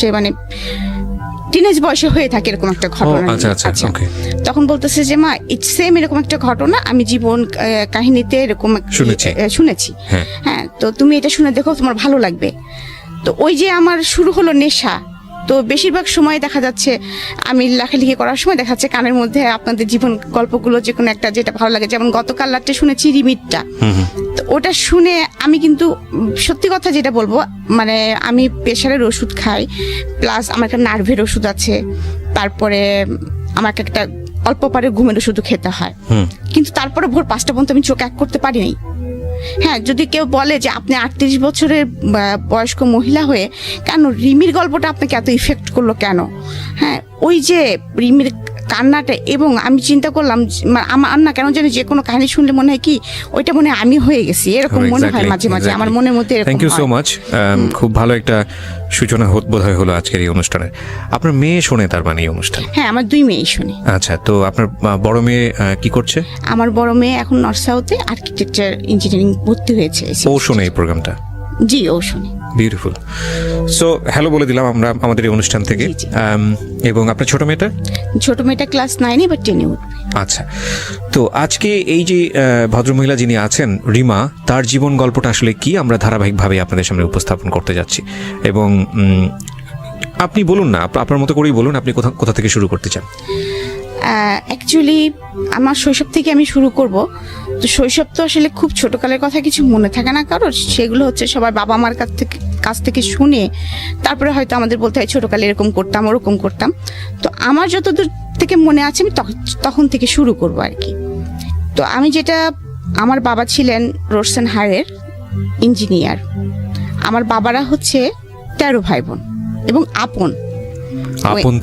সে মানে টিনেজ বয়সে হয়ে থাকে এরকম একটা ঘটনা। আচ্ছা, তখন বলতেছে যে মা ইটস সেম এরকম একটা ঘটনা আমি জীবন কাহিনীতে এরকম শুনেছি। হ্যাঁ, তো তুমি এটা শুনে দেখো, তোমার ভালো লাগবে। তো ওই যে আমার শুরু হলো নেশা। তো বেশিরভাগ সময় দেখা যাচ্ছে আমি লেখালেখি করার সময় দেখা যাচ্ছে কানের মধ্যে আপনাদের জীবন গল্পগুলো যে কোনো একটা যেটা ভালো লাগে, যেমন গতকাল রাত্রে শুনেছি রিমিটটা। তো ওটা শুনে আমি কিন্তু সত্যি কথা যেটা বলবো, মানে আমি প্রেশারের ওষুধ খাই, প্লাস আমার একটা নার্ভের ওষুধ আছে, তারপরে আমাকে একটা অল্প পারে ঘুমের ওষুধও খেতে হয়, কিন্তু তারপরে ভোর 5টা পর্যন্ত আমি চোখ এক করতে পারিনি। হ্যাঁ, যদি কেউ বলে যে আপনি 38 বছরের বয়স্ক মহিলা হয়ে কেন রিমির গল্পটা আপনাকে এত ইফেক্ট করলো কেন? হ্যাঁ, ওই যে রিমির কান্নাটা, এবং আমি চিন্তা করলাম আমার না কেন জানি যে কোনো কাহিনী শুনলে মনে হয় কি ওইটা মনে হয় আমি হয়ে গেছি, এরকম মনে হয় মাঝে মাঝে আমার মনের মধ্যে। Thank you so much. খুব ভালো একটা সূচনা বোধহয় হলো আজকের এই অনুষ্ঠানের। আপনার মেয়ে শোনে তার মানে এই অনুষ্ঠান? হ্যাঁ, আমার 2 মেয়ে শোনে। আচ্ছা, তো আপনার বড় মেয়ে কি করছে? আমার বড় মেয়ে এখন নর্থ সাউথে আর্কিটেকচার ইঞ্জিনিয়ারিং ভর্তি হয়েছে। ও শোনে এই প্রোগ্রামটা? জি, ও শোনে। বিউটিফুল। সো হ্যালো বলে দিলাম আমরা আমাদের এই অনুষ্ঠান থেকে। এবং আপনার ছোট মেয়েটা ক্লাস 9 এবার 10 উঠবে। আচ্ছা, তো আজকে এই যে ভদ্রমহিলা যিনি আছেন রিমা, তার জীবন গল্পটা আসলে কি আমরা ধারাবাহিকভাবে আপনাদের সামনে উপস্থাপন করতে যাচ্ছি। এবং আপনি বলুন না, আপনার মতো করেই বলুন, আপনি কোথা থেকে শুরু করতে চান? অ্যাকচুয়ালি আমার শৈশব থেকে আমি শুরু করব। তো শৈশব তো আসলে খুব ছোটকালের কথা কিছু মনে থাকে না কারোর, সেগুলো হচ্ছে সবার বাবা মার কাছ থেকে শুনে তারপরে হয়তো আমাদের বলতে হয় ছোটকালে এরকম করতাম ওরকম করতাম। তো আমার যতদূর থেকে মনে আছে আমি তখন থেকে শুরু করব আর কি। তো আমি যেটা, আমার বাবা ছিলেন রোডস এন্ড হাইওয়ের ইঞ্জিনিয়ার। আমার বাবারা হচ্ছে 13 ভাই বোন এবং আপন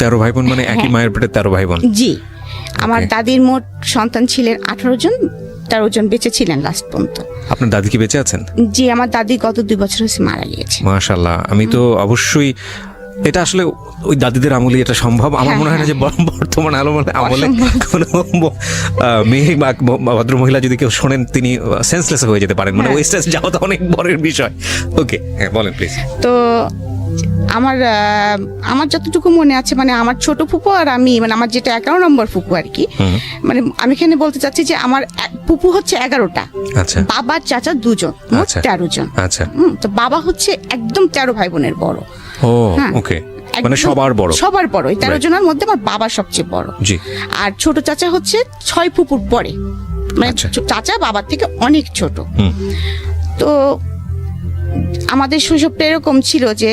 13 ভাই বোন, মানে একই মায়ের পেটে 13 ভাই বোন? জি। আমার দাদির মোট সন্তান ছিলেন 18 জন, 13 জন বেঁচে ছিলেন লাস্ট পর্যন্ত। আপনার দাদি কি বেঁচে আছেন? জি, আমার দাদি গত 2 বছর হচ্ছে মারা গিয়েছে। মাশাআল্লাহ। আমি তো অবশ্যই, এটা আসলে ওই দাদিদের আমলে এটা সম্ভব। আমার মনে হয় না যে বর্তমান আমলে কোনো মেয়ে বা ভদ্রমহিলা যদি কেউ শোনেন তিনি সেন্সলেস হয়ে যেতে পারেন, মানে ওই স্টেজ যাওয়া তো অনেক বড়ের বিষয়। ওকে, হ্যাঁ বলেন প্লিজ। তো আমার যতটুকু মনে আছে, মানে আমার ছোট ফুপু আর আমি, মানে আমার যেটা 11 নম্বর ফুপু আর কি, মানে আমি এখানে বলতে চাচ্ছি যে আমার ফুপু হচ্ছে 11টা। আচ্ছা। বাবা চাচা 2 জন, মোট 13 জন। আচ্ছা। তো বাবা হচ্ছে একদম 13 ভাই বোনের বড়। ও ওকে, মানে সবার বড়। এই 13 জনের মধ্যে আমার বাবা সবচেয়ে বড়। জি। আর ছোট চাচা হচ্ছে 6 ফুপুর পরে, মানে চাচা বাবার থেকে অনেক ছোট। তো আমাদের শৈশবটা এরকম ছিল যে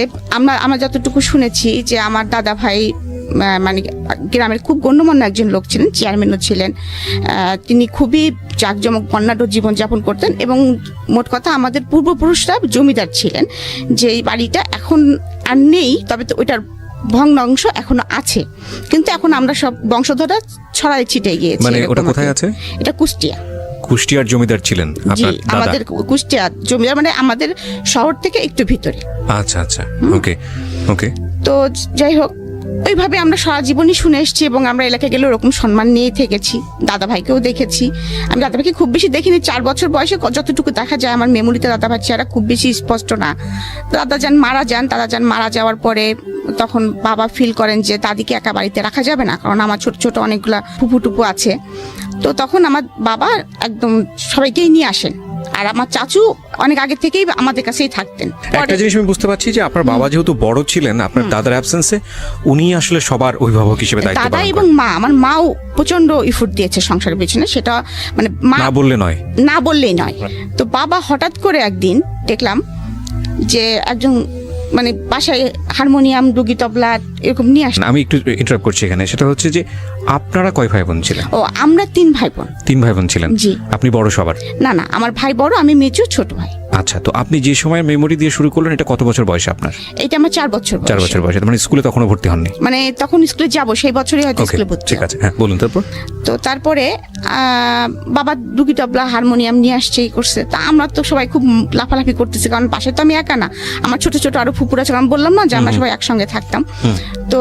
আমরা যতটুকু শুনেছি যে আমার দাদা ভাই মানে গ্রামের খুব গণ্যমান্য একজন লোক ছিলেন, চেয়ারম্যানও ছিলেন। তিনি খুবই জাঁকজমক বর্ণাঢ্য জীবনযাপন করতেন এবং মোট কথা আমাদের পূর্বপুরুষরা জমিদার ছিলেন। যে এই বাড়িটা এখন আর নেই, তবে তো ওইটার ভগ্নাংশ এখনো আছে, কিন্তু এখন আমরা সব বংশধররা ছড়াই ছিটে গিয়েছি। মানে ওটা কোথায় আছে? এটা কুষ্টিয়ার জমিদার ছিলেন আপনার দাদা? আমাদের কুষ্টিয়ার জমিদার, মানে আমাদের শহর থেকে একটু ভিতরে। আচ্ছা আচ্ছা, ওকে ওকে। তো যাই হোক, ওইভাবে আমরা সারা জীবনই শুনে এসেছি এবং আমরা এলাকায় গেলে ওরকম সম্মান নিয়ে থেকেছি। দাদা ভাইকেও দেখেছি। আমি দাদা ভাইকে খুব বেশি দেখিনি, 4 বছর বয়সে যতটুকু দেখা যায় আমার মেমোরিতে দাদা ভাই চেহারা খুব বেশি স্পষ্ট না। দাদা যান মারা যাওয়ার পরে তখন বাবা ফিল করেন যে দাদিকে একা বাড়িতে রাখা যাবে না, কারণ আমার ছোট ছোট অনেকগুলা ফুপু টুপু আছে। তো তখন আমার বাবা একদম সবাইকেই নিয়ে আসেন, আর আমার চাচু অনেক আগে থেকেই আমাদের কাছেই থাকতেন। একটা জিনিস আমি বুঝতে পারছি যে আপনার বাবা যেহেতু বড় ছিলেন, আপনার দাদার অ্যাবসেন্সে উনি আসলে সবার অভিভাবক হিসেবে দায়িত্ব পালন করেন। দাদা এবং মা, আমার মাও প্রচন্ড ইফোর্ট দিয়েছে সংসারের পেছনে, সেটা মানে না বললেই নয়। তো বাবা হঠাৎ করে একদিন দেখলাম যে একজন মানে বাসায় হারমোনিয়াম, ডুগি, তবলা এরকম নিয়ে আসেন। আমি একটু ইন্টারাপ্ট করছি এখানে। সেটা হচ্ছে যে আপনারা কয় ভাই বোন ছিলেন? ও, আমরা 3 ভাই বোন। 3 ভাই বোন ছিলেন? জি। আপনি বড় সবার? না, আমার ভাই বড়, আমি মেজো, ছোট ভাই। আচ্ছা, তো আপনি যে সময় মেমোরি দিয়ে শুরু করলেন, এটা কত বছর বয়সে আপনার? এটা আমার 4 বছর বয়স। 4 বছর বয়সে, মানে স্কুলে তখনও ভর্তি হননি? মানে তখন স্কুলে যাব সেই বছরই হয়তো স্কুলে ভর্তি। ঠিক আছে, হ্যাঁ বলুন। তারপরে বাবা ডুগি, তবলা, হারমোনিয়াম নিয়ে আসছে, করছে। তা আমরা তো সবাই খুব লাফালাফি করতেছি, কারণ পাশে তো আমি একা না, আমার ছোট ছোট আরো ফুপুরা ছিল। আমি বললাম না যে আমরা সবাই একসঙ্গে থাকতাম। তো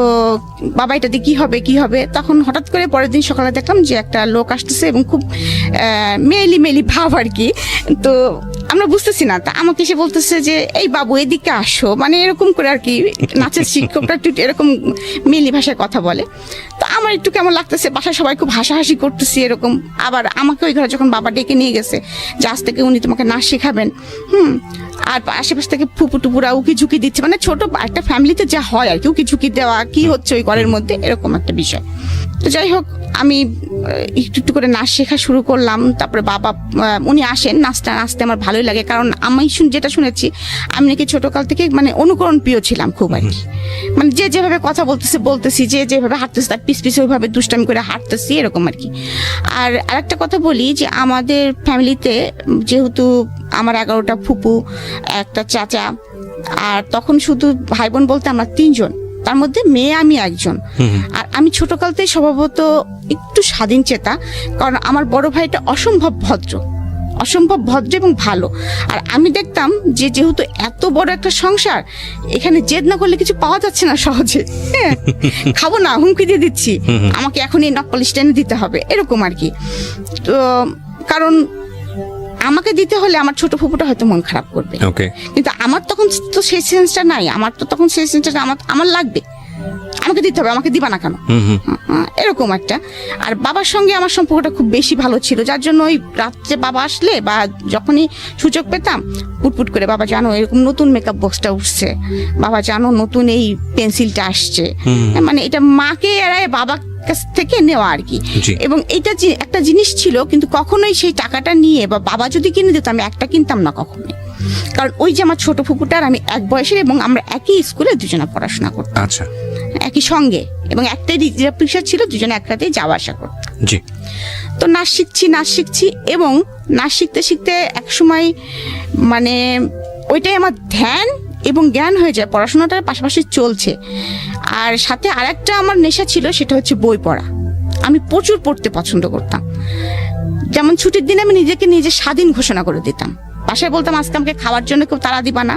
বাবা এটা দিয়ে কি হবে, তখন হঠাৎ করে পরের দিন সকালে দেখলাম যে একটা লোক আসতেছে এবং খুব মেলি ভাব আর কি। তো আমরা বুঝতেছি না, তা আমাকে এসে বলতেছে যে এই বাবু এদিকে আসো, মানে এরকম করে আর কি। নাচের শিক্ষকরা একটু এরকম মেলি ভাষায় কথা বলে। তো আমার একটু কেমন লাগতেছে, বাসায় সবাই খুব হাসাহাসি করতেছি এরকম। আবার আমাকে ওই ঘরে যখন বাবা ডেকে নিয়ে গেছে যে আজ থেকে উনি তোমাকে নাচ শেখাবেন, আর আশেপাশ থেকে ফুপু টুপুরা উকি ঝুঁকি দিচ্ছে, মানে ছোট একটা ফ্যামিলিতে যা হয় আর কি, উকি ঝুঁকি দেওয়া কি হচ্ছে ওই ঘরের মধ্যে, এরকম একটা বিষয়। তো যাই হোক, আমি একটু একটু করে নাচ শেখা শুরু করলাম। তারপরে বাবা উনি আসেন, নাচতে আমার ভালোই লাগে, কারণ আমি যেটা শুনেছি আমি নাকি ছোটকাল থেকে মানে অনুকরণ প্রিয় ছিলাম খুব আর কি। মানে যে যেভাবে কথা বলতেছি, যে যেভাবে হাঁটতেছি তার পিছ ওইভাবে দুষ্টামি করে হাঁটতেছি এরকম আর কি। আর আরেকটা কথা বলি যে আমাদের ফ্যামিলিতে যেহেতু আমার 11টা ফুপু, একটা চাচা, আর তখন শুধু ভাই বোন বলতে আমরা 3 জন, তার মধ্যে মেয়ে আমি একজন। আর আমি ছোটকালতেই স্বভাবত একটু স্বাধীন চেতা, কারণ আমার বড় ভাইটা অসম্ভব ভদ্র এবং ভালো। আর আমি দেখতাম যে যেহেতু এত বড় একটা সংসার, এখানে জেদ না করলে কিছু পাওয়া যাচ্ছে না সহজে। হ্যাঁ, খাবো না, হুমকি দিয়ে দিচ্ছি, আমাকে এখনই নখ পলিশ টেনে দিতে হবে এরকম আর কি। তো কারণ আমাকে দিতে হলে আমার ছোট ফুপুটা হয়তো মন খারাপ করবে, কিন্তু আমার তখন তো সেই সেন্সটা নাই। আমার আমার লাগবে, আমাকে দিতে হবে, আমাকে দিবা না কেন, এরকম একটা। আর বাবার সঙ্গে আমার সম্পর্কটা খুব বেশি ভালো ছিল, যার জন্য ওই রাত্রে বাবা আসলে বা যখনই সুযোগ পেতাম পুটপুট করে, বাবা জানো এরকম নতুন মেকআপ বক্সটা উঠছে, বাবা জানো নতুন এই পেন্সিলটা আসছে, মানে এটা মাকে এড়ায় বাবা কাছ থেকে নেওয়া আর কি। এবং এটা যে একটা জিনিস ছিল, কিন্তু কখনোই সেই টাকাটা নিয়ে বা বাবা যদি কিনে দিত আমি একটা কিনতাম না কখনোই, কারণ ওই যে আমার ছোট ফুপুটার আমি এক বয়সের, এবং আমরা একই স্কুলে দুজনে পড়াশোনা করতাম, আচ্ছা, একই সঙ্গে, এবং একটাই রিজার্ভ ছিল, দুজনে একটাতেই যাওয়া আসা করতাম। তো নাচ শিখছি এবং নাচ শিখতে এক সময় মানে ওইটাই আমার ধ্যান এবং জ্ঞান হয়ে যায়, পড়াশোনাটার পাশাপাশি চলছে। আর সাথে আরেকটা আমার নেশা ছিল, সেটা হচ্ছে বই পড়া। আমি প্রচুর পড়তে পছন্দ করতাম। যেমন ছুটির দিনে আমি নিজে স্বাধীন ঘোষণা করে দিতাম, বাসায় বলতাম আজকে আমাকে খাওয়ার জন্য কেউ তাড়া দিবা না,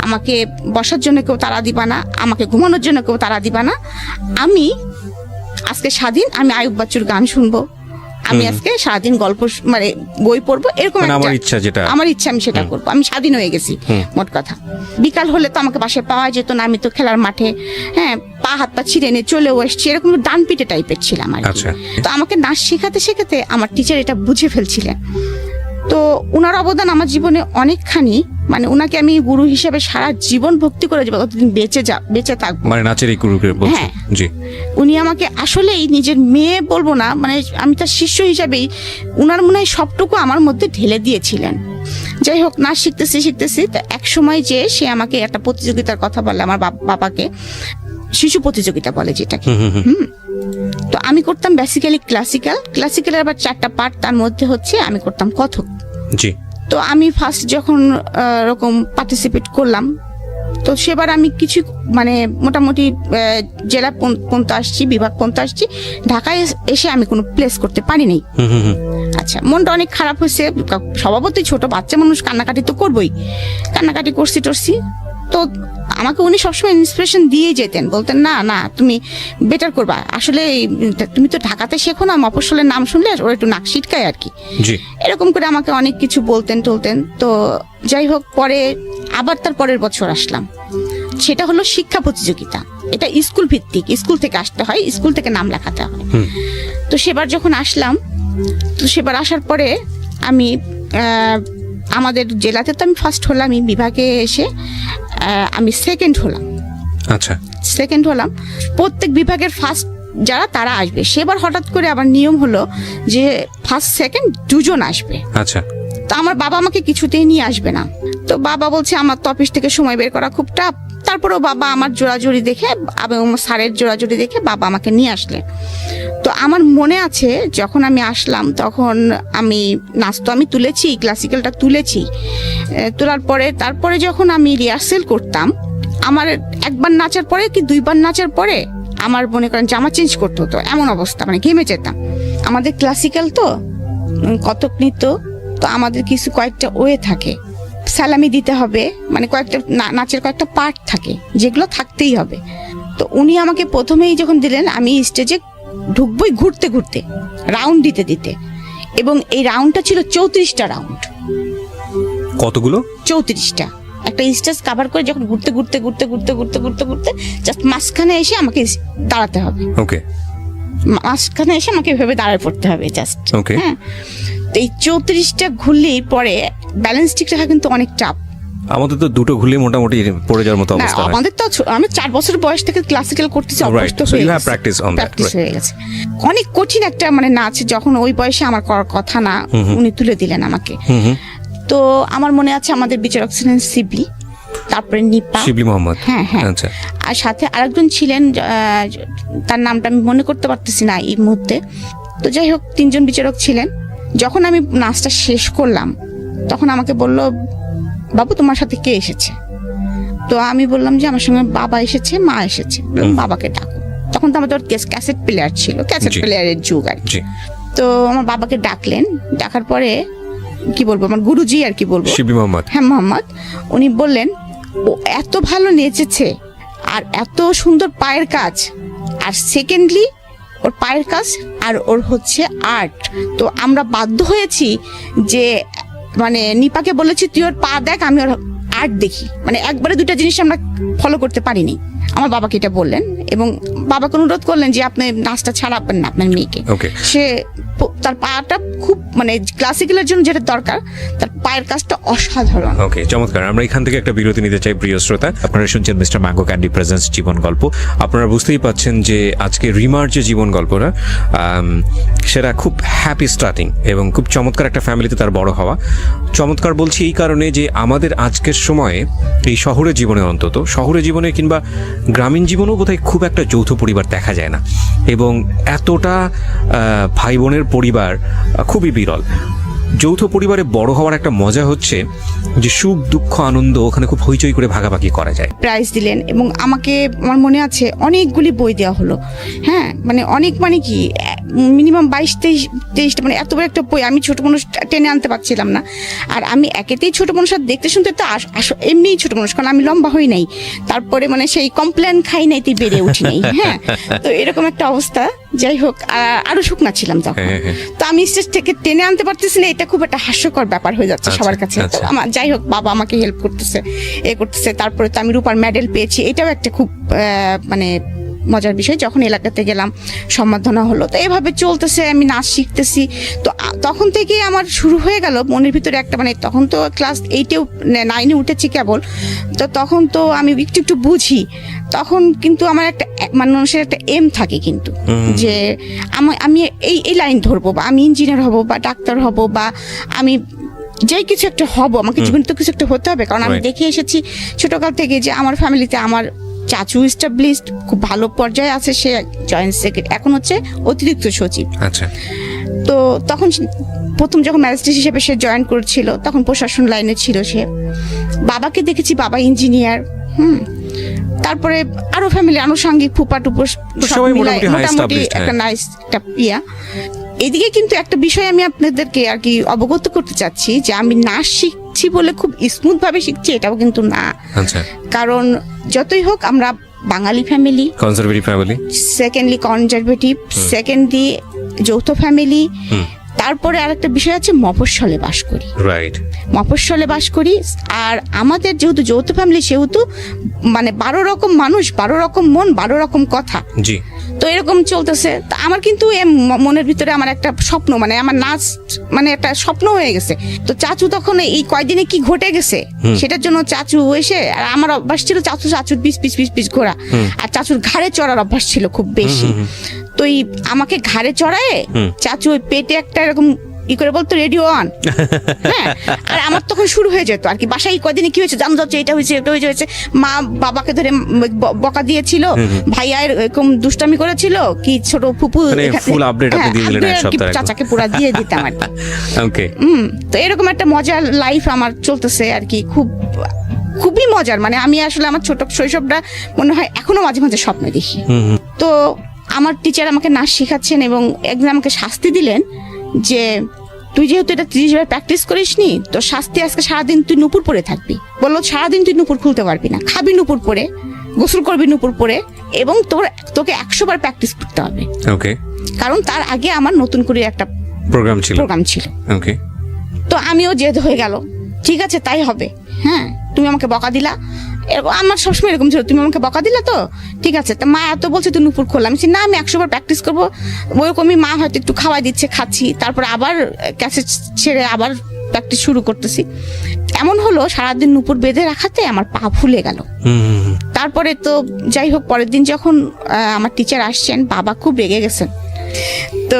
আমাকে বসার জন্য কেউ তাড়া দিবা না, আমাকে ঘুমানোর জন্য কেউ তাড়া দিবা না, আমি আজকে স্বাধীন, আমি আয়ুব বাচ্চুর গান শুনবো, আমি আজকে সারাদিন গল্প মানে বই পড়বো, এরকম আমার ইচ্ছা আমি সেটা করবো। আমি স্বাধীন হয়ে গেছি মোট কথা। বিকাল হলে তো আমাকে বাসায় পাওয়া যেত না, আমি তো খেলার মাঠে পা হাত পা ছিঁড়ে নিয়ে চলেও এসছি, এরকম ডান পিটে টাইপের ছিলাম আর কি। তো আমাকে নাচ শেখাতে আমার টিচার এটা বুঝে ফেলছিলেন। তো উনার অবদান আমার জীবনে অনেকখানি, মানে উনাকে আমি গুরু হিসেবে সারা জীবন ভক্তি করে যাবো, ততদিন বেঁচে থাকবো, মানে নাচের এই গুরুকে বলছি। জি, উনি আমাকে আসলেই নিজের মেয়ে বলবো না, মানে আমি তার শিষ্য হিসাবেই উনার মনে হয় সবটুকু আমার মধ্যে ঢেলে দিয়েছিলেন। যাই হোক, নাচ শিখতেছি তো এক সময় যে সে আমাকে একটা প্রতিযোগিতার কথা বলে, আমার বাবাকে শিশু প্রতিযোগিতা বলে যেটাকে। তো আমি করতাম বেসিক্যালি ক্লাসিক্যালের আবার 4টা পার্ট, তার মধ্যে হচ্ছে আমি করতাম কথক। জি। তো আমি ফার্স্ট যখন এরকম পার্টিসিপেট করলাম, তো সেবার আমি কিছু মানে মোটামুটি জেলা পর্যন্ত আসছি, বিভাগ পর্যন্ত আসছি, ঢাকায় এসে আমি কোনো প্লেস করতে পারি নাই। আচ্ছা, মনটা অনেক খারাপ হয়েছে, স্বভাবতই ছোট বাচ্চা মানুষ, কান্নাকাটি তো করবোই, কান্নাকাটি করছি। তো আমাকে উনি সবসময় ইন্সপিরেশন দিয়ে যেতেন, বলতেন না তুমি বেটার করবা, আসলে তুমি তো ঢাকাতে শেখো না, মফস্বলের নাম শুনলে ওরা একটু নাক সিটকায় আর কি, এরকম করে আমাকে অনেক কিছু বলতেন। তো যাই হোক, পরে আবার তার পরের বছর আসলাম, সেটা হলো শিক্ষা প্রতিযোগিতা। এটা স্কুল ভিত্তিক, স্কুল থেকে আসতে হয়, স্কুল থেকে নাম লেখাতে হয়। তো সেবার যখন আসলাম, তো সেবার আসার পরে আমি আমাদের জেলাতে তো আমি ফার্স্ট হলাম, বিভাগে এসে আমি সেকেন্ড হলাম। আচ্ছা, সেকেন্ড হলাম। প্রত্যেক বিভাগের ফার্স্ট যারা তারা আসবে, সেবার হঠাৎ করে আবার নিয়ম হলো যে ফার্স্ট সেকেন্ড 2 জন আসবে। আচ্ছা, তো আমার বাবা আমাকে কিছুতেই নিয়ে আসবে না। তো বাবা বলছে আমার তো অফিস থেকে সময় বের করা খুব টাফ। তারপরেও বাবা আমার জোড়াজুড়ি দেখে এবং স্যারের জোড়াজুড়ি দেখে বাবা আমাকে নিয়ে আসলেন। তো আমার মনে আছে যখন আমি আসলাম, তখন আমি নাচ তো আমি তুলেছি, ক্লাসিক্যালটা তুলেছি, তোলার পরে তারপরে যখন আমি রিহার্সেল করতাম, আমার একবার নাচার পরে কি 2বার নাচার পরে আমার মনে করেন জামা চেঞ্জ করতে হতো, এমন অবস্থা, মানে ঘেমে যেতাম। আমাদের ক্লাসিক্যাল তো কত্থক নৃত্য, তো আমাদের কিছু কয়েকটা ওয়ে থাকে, সালামি দিতে হবে, মানে কয়েকটা নাচের কয়েকটা পার্ট থাকে যেগুলো থাকতেই হবে। তো উনি আমাকে প্রথমেই যখন দিলেন, আমি স্টেজে ঢুকবই ঘুরতে ঘুরতে, রাউন্ড দিতে দিতে, এবং এই রাউন্ডটা ছিল 34টা রাউন্ড। কতগুলো? 34টা। একটা স্টেজ কভার করে যখন ঘুরতে ঘুরতে ঘুরতে ঘুরতে ঘুরতে ঘুরতে ঘুরতে জাস্ট মাঝখানে এসে আমাকে দাঁড়াতে হবে। ওকে। মাঝখানে এসে আমাকে এভাবে দাঁড়ায় পড়তে হবে জাস্ট। ওকে। হ্যাঁ, তো এই 34টা ঘুরলেই পরে ব্যালেন্স ঠিক রাখা কিন্তু অনেক চাপ। আমাদের তো দুটো ঘুরলে মোটামুটি পড়ে যাওয়ার মতো অবস্থা হয়। আমাদের তো আমি 4 বছর বয়স থেকে ক্লাসিক্যাল করতেছি, অভ্যস্ত হয়ে গেছে, প্র্যাকটিস হয়ে গেছে। অনেক কঠিন একটা মানে নাচ, যখন ওই বয়সে আমার করার কথা না, উনি তুলে দিলেন আমাকে। তো আমার মনে আছে আমাদের বিচারক ছিলেন শিবলি, তারপরে নিপা, শিবলি মোহাম্মদ। হ্যাঁ হ্যাঁ, আচ্ছা। আর সাথে আরেকজন ছিলেন, তার নামটা আমি মনে করতে পারতেছি না এই মুহূর্তে। তো যাই হোক, 3 জন বিচারক ছিলেন। যখন আমি নাচটা শেষ করলাম, তখন আমাকে বলল, বাবু তোমার সাথে কে এসেছে? তো আমি বললাম যে আমার সঙ্গে বাবা এসেছে, মা এসেছে। বাবাকে ডাকো। তখন তো আমাদের ক্যাসেট প্লেয়ার ছিল, ক্যাসেট প্লেয়ারের যুগ আর কি। তো আমার বাবাকে ডাকলেন, ডাকার পরে কি বলবো, আমার গুরুজি আর কি বলবো, শিবলি মোহাম্মদ, হ্যাঁ মোহাম্মদ, উনি বললেন ও এত ভালো নেচেছে আর এত সুন্দর পায়ের কাজ, আর সেকেন্ডলি ওর পায়ের কাজ আর ওর হচ্ছে আর্ট। তো আমরা বাধ্য হয়েছি যে মানে নিপাকে বলেছি তুই ওর পা দেখ, আমি ওর আর্ট দেখি। মানে একবারে 2টা জিনিস আমরা ফলো করতে পারিনি। আমার বাবাকে এটা বললেন এবং বাবাকে অনুরোধ করলেন যে আপনি নাচটা ছাড়াবেন না আপনার মেয়েকে। সে তার পাটা খুব মানে ক্লাসিক্যালের জন্য যেটা দরকার, তার পায়ের কাজটা অসাধারণ। ওকে, চমৎকার। আমরা এখান থেকে একটা বিরতি নিতে চাই প্রিয় শ্রোতা। আপনারা শুনছেন মিস্টার ম্যাঙ্গো ক্যান্ডি প্রেজেন্টস জীবন গল্প। আপনারা বুঝতেই পাচ্ছেন যে আজকে রিমার যে জীবন গল্পটা, সেটা খুব হ্যাপি স্টার্টিং এবং খুব চমৎকার একটা ফ্যামিলিতে তার বড় হওয়া। চমৎকার বলছি এই কারণে যে আমাদের আজকের সময়ে এই শহরের জীবনে, অন্তত শহরের জীবনে কিংবা গ্রামীণ জীবনেও বোধহয় খুব একটা যৌথ পরিবার দেখা যায় না, এবং এতটা ভাই বোনের পরিবার খুবই বিরল। যৌথ পরিবারে বড় হওয়ার একটা মজা হচ্ছে যে সুখ দুঃখ আনন্দ ওখানে খুব হইচই করে ভাগাভাগি করা যায়। প্রাইজ দিলেন এবং আমাকে, আমার মনে আছে অনেকগুলি বই দেওয়া হলো। হ্যাঁ, মানে অনেক, মানে কি মিনিমাম 22-23টা, মানে এত বড় একটা বই আমি ছোট মানুষ টেনে আনতে পারছিলাম না। আর আমি একেতেই ছোট মানুষ, আর দেখতে শুনতে তো এমনিই ছোট মানুষ, কারণ আমি লম্বা হই নাই, তারপরে মানে সেই কমপ্লেন খাই নাই, তুই বেড়ে উঠি নাই। হ্যাঁ, তো এরকম একটা অবস্থা। যাই হোক, আরো শুকনা ছিলাম তখন। তো আমি স্টেজ থেকে টেনে আনতে পারতেছি না, এটা খুব একটা হাস্যকর ব্যাপার হয়ে যাচ্ছে সবার কাছে। আমার যাই হোক, বাবা আমাকে হেল্প করতেছে, করতেছে। তারপরে তো আমি রূপার মেডেল পেয়েছি, এটাও একটা খুব মানে মজার বিষয়। যখন এলাকাতে গেলাম, সম্মাননা হলো। তো এভাবে চলতেছে, আমি নাচ শিখতেছি। তো তখন থেকে আমার শুরু হয়ে গেল মনের ভিতরে একটা, মানে তখন তো ক্লাস 8-এ 9-এ উঠেছি কেবল, তো তখন তো আমি একটু একটু বুঝি। তখন কিন্তু আমার একটা মানুষের একটা এম থাকে কিন্তু, যে আমি এই লাইন ধরবো, বা আমি ইঞ্জিনিয়ার হব, বা ডাক্তার হব, বা আমি যাই কিছু একটা হব, আমাকে জীবনে তো কিছু একটা হতে হবে। কারণ আমি দেখে এসেছি ছোটকাল থেকে যে আমার ফ্যামিলিতে আমার চাচু এস্টাবলিশড, খুব ভালো পর্যায়ে আছে, সে জয়েন্ট সেক্রেটারি, এখন হচ্ছে অতিরিক্ত সচিব। আচ্ছা। তো তখন প্রথম যখন ম্যাজিস্ট্রেট হিসেবে সে জয়েন করেছিল, তখন প্রশাসন লাইনে ছিল সে। বাবাকে দেখেছি, বাবা ইঞ্জিনিয়ার। তারপরে আরো ফ্যামিলি আনুষঙ্গিক ফুপা টুপো সবাই মোটামুটি একটা নাইস একটা ইয়া। এদিকে কিন্তু একটা বিষয় আমি আপনাদেরকে আর কি অবগত করতে চাচ্ছি, যে আমি নাচ শিখছি বলে খুব স্মুথ ভাবে শিখছি এটাও কিন্তু না। কারণ যতই হোক আমরা Bangali family, conservative family, secondly conservative, secondly যৌথ ফ্যামিলি। তারপরে আরেকটা বিষয় আছে, মফস্বলে বাস করি। রাইট, মফস্বলে বাস করি। আর আমাদের যেহেতু যৌথ ফ্যামিলি, সেহেতু মানে 12 রকম মানুষ, 12 রকম মন, 12 রকম কথা। জি। তো এরকম চলতেছে। তা আমার কিন্তু মনের ভিতরে আমার একটা স্বপ্ন, মানে আমার নাচ মানে একটা স্বপ্ন হয়ে গেছে। তো চাচু তখন এই কয়দিনে কি ঘটে গেছে সেটার জন্য চাচু এসে, আর আমার অভ্যাস ছিল চাচুর পিস ঘোরা, আর চাচুর ঘাড়ে চড়ার অভ্যাস ছিল খুব বেশি। তো আমাকে ঘাড়ে চড়ায় চাচু ওই পেটে একটা এরকম ই করে বলতো রেডিও অন। হ্যাঁ, আর আমার তখন শুরু হয়ে যেত আর কি, বাসায় কদিনে কি হয়েছে জানো, যাচ্ছে এটা হয়েছে, এটা হয়েছে। মা বাবাকে ধরে বকা দিয়েছিল, ভাইয়া এরকম দুষ্টামি করেছিল, কি ছোট ফুপু চাচাকে পুরা দিয়ে দিতাম আর কি। তো এরকম একটা মজার লাইফ আমার চলতেছে আর কি, খুবই মজার। মানে আমি আসলে আমার ছোট শৈশবটা মনে হয় এখনো মাঝে মাঝে স্বপ্ন দেখি। তো আমার টিচার আমাকে নাচ শেখাচ্ছেন এবং একদিন আমাকে শাস্তি দিলেন যে তুই যেহেতু এটা 30 বার প্র্যাকটিস করিসনি, তো শাস্তি আজকে সারাদিন তুই নুপুর পরে থাকবি। বললো সারাদিন তুই নুপুর খুলতে পারবি না, খাবি নুপুর পরে, গোসল করবি নূপুর পরে, এবং তোকে 100 বার প্র্যাকটিস করতে হবে। ওকে। কারণ তার আগে আমার নতুন করে একটা প্রোগ্রাম ছিল। ওকে। তো আমিও জেদ হয়ে গেল, ঠিক আছে তাই হবে, হ্যাঁ তুমি আমাকে বকা দিলা, এরকম আমার সবসময় এরকম ছিল, তুমি আমাকে বকা দিলা তো ঠিক আছে, তা মা এত বলছে তুই নূপুর খোলা, আমি না আমি 100 বার প্র্যাকটিস করবো। ওইরকমই মা হয়তো একটু খাওয়াই দিচ্ছে, খাচ্ছি, তারপরে আবার ক্যাসেট ছেড়ে আবার প্র্যাকটিস শুরু করতেছি। এমন হলো সারাদিন নূপুর বেঁধে রাখাতে আমার পা ফুলে গেল। তারপরে তো যাই হোক, পরের দিন যখন আমার টিচার আসছেন, বাবা খুব রেগে গেছেন, তো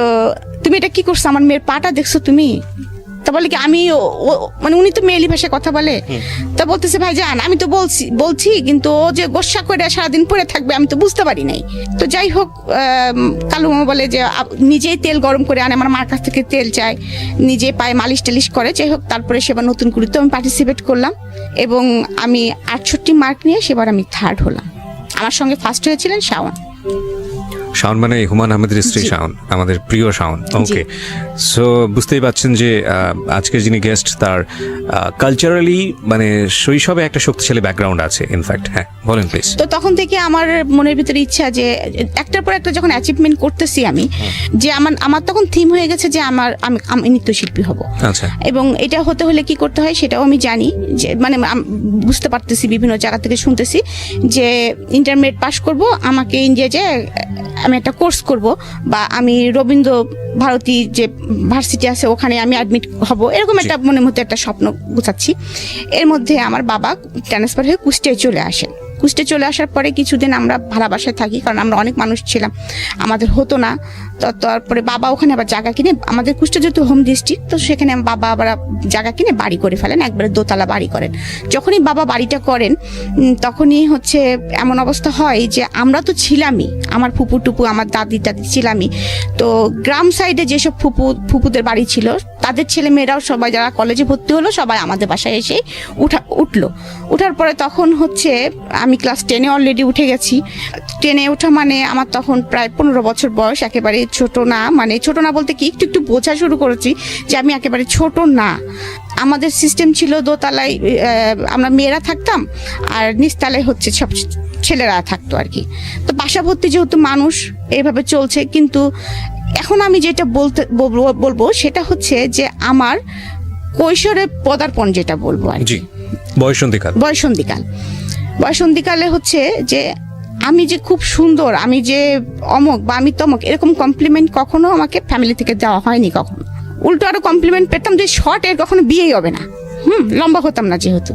তুমি এটা কি করছো, আমার মেয়ের পাটা দেখছো তুমি? তা বলে কি আমি মানে উনি তো মেয়েলি ভাষায় কথা বলে, তা বলতেছে ভাই জান আমি তো বলছি কিন্তু ও যে গোসা করে সারাদিন পরে থাকবে আমি তো বুঝতে পারি নাই। তো যাই হোক, কালু মামা বলে যে নিজেই তেল গরম করে আনে, আমার মার কাছ থেকে তেল চায়, নিজে পায়ে মালিশ টালিশ করে। যাই হোক, তারপরে সেবার নতুন করে তো আমি পার্টিসিপেট করলাম, এবং আমি 68 মার্ক নিয়ে সেবার আমি 3rd হলাম। আমার সঙ্গে ফার্স্ট হয়েছিলেন শাওন। শাওন মানে হুমায়ুন আহমেদের স্ত্রী শাওন, আমাদের প্রিয় শাওন। ওকে, সো বুঝতেই পারছেন যে আজকের যিনি গেস্ট তার কালচারালি মানে শৈশবে একটা শক্তিশালী ব্যাকগ্রাউন্ড আছে ইনফ্যাক্ট। হ্যাঁ বলেন প্লিজ। তো তখন থেকে আমার মনের ভিতরে ইচ্ছা যে একটার পর একটা যখন অ্যাচিভমেন্ট করতেছি আমি, যে আমার তখন থিম হয়ে গেছে যে আমি নৃত্যশিল্পী হব। আচ্ছা। এবং এটা হতে হলে কি করতে হয় সেটাও আমি জানি, যে মানে বুঝতে পারতেছি, বিভিন্ন জায়গা থেকে শুনতেছি যে ইন্টারমিডিয়েট পাস করব, আমাকে ইন্ডিয়া যে আমি একটা কোর্স করব, বা আমি রবীন্দ্র ভারতী যে ভার্সিটি আছে ওখানে আমি অ্যাডমিট হব, এরকম একটা মনের মধ্যে একটা স্বপ্ন গুছাচ্ছি। এর মধ্যে আমার বাবা ট্রান্সফার হয়ে কুষ্টিয়ায় চলে আসেন। কুষ্টিয়ায় চলে আসার পরে কিছুদিন আমরা ভাড়া বাসায় থাকি, কারণ আমরা অনেক মানুষ ছিলাম, আমাদের হতো না। তো তারপরে বাবা ওখানে আবার জায়গা কিনে, আমাদের কুষ্টিয়া যেহেতু হোম ডিস্ট্রিক্ট, তো সেখানে বাবা আবার জায়গা কিনে বাড়ি করে ফেলেন, একবারে দোতলা বাড়ি করেন। যখনই বাবা বাড়িটা করেন তখনই হচ্ছে এমন অবস্থা হয় যে আমরা তো ছিলামই, আমার ফুপু টুপু আমার দাদি ছিলামই। তো গ্রাম সাইডে যেসব ফুপুদের বাড়ি ছিল তাদের ছেলে মেয়েরাও সবাই যারা কলেজে ভর্তি হলো সবাই আমাদের বাসায় এসে উঠার পরে তখন হচ্ছে আমি ক্লাস 10-এ অলরেডি উঠে গেছি। 10-এ ওঠা মানে আমার তখন প্রায় 15 বছর বয়স, একেবারে ছোট না, মানে ছোট না বলতে কি একটু বোঝা শুরু করেছি যে আমি একেবারে ছোট না। আমাদের সিস্টেম ছিল দোতলায় আমরা মেয়েরা থাকতাম, আর নিচতলায় হচ্ছে সব ছেলেরা থাকতো আর কি। তো বাসা ভর্তি যেহেতু মানুষ এইভাবে চলছে। কিন্তু এখন আমি যেটা বলবো সেটা হচ্ছে যে আমার কৈশোরে পদার্পণ যেটা বলবো আর কি, বয়সন্ধিকালে হচ্ছে যে আমি যে খুব সুন্দর, আমি যে অমক বা আমি তমক, এরকম কমপ্লিমেন্ট কখনো আমাকে ফ্যামিলি থেকে দেওয়া হয়নি কখনো। উল্টো আরো কমপ্লিমেন্ট পেতাম যে শর্ট এর কখনো বিয়েই হবে না, লম্বা হতাম না যেহেতু।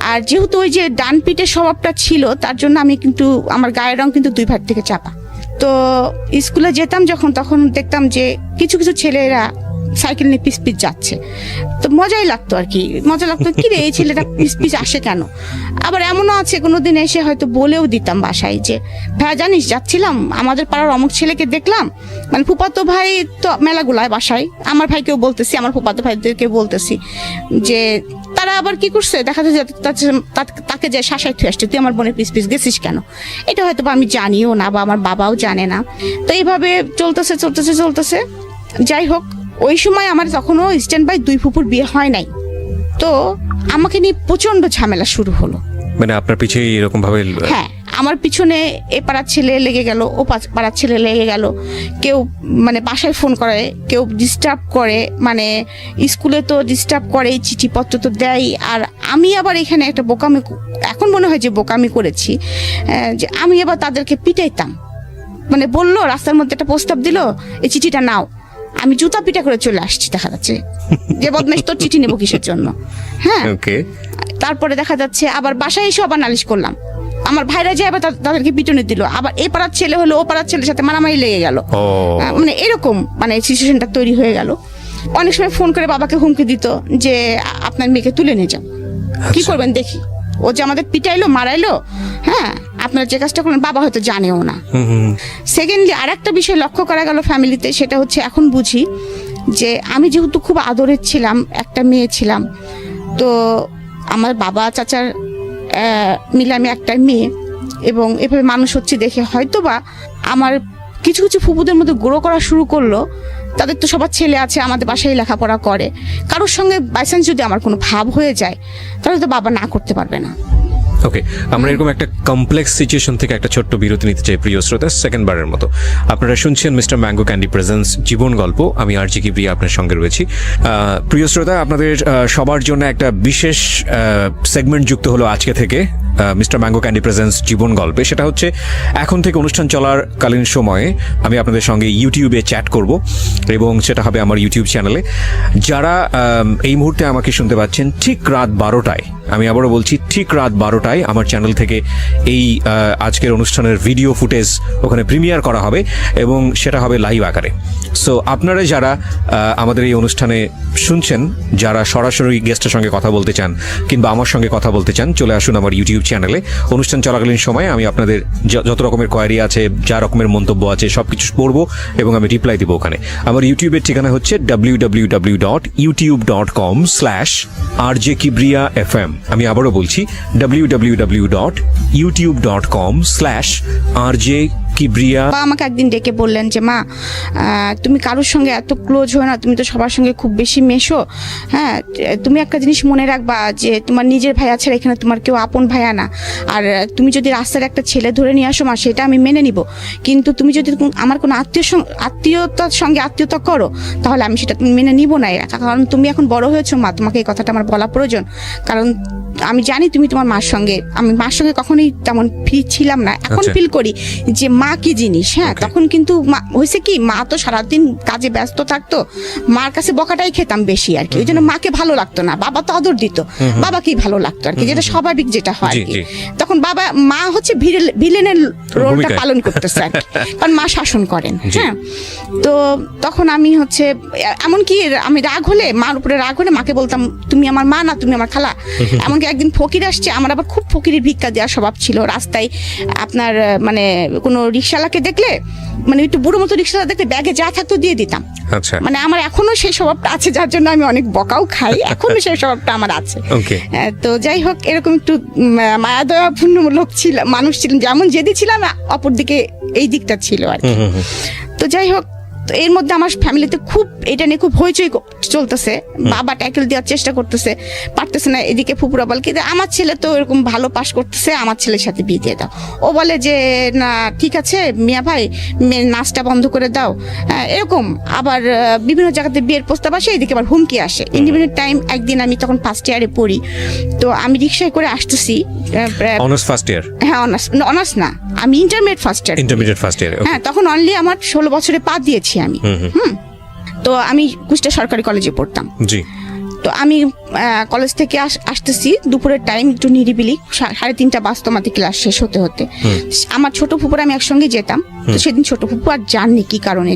আর যেহেতু ওই যে ডান পিঠের স্বভাবটা ছিল, তার জন্য আমি কিন্তু আমার গায়ের রং কিন্তু 2 ভাগ থেকে চাপা। তো স্কুলে যেতাম যখন, তখন দেখতাম যে কিছু ছেলেরা সাইকেল নিয়ে পিস যাচ্ছে, তো মজাই লাগতো আর কি, মজা লাগতো কি রে এই ছেলেটা পিস আসে কেন। আবার এমনও আছে কোনোদিন এসে হয়তো বলেও দিতাম বাসায় যে ভাই জানিস যাচ্ছিলাম আমাদের পাড়ার অমুক ছেলেকে দেখলাম, মানে ফুপাতো ভাই তো মেলাগুলায় বাসায়, আমার ভাইকেও বলতেছি, আমার ফুপাতো ভাইদেরকে বলতেছি যে তারা আবার কি করছে, দেখা যায় তাকে যে শাসায় থুয়ে আসছে, তুই আমার বোনের পিস গেছিস কেন। এটা হয়তো আমি জানিও না বা আমার বাবাও জানে না। তো এইভাবে চলতেছে। যাই হোক, ওই সময় আমার তখনও স্ট্যান্ড বাই 2 ফুপুর বিয়ে হয় নাই। তো আমাকে নিয়ে প্রচন্ড ঝামেলা শুরু হলো। মানে আপনার পিছনে এরকম ভাবে? হ্যাঁ, আমার পিছনে এ পাড়ার ছেলে লেগে গেল, ও পাড়ার ছেলে লেগে গেল, কেউ মানে বাসায় ফোন করে, কেউ ডিস্টার্ব করে, মানে স্কুলে তো ডিস্টার্ব করে, চিঠিপত্র তো দেয়। আর আমি আবার এখানে একটা বোকামি, এখন মনে হয় যে বোকামি করেছি, যে আমি আবার তাদেরকে পিটাইতাম। মানে বললো রাস্তার মধ্যে একটা প্রস্তাব দিল, এই চিঠিটা নাও, আমি জুতা পিটা করে চলে আসছি, দেখা যাচ্ছে যে বদমাইশ তোর চিঠি নেবো কিসের জন্য। হ্যাঁ, তারপরে দেখা যাচ্ছে আবার বাসায় এসে আবার নালিশ করলাম, আমার ভাইরা যে আবার তাদেরকে পিটুনি দিল, আবার এ পাড়ার ছেলে হলো ও পাড়ার ছেলের সাথে মারামারি লেগে গেল। মানে এরকম মানে সিচুয়েশনটা তৈরি হয়ে গেল। অনেক সময় ফোন করে বাবাকে হুমকি দিত যে আপনার মেয়েকে তুলে নিয়ে যান, কি করবেন দেখি, ও যে আমাদের পিটাইলো মারাইলো, হ্যাঁ আপনার যে কাজটা করলেন বাবা হয়তো জানেও না। সেকেন্ডলি আর একটা বিষয় লক্ষ্য করা গেল ফ্যামিলিতে, সেটা হচ্ছে এখন বুঝি যে আমি যেহেতু খুব আদরের ছিলাম, একটা মেয়ে ছিলাম, তো আমার বাবা চাচার মিলে আমি একটা মেয়ে, এবং এভাবে মানুষ হচ্ছে দেখে হয়তোবা আমার কিছু ফুপুদের মধ্যে গ্রো করা শুরু করলো। তাদের তো সবার ছেলে আছে, আমাদের বাসায় লেখাপড়া করে, কারোর সঙ্গে বাইচান্স যদি আমার কোনো ভাব হয়ে যায় তাহলে তো বাবা না করতে পারবে না। ওকে, আমরা এরকম একটা কমপ্লেক্স সিচুয়েশন থেকে একটা ছোট্ট বিরতি নিতে চাই প্রিয় শ্রোতা, সেকেন্ড বারের মতো। আপনারা শুনছেন মিস্টার ম্যাঙ্গো ক্যান্ডি প্রেজেন্স জীবন গল্প, আমি আরজি কিবরিয়া আপনার সঙ্গে রয়েছি। প্রিয় শ্রোতা, আপনাদের সবার জন্য একটা বিশেষ সেগমেন্ট যুক্ত হলো আজকে থেকে মিস্টার ম্যাঙ্গো ক্যান্ডি প্রেজেন্স জীবন গল্পে। সেটা হচ্ছে এখন থেকে অনুষ্ঠান চলার কালীন সময়ে আমি আপনাদের সঙ্গে ইউটিউবে চ্যাট করব, এবং সেটা হবে আমার ইউটিউব চ্যানেলে। যারা এই মুহূর্তে আমাকে শুনতে পাচ্ছেন ঠিক রাত 12টায়, আমি আবারও বলছি ঠিক রাত 12টায় আমার চ্যানেল থেকে এই আজকের অনুষ্ঠানের ভিডিও ফুটেজ ওখানে প্রিমিয়ার করা হবে, এবং সেটা হবে লাইভ আকারে। সো আপনারা যারা আমাদের এই অনুষ্ঠানে শুনছেন, যারা সরাসরি গেস্টের সঙ্গে কথা বলতে চান কিংবা আমার সঙ্গে কথা বলতে চান, চলে আসুন আমার ইউটিউব চ্যানেলে। অনুষ্ঠান চলাকালীন সময়ে আমি আপনাদের যত রকমের কোয়ারি আছে, যা রকমের মন্তব্য আছে, সবকিছু পড়বো এবং আমি রিপ্লাই দিব ওখানে। আমার ইউটিউবের ঠিকানা হচ্ছে www.youtube.com/rjkibriya.fm। আমি আবারও বলছি www.youtube.com/rjkibriya। আমাকে একদিন ডেকে বললেন যে মা, তুমি কারোর সঙ্গে এত ক্লোজ হয়ে না, তুমি তো সবার সঙ্গে খুব বেশি মেশো, হ্যাঁ, তুমি একটা জিনিস মনে রাখবা যে তোমার নিজের ভাইয়া ছাড়া এখানে তোমার কেউ আপন ভাইয়া না। আর তুমি যদি রাস্তার একটা ছেলে ধরে নিয়ে আসো মা, সেটা আমি মেনে নিব, কিন্তু তুমি যদি আমার কোনো আত্মীয়তার সঙ্গে আত্মীয়তা করো, তাহলে আমি সেটা মেনে নিব না। কারণ তুমি এখন বড় হয়েছো মা, তোমাকে এই কথাটা আমার বলা প্রয়োজন। কারণ আমি জানি তুমি তোমার মার সঙ্গে, আমি মার সঙ্গে কখনোই তেমন ফিল ছিলাম না, এখন ফিল করি যে মা কি জিনিস। হ্যাঁ, তখন কিন্তু হয়েছে কি, মা তো সারাদিন কাজে ব্যস্ত থাকতো, মার কাছে বকাটাই খেতাম বেশি আর কি, ওই জন্য মাকে ভালো লাগতো না। বাবা তো আদর দিত, বাবাকেই ভালো লাগতো আর কি, যেটা স্বাভাবিক যেটা হয় আর কি। তখন মা হচ্ছে ভিলেনের রোলটা পালন করতেছে আর কি, কারণ মা শাসন করেন। হ্যাঁ, তো তখন আমি হচ্ছে এমনকি আমি রাগ হলে, মার উপরে রাগ হলে মাকে বলতাম তুমি আমার মা না, তুমি আমার খালা। এমনকি একদিন ফকির আসছে, আমার আবার খুব ফকিরের ভিক্ষা দেওয়ার স্বভাব ছিল। রাস্তায় আপনার মানে কোনো রিক্সাওয়ালাকে দেখলে, মানে একটু বুড়ো মতো রিক্সাওয়ালা দেখলে ব্যাগে যা থাকতো দিয়ে দিতাম। আচ্ছা, মানে আমার এখনো সেই স্বভাবটা আছে, যার জন্য আমি অনেক বকাও খাই, এখনো সেই স্বভাবটা আমার আছে। তো যাই হোক, এরকম একটু মায়া দয়াপূর্ণ লোক ছিল, মানুষ ছিলেন, যেমন যেদি ছিলাম অপরদিকে এই দিকটা ছিল আর কি। তো যাই হোক, তো এর মধ্যে আমার ফ্যামিলিতে খুব এটা নিয়ে খুব হইচই চলতেছে। বাবা ট্যাকেল দেওয়ার চেষ্টা করতেছে, পারতেছে না। এদিকে ফুপুরা বলে কি, আমার ছেলে তো এরকম ভালো পাস করতেছে, আমার ছেলের সাথে বিয়ে দিয়ে দাও। ও বলে যে না ঠিক আছে মিয়া ভাই, নাচটা বন্ধ করে দাও, এরকম। আবার বিভিন্ন জায়গাতে বিয়ের প্রস্তাব আসে, এদিকে আবার হুমকি আসে। ইন্ডিপেন্ডেন্ট টাইম একদিন আমি তখন ফার্স্ট ইয়ারে পড়ি, তো আমি রিক্সায় করে আসতেছি। Honours first year? হ্যাঁ, অনার্স না, আমি ইন্টারমিডিয়েট ফার্স্ট ইয়ার। হ্যাঁ, তখন অনলি আমার 16 বছরে পা দিয়েছি আমি। তো আমি কুষ্টিয়া সরকারি কলেজে পড়তাম। জি। তো আমি কলেজ থেকে আসতেছি দুপুরের টাইম, একটু নিরিবিলি, 3:30 বাজতো আমাদের ক্লাস শেষ হতে হতে। আমার ছোট ফুপুরা আমি একসঙ্গে যেতাম। তো সেদিন ছোট ফুপু আর জাননি কি কারণে,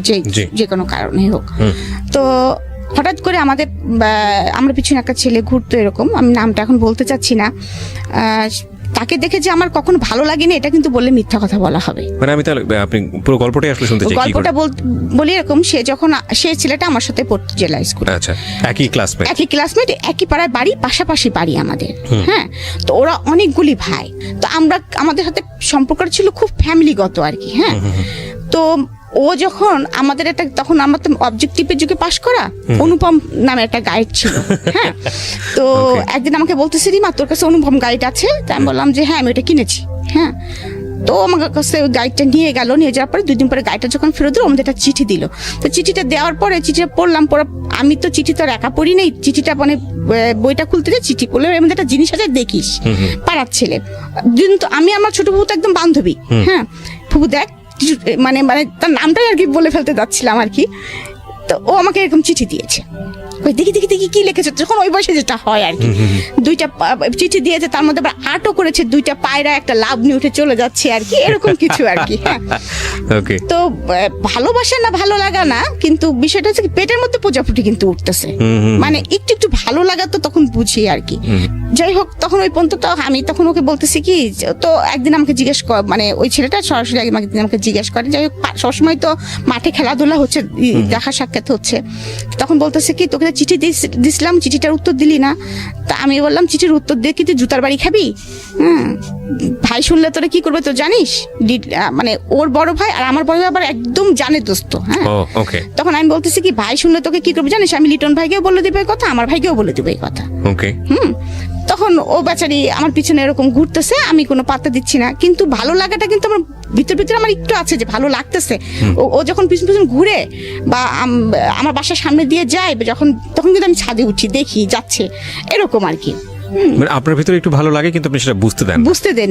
যে কোনো কারণে হোক, তো হঠাৎ করে আমরা পিছনে একটা ছেলে ঘুরতো, এরকম, আমি নামটা এখন বলতে চাচ্ছি না। তাকে দেখে যে আমার কখনো ভালো লাগেনি, এটা কিন্তু বললে মিথ্যা কথা বলা হবে। মানে আমি তাহলে আপনি পুরো গল্পটাই আসলে শুনতে চাই। গল্পটা বলি এরকম, সে ছেলেটা আমার সাথে পড়তো জেলা স্কুলে। আচ্ছা, একই ক্লাসমেট, একই পাড়ায় বাড়ি, পাশাপাশি বাড়ি আমাদের। হ্যাঁ, তো ওরা অনেকগুলি ভাই, তো আমাদের সাথে সম্পর্ক ছিল খুব ফ্যামিলিগত আর কি। হ্যাঁ, তো ও যখন আমাদের একটা, তখন আমার তো অবজেক্টিভের যুগে পাশ করা, অনুপম নামে একটা গাইড ছিল। হ্যাঁ, তো একদিন আমাকে বলতেছে রিমা তোর কাছে অনুপম গাইড আছে? তো আমি বললাম যে হ্যাঁ আমি ওটা কিনেছি। হ্যাঁ, তো আমার কাছে ওই গাইডটা নিয়ে যাওয়ার পরে 2 দিন পরে গাইডটা যখন ফেরত দিল, আমাদের একটা চিঠি দিল। তো চিঠিটা দেওয়ার পরে চিঠিটা পড়লাম, আমি তো চিঠি তো আর একা পড়ি নাই, চিঠিটা মানে বইটা খুলতে যে চিঠি পড়লে এর মধ্যে একটা জিনিস আছে, দেখিস পাড়ার ছেলে। কিন্তু আমি আমার ছোট ফুপু তো একদম বান্ধবী। হ্যাঁ, ফুপু দেখ, মানে তার নামটাই আর কি বলে ফেলতে যাচ্ছিলাম আর কি। তো ও আমাকে এরকম চিঠি দিয়েছে, দেখি কি লিখেছে, যখন ওই বয়সে যেটা হয় আর কি। 2টা চিঠি দিয়েছে, তার মধ্যে আবার আর্টও করেছে, 2টা পায়রা একটা লাভ নিয়ে উঠে চলে যাচ্ছে আর কি, এরকম কিছু আর কি। হ্যাঁ, তো ভালোবাসা না ভালো লাগা না, কিন্তু বিষয়টা হচ্ছে পেটের মধ্যে প্রজাপতি কিন্তু উঠতেছে, মানে একটু ভালো লাগা তো তখন বুঝি আর কি। যাই হোক, তখন ওই পর্যন্ত তো আমি তখন ওকে বলতেছি কি, তো একদিন আমাকে জিজ্ঞেস কর, মানে ওই ছেলেটা সরাসরি একদিন আমাকে জিজ্ঞেস করে, যাই হোক সবসময় তো মাঠে খেলাধুলা হচ্ছে, দেখা সাক্ষাৎ হচ্ছে, তখন বলতেছে কি তোকে চিঠি দিছিলাম, চিঠিটার উত্তর দিলি না। তা আমি বললাম চিঠির উত্তর দিয়ে কি তুই জুতার বাড়ি খাবি? ভাই শুনলে তোরা কি করবে তো জানিস? মানে ওর বড় ভাই আর আমার বড় ভাই আবার একদম জানে দোস্ত। হ্যাঁ, তখন আমি বলতেছি কি ভাই শুনলে তোকে কি করবে জানিস? আমি লিটন ভাইকেও বলে দেবো এই কথা, আমার ভাইকেও বলে দেবো এই কথা। তখন ও বেচারি আমার পিছনে এরকম ঘুরতেছে, আমি কোনো পাত্তা দিচ্ছি না, কিন্তু ভালো লাগাটা কিন্তু আমার ভিতরে আমার একটু আছে যে ভালো লাগতেছে। ও যখন পিছন পিছন ঘুরে বা আমার বাসার সামনে দিয়ে যায় যখন, তখন কিন্তু আমি ছাদে উঠি, দেখি যাচ্ছে, এরকম আর কি। মানে আপনার ভিতরে একটু ভালো লাগে কিন্তু আপনি সেটা বুঝতে দেন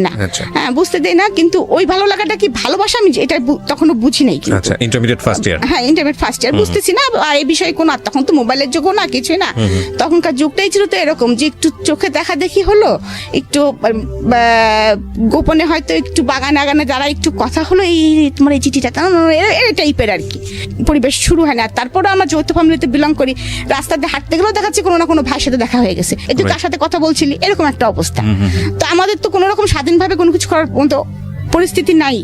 না। হ্যাঁ, বুঝতে দেন না, কিন্তু ওই ভালো লাগাটা কি ভালোবাসা আমি এটা তখনো বুঝি নাই। আচ্ছা, ইন্টারমিডিয়েট ফার্স্ট ইয়ার। হ্যাঁ, ইন্টারমিডিয়েট ফার্স্ট ইয়ার, বুঝতেছি না আর এই বিষয়ে কোনো, তখন তো মোবাইলের যুগও না, কিছুই না। তখনকার যুগটাই ছিল তো এরকম যে একটু চোখে দেখা দেখি হলো, একটু গোপনে হয়তো একটু বাগানে আগানে যারা একটু কথা হলো, এই তোমার এই চিঠিটা এই টাইপের আর কি পরিবেশ শুরু হয় না। তারপরে আমরা যৌথ ফ্যামিলিতে বিলং করি, রাস্তাতে হাঁটতে গেলেও দেখাচ্ছি কোনো না কোনো ভাইয়ের সাথে দেখা হয়ে গেছে, তুই কার সাথে কথা বলছিলি, এরকম একটা অবস্থা। তো আমাদের তো কোনো রকম স্বাধীনভাবে কোনো কিছু করার মতো পরিস্থিতি নাই।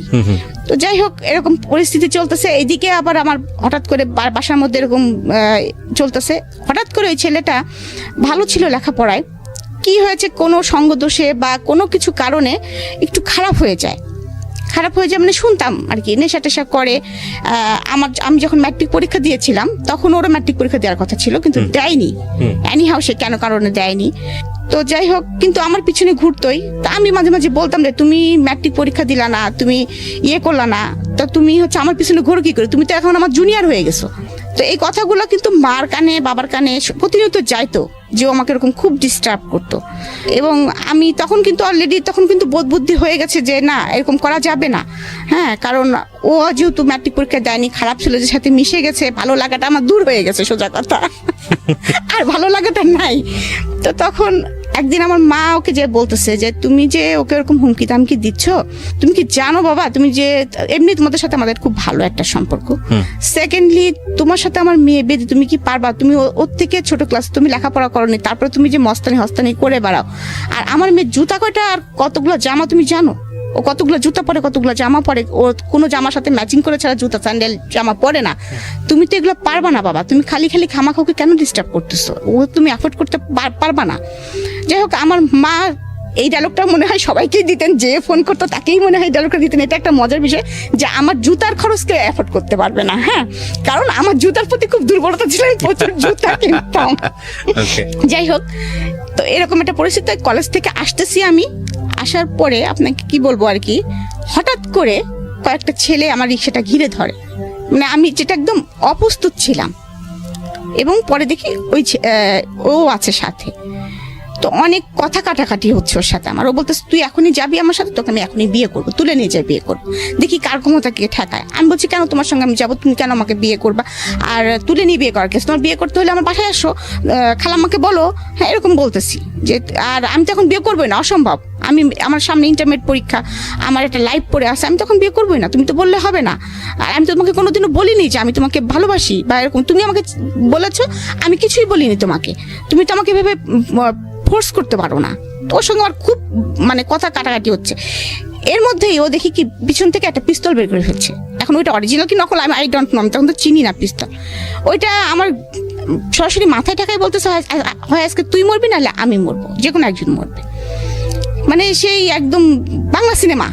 তো যাই হোক, এরকম পরিস্থিতি চলতেছে। এইদিকে আবার আমার হঠাৎ করে বাসার মধ্যে এরকম চলতেছে, হঠাৎ করে ওই ছেলেটা ভালো ছিল লেখাপড়ায়, কি হয়েছে কোনো সঙ্গদোষে বা কোনো কিছু কারণে একটু খারাপ হয়ে যায়, মানে শুনতাম আর কি, নেশা টেশা করে। আমি যখন ম্যাট্রিক পরীক্ষা দিয়েছিলাম তখন ওরা ম্যাট্রিক পরীক্ষা দেওয়ার কথা ছিল, কিন্তু দেয়নি। এনিহাউ সে কেন কারণে দেয়নি, তো যাই হোক, কিন্তু আমার পিছনে ঘুরতোই। তা আমি মাঝে মাঝে বলতাম যে তুমি ম্যাট্রিক পরীক্ষা দিলা না, তুমি করলা না, তো তুমি হচ্ছে আমার পিছনে ঘুরো কি করে, তুমি তো এখন আমার জুনিয়র হয়ে গেছো। তো এই কথাগুলো কিন্তু মার কানে বাবার কানে প্রতিনিয়ত যাইতো, যে ও আমাকে এরকম খুব ডিস্টার্ব করতো। এবং আমি তখন কিন্তু অলরেডি বোধ বুদ্ধি হয়ে গেছে যে না, এরকম করা যাবে না। হ্যাঁ, কারণ ও যেহেতু ম্যাট্রিক পরীক্ষা দেয়নি, খারাপ ছেলেদের সাথে মিশে গেছে, ভালো লাগাটা আমার দূর হয়ে গেছে, সোজা কথা। আর ভালো লাগাটা নাই। তো তখন একদিন আমার মা ওকে যে বলতেছে যে তুমি যে ওকে এরকম হুমকি দামকি দিচ্ছ, তুমি কি জানো বাবা, তুমি যে এমনি তোমাদের সাথে আমাদের খুব ভালো একটা সম্পর্ক, সেকেন্ডলি তোমার সাথে আমার মেয়ে বেঁধে তুমি কি পারবা, তুমি ওর থেকে ছোট ক্লাস, তুমি লেখাপড়া করনি, তারপরে তুমি যে হস্তানি করে বেড়াও, আর আমার মেয়ে জুতা কয়টা আর কতগুলো জামা তুমি জানো, ও কতগুলো জুতা পরে, কতগুলো জামা পরে, ও কোনো জামার সাথে ম্যাচিং করে ছাড়া জুতা স্যান্ডেল জামা পরে না, তুমি তো এগুলো পারবা না বাবা, তুমি খালি খামাখাওকে কেন ডিস্টার্ব করতেছো, ও তুমি অ্যাফোর্ড করতে পারবা না। যাই হোক, আমার মা এই ডায়লগটা মনে হয় সবাইকেই দিতেন, যে ফোন করতো তাকেই মনে হয় ডায়লগটা দিতেন। এটা একটা মজার বিষয় যে আমার জুতার খরচ কেউ অ্যাফোর্ড করতে পারবে না। হ্যাঁ, কারণ আমার জুতার প্রতি খুব দুর্বলতা ছিল, আমি প্রচুর জুতা কিনতাম। যাই হোক, তো এরকম একটা পরিস্থিতি, কলেজ থেকে আসতেছি আমি, আসার পরে আপনাকে কি বলবো আর কি, হঠাৎ করে কয়েকটা ছেলে আমার রিক্সাটা ঘিরে ধরে, মানে আমি যেটা একদম অপ্রস্তুত ছিলাম, এবং পরে দেখি ও আছে সাথে। তো অনেক কথা কাটাকাটি হচ্ছে ওর সাথে আমার, ও বলতেছে তুই এখনই যাবি আমার সাথে, তোকে আমি এখনই বিয়ে করবো, তুলে নিয়ে যাই বিয়ে করবো, দেখি কার ক্ষমতা কে ঠেকায়। আমি বলছি কেন তোমার সঙ্গে আমি যাবো, তুমি কেন আমাকে বিয়ে করবা, আর তুলে নিয়ে বিয়ে করার কেস, তোমার বিয়ে করতে হলে আমার বাসায় আসো, খালাম্মাকে বলো। হ্যাঁ, এরকম বলতেছি যে, আর আমি তো এখন বিয়ে করবোই না, অসম্ভব, আমার সামনে ইন্টারমিডিয়েট পরীক্ষা, আমার একটা লাইফ পড়ে আসে, আমি তখন বিয়ে করবোই না, তুমি তো বললে হবে না, আর আমি তো তোমাকে কোনোদিনও বলিনি যে আমি তোমাকে ভালোবাসি বা এরকম, তুমি আমাকে বলেছো, আমি কিছুই বলিনি তোমাকে, তুমি তো আমাকে ভেবে ফোর্স করতে পারো না। ওর সঙ্গে আমার খুব মানে কথা কাটাকাটি হচ্ছে। এর মধ্যেই ও দেখি কি পিছন থেকে একটা পিস্তল বের করে ফেলছে। এখন ওইটা অরিজিনাল কি নকল আই ডোন্ট নো, আমি তখন তো চিনি না পিস্তল। ওইটা আমার সরাসরি মাথায় ঠাকাই বলতেছে, হয় আজকে তুই মরবি, নাহলে আমি মরবো, যে কোনো একজন মরবে। মানে সেই একদম বাংলা সিনেমা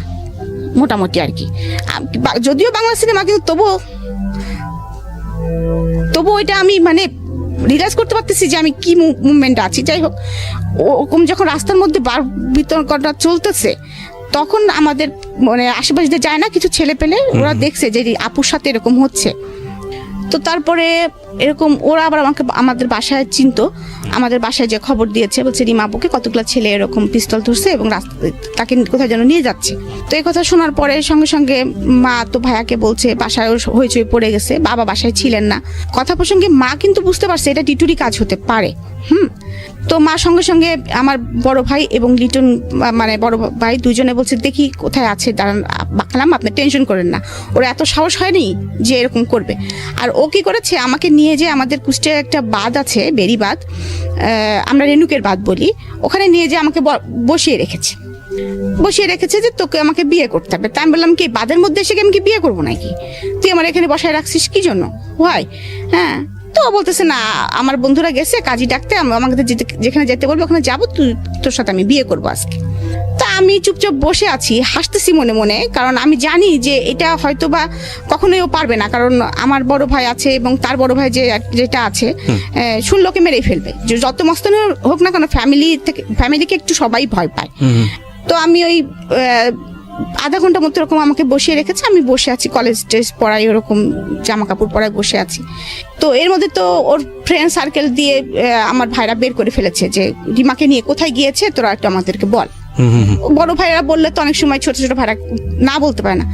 মোটামুটি আর কি, যদিও বাংলা সিনেমা, কিন্তু তবু ওইটা আমি মানে রিয়েলাইজ করতে পারতেছি যে আমি কি মুভমেন্ট আছি। যাই হোক, ওরকম যখন রাস্তার মধ্যে বার বিতর্কটা চলতেছে, তখন আমাদের মানে আশেপাশে যায় না কিছু ছেলে পেলে, ওরা দেখছে যে আপুর সাথে এরকম হচ্ছে। তো তারপরে এরকম ওরা আবার আমাদের বাসায় চিনতো, আমাদের বাসায় যে খবর দিয়েছে, বলছে রিমা আপুকে কতগুলো ছেলে এরকম পিস্তল ধরছে এবং তাকে কোথায় যেন নিয়ে যাচ্ছে। তো এই কথা শোনার পরে সঙ্গে সঙ্গে মা তো ভাইয়াকে বলছে, বাসায় হইচই পড়ে গেছে, বাবা বাসায় ছিলেন না। কথা প্রসঙ্গে মা কিন্তু বুঝতে পারছে এটা টিটুরি কাজ হতে পারে। তো মা সঙ্গে সঙ্গে আমার বড় ভাই এবং লিটন মানে বড় ভাই দুজনে বলছে দেখি কোথায় আছে, দাঁড়ান বাকলাম, আপনি টেনশন করেন না, ওরা এত সাহস হয়নি যে এরকম করবে। আর ও কি করেছে, আমাকে নিয়ে যে আমাদের কুষ্টিয়ার একটা বাঁধ আছে, বেরি বাঁধ, আমরা রেণুকের বাঁধ বলি, ওখানে নিয়ে যে আমাকে বসিয়ে রেখেছে যে তোকে আমাকে বিয়ে করতে হবে। তাই আমি বললাম কি বাঁধের মধ্যে এসে আমি কি বিয়ে করবো নাকি, তুই আমার এখানে বসায় রাখছিস কি জন্য, হয়? হ্যাঁ, তো ও বলতেছে না আমার বন্ধুরা গেছে কাজী ডাকতে, আমাকে যেখানে যেতে বলবো ওখানে যাবো, তোর সাথে আমি বিয়ে করবো আজকে। তা আমি চুপচাপ বসে আছি, হাসতেছি মনে মনে, কারণ আমি জানি যে এটা হয়তো বা কখনোই ও পারবে না, কারণ আমার বড় ভাই আছে এবং তার বড় ভাই যেটা আছে শুনলোকে মেরেই ফেলবে, যত মস্তানি হোক না কেন ফ্যামিলিকে একটু সবাই ভয় পায়। তো আমি ওই আধা ঘন্টা মতো এরকম আমাকে বসিয়ে রেখেছে, আমি বসে আছি, কলেজ ড্রেস পরাই ওরকম জামা কাপড় পরাই বসে আছি। তো এর মধ্যে তো ওর ফ্রেন্ড সার্কেল দিয়ে আমার ভাইরা বের করে ফেলেছে যে রিমাকে নিয়ে কোথায় গিয়েছে তোরা একটু আমাদেরকে বল। বড় ভাইরা বললে তো অনেক সময় ছোট ছোট ভাইরা না বলতে পারে না,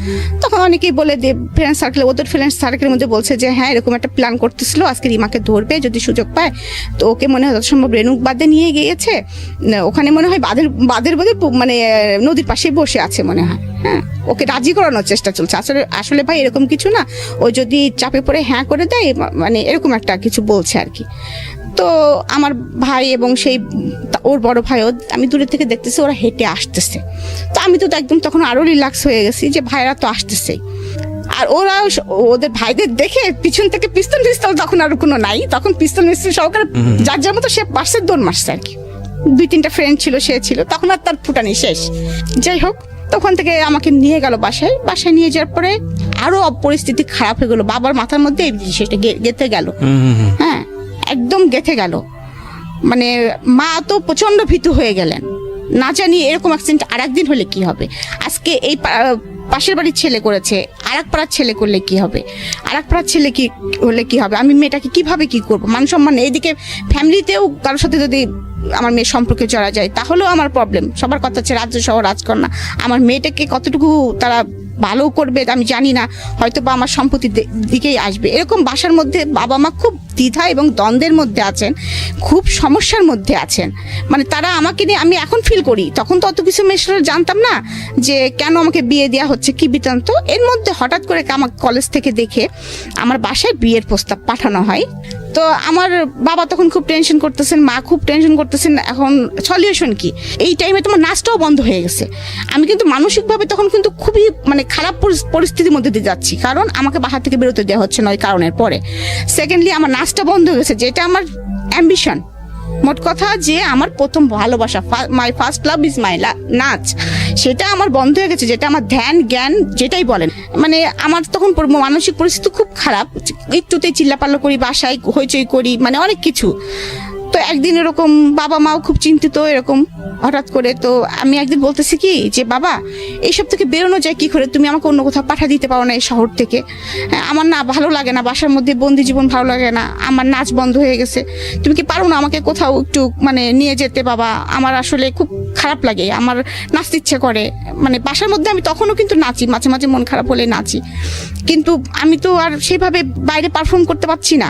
তখন অনেকেই বলে যে ফ্রেন্ড সার্কেল, ওদের ফ্রেন্ড সার্কেলের মধ্যে বলছে যে হ্যাঁ এরকম একটা প্ল্যান করতেছিল, আজকে রিমাকে ধরবে যদি সুযোগ পায়, তো ওকে মনে হয় যথাসম্ভব রেণুক বাঁধে নিয়ে গিয়েছে, ওখানে মনে হয় বাঁধের বোধে মানে নদীর পাশে বসে আছে মনে হয়। হ্যাঁ, ওকে রাজি করানোর চেষ্টা চলছে। আসলে ভাই এরকম কিছু না, ও যদি চাপে পড়ে হ্যাঁ করে দেয়, মানে এরকম একটা কিছু বলছে আর কি। তো আমার ভাই এবং সেই ওর বড় ভাইও, আমি দূরে থেকে দেখতেছি ওরা হেঁটে আসতেছে। তো আমি তো একদম তখন আরো রিল্যাক্স হয়ে গেছি যে ভাইরা তো আসতেছে। আর ওরা ওদের ভাইদের দেখে পিছন থেকে পিস্তল তখন আর কোনো নাই, তখন পিস্তল সহকারে যার যার মতো সে পাশে দৌড় মারছে আর কি। 2-3টা ফ্রেন্ড ছিল, সে ছিল, তখন আর তার ফুটানি শেষ। যাই হোক, তখন থেকে আমাকে নিয়ে গেল বাসায় নিয়ে যাওয়ার পরে আরো পরিস্থিতি খারাপ হয়ে গেল। বাবার মাথার মধ্যে এই জিনিসটা গেঁথে গেল। হ্যাঁ, একদম গেঁথে গেল। মানে মা তো প্রচন্ড ভীতু হয়ে গেলেন, না জানি এরকম অ্যাক্সিডেন্ট আর একদিন হলে কি হবে। আজকে এই পাশের বাড়ির ছেলে করেছে, আর এক পাড়ার ছেলে করলে কি হবে, আর এক পাড়ার ছেলে কি হলে কি হবে, আমি মেয়েটাকে কিভাবে কি করবো, মান সম্মান। এইদিকে ফ্যামিলিতেও কারোর সাথে যদি আমার মেয়ের সম্পর্কে জড়া যায় তাহলেও আমার প্রবলেম। সবার কথা হচ্ছে রাজ্য সহ রাজকন্যা, আমার মেয়েটাকে কতটুকু তারা ভালো করবে আমি জানি না, হয়তো বা আমার সম্পত্তির দিকেই আসবে। এরকম বাসার মধ্যে বাবা মা খুব দ্বিধা এবং দ্বন্দ্বের মধ্যে আছেন, খুব সমস্যার মধ্যে আছেন। মানে তারা আমাকে নিয়ে, আমি এখন ফিল করি, তখন তো অত কিছু মেশরা জানতাম না যে কেন আমাকে বিয়ে দেওয়া হচ্ছে, কি বৃত্তান্ত। এর মধ্যে হঠাৎ করে আমার কলেজ থেকে দেখে আমার বাসায় বিয়ের প্রস্তাব পাঠানো হয়। তো আমার বাবা তখন খুব টেনশন করতেছেন, মা খুব টেনশন করতেছেন, এখন সলিউশন কি। এই টাইমে তোমার নাচটাও বন্ধ হয়ে গেছে। আমি কিন্তু মানসিকভাবে তখন কিন্তু খুবই মানে খারাপ পরিস্থিতির মধ্যে দিয়ে যাচ্ছি, কারণ আমাকে বাসা থেকে বেরোতে দেওয়া হচ্ছে না ওই কারণের পরে। সেকেন্ডলি আমার নাচটা বন্ধ হয়ে গেছে, যেটা আমার অ্যাম্বিশন, মোট কথা যে আমার প্রথম ভালোবাসা, my first love is my নাচ, সেটা আমার বন্ধ হয়ে গেছে, যেটা আমার ধ্যান জ্ঞান যেটাই বলেন। মানে আমার তখন মানসিক পরিস্থিতি খুব খারাপ, একটুতেই চিল্লাপাল্লা করি, বাসায় হইচই করি, মানে অনেক কিছু। তো একদিন এরকম বাবা মাও খুব চিন্তিত এরকম হঠাৎ করে। তো আমি একদিন বলতেছি কি যে বাবা, এইসব থেকে বেরোনো যায় কি করে, তুমি আমাকে অন্য কোথাও পাঠা দিতে পারো না এই শহর থেকে, আমার না ভালো লাগে না, বাসার মধ্যে বন্দি জীবন ভালো লাগে না, আমার নাচ বন্ধ হয়ে গেছে, তুমি কি পারো না আমাকে কোথাও একটু মানে নিয়ে যেতে বাবা, আমার আসলে খুব খারাপ লাগে, আমার নাচতে ইচ্ছে করে। মানে বাসার মধ্যে আমি তখনও কিন্তু নাচি, মাঝে মাঝে মন খারাপ হলে নাচি, কিন্তু আমি তো আর সেইভাবে বাইরে পারফর্ম করতে পারছি না।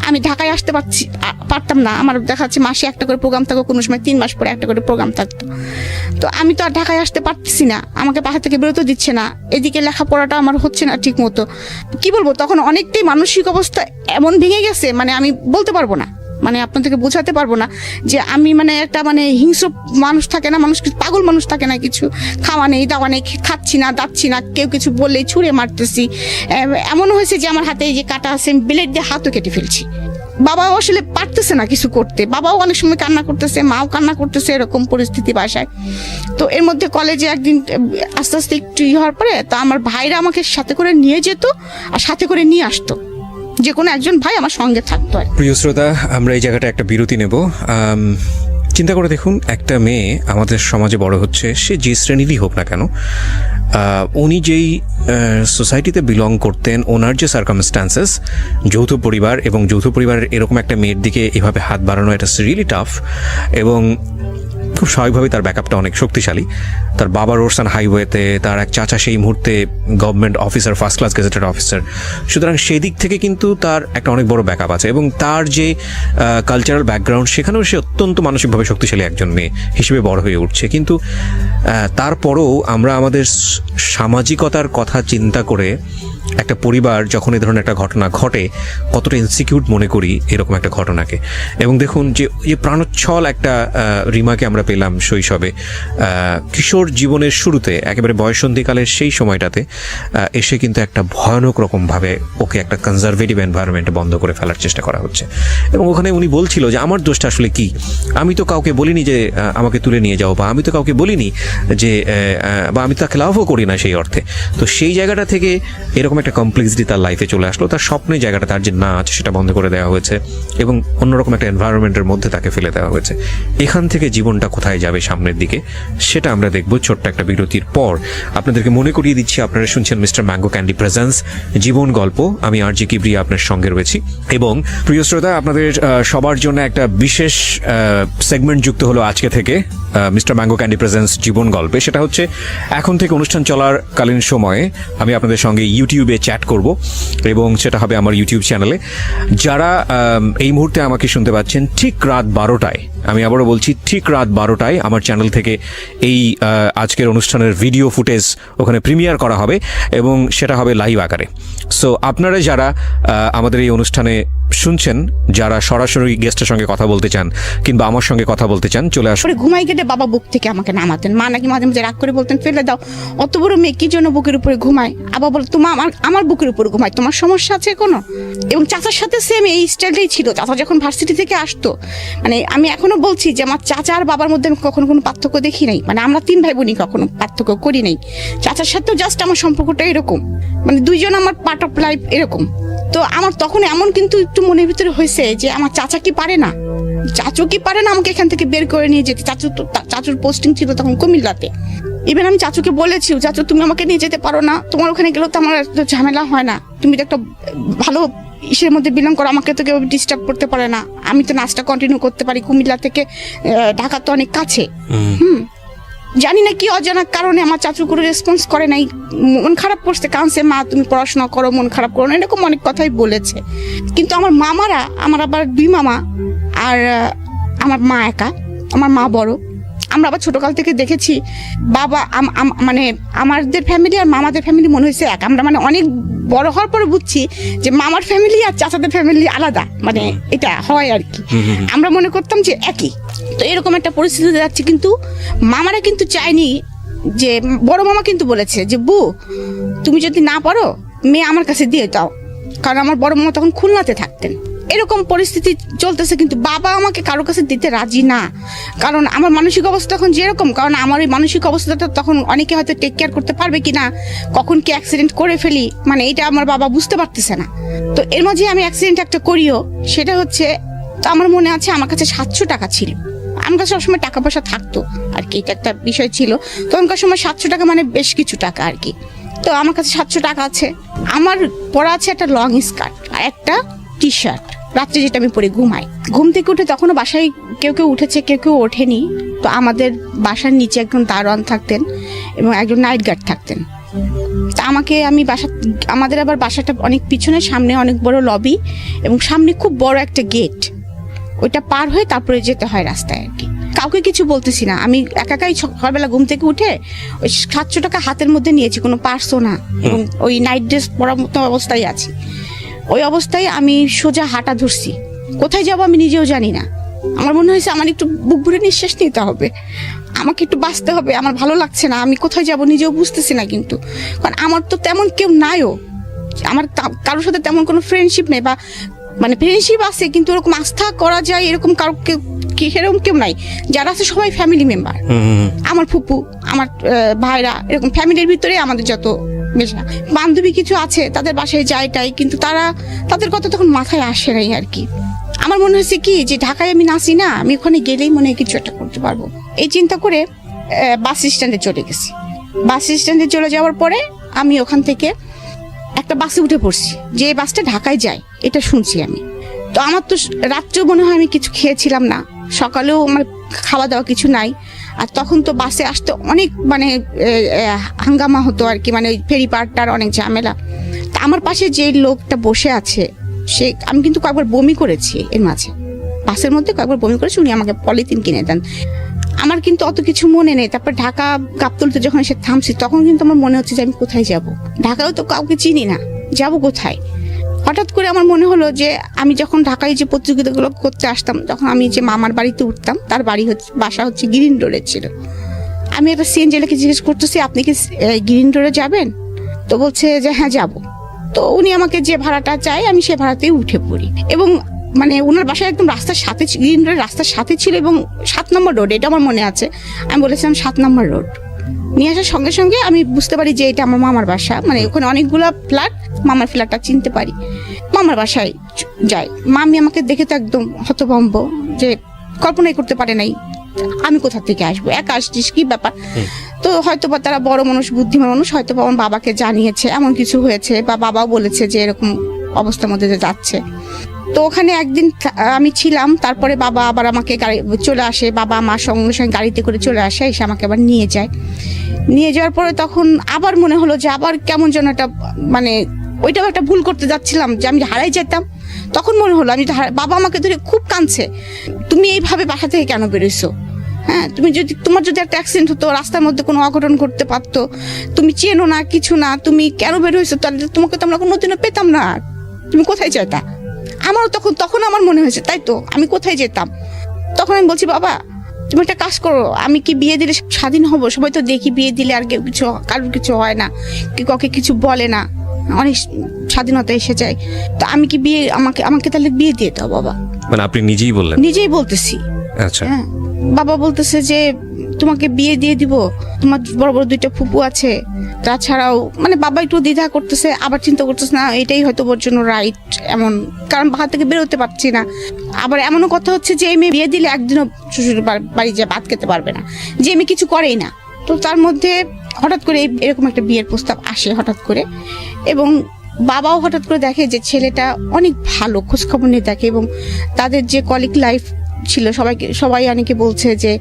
আমি ঢাকায় আসতে পারতাম না, আমার দেখা যাচ্ছে মাসে একটা করে প্রোগ্রাম থাকো, কোনো সময় 3 মাস পরে একটা করে প্রোগ্রাম থাকতো। তো আমি তো আর ঢাকায় আসতে পারতেছি না, আমাকে বাসা থেকে বেরোতে দিচ্ছে না, এদিকে লেখাপড়াটা আমার হচ্ছে না ঠিক মতো। কি বলবো, তখন অনেকটাই মানসিক অবস্থা এমন ভেঙে গেছে, মানে আমি বলতে পারবো না, মানে আপনাদেরকে বোঝাতে পারবো না যে আমি মানে একটা মানে হিংস্র মানুষ থাকে না, মানুষ পাগল মানুষ থাকে না, কিছু খাওয়া নেই দাওয়া নেই, খাচ্ছি না দাচ্ছি না, কেউ কিছু বললেই ছুঁড়ে মারতেছি। এমন হয়েছে যে আমার হাতে এই যে কাটা আছে, ব্লেড দিয়ে হাতও কেটে ফেলছি। বাবাও আসলে পারতেছে না কিছু করতে, বাবাও অনেক সময় কান্না করতেছে, মাও কান্না করতেছে, এরকম পরিস্থিতি বাসায়। তো এর মধ্যে কলেজে একদিন আস্তে আস্তে একটু হওয়ার পরে তো আমার ভাইরা আমাকে সাথে করে নিয়ে যেত আর সাথে করে নিয়ে আসতো, যে কোনো একজন ভাই আমার সঙ্গে থাকতো। প্রিয় শ্রোতা, আমরা এই জায়গাটা একটা বিরতি নেব। চিন্তা করে দেখুন, একটা মেয়ে আমাদের সমাজে বড় হচ্ছে, সে যে শ্রেণীরই হোক না কেন, উনি যেই সোসাইটিতে বিলং করতেন, ওনার যে সার্কামস্ট্যান্সেস, যৌথ পরিবার, এবং যৌথ পরিবারের এরকম একটা মেয়ের দিকে এভাবে হাত বাড়ানো, এটা রিয়েলি টাফ। এবং খুব স্বাভাবিকভাবেই তার ব্যাকআপটা অনেক শক্তিশালী। তার বাবা রোডসান হাইওয়েতে, তার এক চাচা সেই মুহূর্তে government officer, first class gazetted officer, সুতরাং সেই দিক থেকে কিন্তু তার একটা অনেক বড় ব্যাকআপ আছে। এবং তার যে কালচারাল ব্যাকগ্রাউন্ড, সেখানেও সে অত্যন্ত মানসিকভাবে শক্তিশালী একজন মেয়ে হিসেবে বড় হয়ে উঠছে। কিন্তু তারপরও আমরা আমাদের সামাজিকতার কথা চিন্তা করে একটা পরিবার যখন এই ধরনের একটা ঘটনা ঘটে, কতটা ইনসিকিউর মনে করি এরকম একটা ঘটনাকে। এবং দেখুন যে প্রাণোচ্ছল একটা রিমাকে আমরা পেলাম শৈশবে, কিশোর জীবনের শুরুতে একেবারে বয়সন্ধিকালের সেই সময়টাতে এসে কিন্তু একটা ভয়ানক রকমভাবে ওকে একটা কনজারভেটিভ এনভায়রনমেন্টে বন্ধ করে ফেলার চেষ্টা করা হচ্ছে। এবং ওখানে উনি বলছিল যে আমার দোষটা আসলে কি, আমি তো কাউকে বলিনি যে আমাকে তুলে নিয়ে যাও, বা আমি তো কাউকে বলিনি যে, বা আমি তাকে লাভও করি না সেই অর্থে। তো সেই জায়গাটা থেকে এরকম একটা কমপ্লেক্সিটি তার লাইফে চলে আসলো। তার স্বপ্নের জায়গাটা, তার যে নাচ, সেটা বন্ধ করে দেওয়া হয়েছে এবং অন্যরকম একটা এনভায়রনমেন্টের মধ্যে তাকে ফেলে দেওয়া হয়েছে। এখান থেকে জীবনটা কোথায় যাবে সামনের দিকে, সেটা আমরা দেখব ছোট্ট একটা বিরতির পর। আপনাদেরকে মনে করিয়ে দিচ্ছি, আপনারা শুনছেন মিস্টার ম্যাঙ্গো ক্যান্ডি প্রেজেন্স জীবন গল্প। আমি আর জি কিবরিয়া আপনার সঙ্গে রয়েছি। এবং প্রিয় শ্রোতা, আপনাদের সবার জন্য একটা বিশেষ সেগমেন্ট যুক্ত হলো আজকে থেকে মিস্টার ম্যাঙ্গো ক্যান্ডি প্রেজেন্স জীবন গল্পে। সেটা হচ্ছে এখন থেকে অনুষ্ঠান চলার কালীন সময়ে আমি আপনাদের সঙ্গে ইউটিউবে চ্যাট করব, এবং সেটা হবে আমার ইউটিউব চ্যানেলে। যারা এই মুহূর্তে আমাকে শুনতে পাচ্ছেন ঠিক রাত 12টায়, আমি আবারও বলছি ঠিক রাত 12টায় আমার চ্যানেল থেকে এই আজকের অনুষ্ঠানের ভিডিও ফুটেজ ওখানে প্রিমিয়ার করা হবে এবং সেটা হবে লাইভ আকারে। সো আপনারা যারা আমাদের এই অনুষ্ঠানে শুনছেন, যারা সরাসরি গেস্টের সঙ্গে কথা বলতে চান কিংবা আমার সঙ্গে কথা বলতে চান, চলে আসুন। ঘুমাই গেলে বাবা বুক থেকে আমাকে নামাতেন। মা নাকি মাঝে মাঝে রাগ করে বলতেন, ফেলে দাও, অত বড় মেয়ে কি জন্য বুকের উপরে ঘুমায়। আবার বল, তোমার আমার বুকের উপরে ঘুমায়, তোমার সমস্যা আছে কোনো? এবং চাচার সাথে সেম এই স্টাইলটাই ছিল। চাচা যখন ভার্সিটি থেকে আসতো, মানে আমি এখনো বলছি যে আমার চাচা আর বাবার মধ্যে আমি কখনো কোনো পার্থক্য দেখি নাই। মানে আমরা 3 ভাই বোনই কখনো পার্থক্য করি নাই। চাচার সাথেও জাস্ট আমার সম্পর্কটা এরকম, মানে দুইজন আমার পার্ট অফ লাইফ এরকম। তো আমার তখন এমন কিন্তু একটু মনের ভিতরে হয়েছে যে আমার চাচা কি পারে না, চাচু কি পারে না আমাকে এখান থেকে বের করে নিয়ে যেতে। চাচুর পোস্টিং ছিল তখন কুমিল্লাতে। ইভেন আমি চাচুকে বলেছি, চাচু তুমি আমাকে নিয়ে যেতে পারো না, তোমার ওখানে গেলেও তো আমার এত ঝামেলা হয় না, তুমি তো একটা ভালো ইসের মধ্যে বিলং করো, আমাকে তো কেউ ডিস্টার্ব করতে পারে না, আমি তো নাচটা কন্টিনিউ করতে পারি। কুমিল্লা থেকে ঢাকা তো অনেক কাছে। জানি না কি অজানা কারণে আমার চাচু কোনো রেসপন্স করে নাই, মন খারাপ করছে, কাঁদছে, মা তুমি পড়াশোনা করো, মন খারাপ করো না, এরকম অনেক কথাই বলেছে। কিন্তু আমার মামারা, আমার আবার 2 মামা আর আমার মা একা, আমার মা বড়। আমরা আবার ছোটকাল থেকে দেখেছি বাবা মানে আমাদের ফ্যামিলি আর মামাদের ফ্যামিলি মনে হয়েছে এক। আমরা মানে অনেক বড় হওয়ার পরে বুঝছি যে মামার ফ্যামিলি আর চাচাদের ফ্যামিলি আলাদা, মানে এটা হয় আর কি। আমরা মনে করতাম যে একই। তো এরকম একটা পরিস্থিতিতে যাচ্ছে, কিন্তু মামারা কিন্তু চায়নি যে, বড় মামা কিন্তু বলেছে যে বু তুমি যদি না পারো মেয়ে আমার কাছে দিয়ে দাও, কারণ আমার বড় মামা তখন খুলনাতে থাকতেন। এরকম পরিস্থিতি চলতেছে, কিন্তু বাবা আমাকে কারো কাছে দিতে রাজি না, কারণ আমার মানসিক অবস্থা তখন যেরকম, কারণ আমার ওই মানসিক অবস্থাটা তখন অনেকে হয়তো টেক কেয়ার করতে পারবে কিনা, কখন কি অ্যাক্সিডেন্ট করে ফেলি, মানে এটা আমার বাবা বুঝতে পারতেছে না। তো এর মাঝে আমি অ্যাক্সিডেন্ট একটা করিও, সেটা হচ্ছে, তো আমার মনে আছে আমার কাছে 700 টাকা ছিল। আমার কাছে সবসময় টাকা পয়সা থাকতো আর কি, এটা একটা বিষয় ছিল তখনকার সময়। 700 টাকা মানে বেশ কিছু টাকা আর কি। তো আমার কাছে 700 টাকা আছে, আমার পরা আছে একটা লং স্কার্ট আর একটা টি শার্ট, রাত্রে যেটা আমি পরে ঘুমাই। ঘুম থেকে উঠে তখনও বাসায় কেউ কেউ উঠেছে, কেউ কেউ ওঠেনি। তো আমাদের বাসার নিচে একজন দারোয়ান থাকতেন এবং একজন নাইট গার্ড থাকতেন। তা আমি আমাদের আবার বাসাটা অনেক পিছনে, সামনে অনেক বড় লবি এবং সামনে খুব বড় একটা গেট, ওইটা পার হয়ে তারপরে যেতে হয় রাস্তায় আর কি। কাউকে কিছু বলতেছি না, আমি একাই সকালবেলা ঘুম থেকে উঠে ওই 700 টাকা হাতের মধ্যে নিয়েছি, কোনো পার্সও না, এবং ওই নাইট ড্রেস পরার মতো অবস্থায় আছি। ওই অবস্থায় আমি সোজা হাঁটা ধরছি, কোথায় যাবো আমি নিজেও জানি না। আমার মনে হয়েছে আমার একটু বুক ভরে নিঃশ্বাস নিতে হবে, আমাকে একটু বাঁচতে হবে, আমার ভালো লাগছে না, আমি কোথায় যাব নিজেও বুঝতেছি না। কিন্তু কারণ আমার তো তেমন কেউ নাইও, আমার কারোর সাথে তেমন কোনো ফ্রেন্ডশিপ নেই, বা মানে ফ্রেন্ডশিপ আছে কিন্তু ওরকম আস্থা করা যায় এরকম কারো সেরকম কেউ নাই। যারা আছে সবাই ফ্যামিলি মেম্বার, আমার ফুপু, আমার ভাইরা, এরকম ফ্যামিলির ভিতরে আমাদের যত মেশা। বান্ধবী কিছু আছে, তাদের বাসায় যাইটাই, কিন্তু তাদের কথা তখন মাথায় আসে নাই আর কি। আমার মনে হচ্ছে কি যে ঢাকায় আমি নাচি না, আমি ওখানে গেলেই মনে হয় কিছু একটা করতে পারবো, এই চিন্তা করে বাস স্ট্যান্ডে চলে গেছি। বাস স্ট্যান্ডে চলে যাওয়ার পরে আমি ওখান থেকে একটা বাসে উঠে পড়ছি, যে বাসটা ঢাকায় যায় এটা শুনছি আমি। তো আমার তো রাত্রেও মনে হয় আমি কিছু খেয়েছিলাম না, সকালেও আমার খাওয়া দাওয়া কিছু নাই। আর তখন তো বাসে আসতে অনেক মানে হাঙ্গামা হতো আর কি, মানে ওই ফেরি পার্টটার অনেক ঝামেলা। তা আমার পাশে যে লোকটা বসে আছে, আমি কিন্তু কয়েকবার বমি করেছি এর মাঝে, বাসের মধ্যে কয়েকবার বমি করেছি, উনি আমাকে পলিথিন কিনে দেন। আমার কিন্তু অত কিছু মনে নেই। তারপর ঢাকা গাবতলীতে যখন এসে থামছি, তখন কিন্তু আমার মনে হচ্ছে যে আমি কোথায় যাব, ঢাকাও তো কাউকে চিনি না, যাব কোথায়। হঠাৎ করে আমার মনে হলো যে আমি যখন ঢাকায় যে প্রতিযোগিতাগুলো করতে আসতাম, যখন আমি যে মামার বাড়িতে উঠতাম, তার বাসা হচ্ছে গ্রিন রোডে ছিল। আমি একটা সিএনজিকে জিজ্ঞেস করতেছি, আপনি কি গ্রিন রোডে যাবেন? তো বলছে যে হ্যাঁ যাবো। তো উনি আমাকে যে ভাড়াটা চায় আমি সে ভাড়াতেই উঠে পড়ি, এবং মানে ওনার বাসায় একদম রাস্তার সাথে, গ্রিন রোডের রাস্তার সাথে ছিল, এবং 7 নম্বর রোড, এটা আমার মনে আছে। আমি বলেছিলাম 7 নম্বর রোড। নিয়ে আসার সঙ্গে সঙ্গে আমি বুঝতে পারি যে এটা আমার মামার বাসা, মানে ওখানে অনেকগুলো ফ্ল্যাট, মামার ফ্ল্যাটটা চিনতে পারি। মামার বাসায় যাই, মামি আমাকে দেখে তো একদম হতভম্ব, যে কল্পনাই করতে পারে নাই আমি কোথা থেকে আসবো, একা আসছিস, কি ব্যাপার। তো হয়তো বা তারা বড় মানুষ, বুদ্ধিমান মানুষ, হয়তো বা আমার বাবাকে জানিয়েছে এমন কিছু হয়েছে, বা বাবাও বলেছে যে এরকম অবস্থার মধ্যে যাচ্ছে। তো ওখানে একদিন আমি ছিলাম, তারপরে বাবা আবার আমাকে গাড়ি চলে আসে, বাবা মা সঙ্গে সঙ্গে গাড়িতে করে চলে আসে, এসে আমাকে আবার নিয়ে যায়। নিয়ে যাওয়ার পরে তখন আবার মনে হলো যে আবার কেমন যেন একটা, মানে ওইটাও একটা ভুল করতে যাচ্ছিলাম, যে আমি হারাই যেতাম। তখন মনে হলো আমি বাবা আমাকে ধরে খুব কাঁদছে, তুমি এইভাবে বাসা থেকে কেন বেরোইছো? হ্যাঁ, তোমার যদি একটা অ্যাক্সিডেন্ট হতো, রাস্তার মধ্যে কোনো অঘটন ঘটতে পারতো, তুমি চেনো না, কিছু না, তুমি কেন বেরোইছো? তাহলে তোমাকে তো আমরা কোনোদিনও পেতাম না, তুমি কোথায় যেতা? আমারও তখন আমার মনে হয়েছে, তাই তো আমি কোথায় যেতাম? তখন আমি বলছি, বাবা তুমি একটা কাজ করো, আমি কি বিয়ে দিলে স্বাধীন হব? সবাই তো দেখি বিয়ে দিলে আর কেউ কিছু, কারোর কিছু হয় না, কাউকে কিছু বলে না, অনেক স্বাধীনতা এসে যায়। তো আমি কি বিয়ে, আমাকে তাহলে বিয়ে দিয়ে দাও বাবা। মানে আপনি নিজেই বললেন? নিজেই বলতেছি। আচ্ছা। হ্যাঁ, বাবা বলতেছে যে তোমাকে বিয়ে দিয়ে দিব, তোমার বড় বড় 2টা ফুপু আছে, তাছাড়াও মানে বাবা একটু দ্বিধা করতেছে, আবার চিন্তা করতেছে না এটাই হয়তো ওর জন্য রাইট, এমন কারণ বাসা থেকে বেরোতে পারছি না। আবার এমনও কথা হচ্ছে যে এই মেয়ে বিয়ে দিলে একদিনও শ্বশুর বাড়ি যা ভাত খেতে পারবে না, যে মেয়ে কিছু করেই না। তো তার মধ্যে হঠাৎ করে এরকম একটা বিয়ের প্রস্তাব আসে হঠাৎ করে, এবং বাবাও হঠাৎ করে দেখে যে ছেলেটা অনেক ভালো, খোঁজখবর নিয়ে দেখে, এবং তাদের যে কলিগ লাইফ ছিল, সবাই অনেকে বলছে যে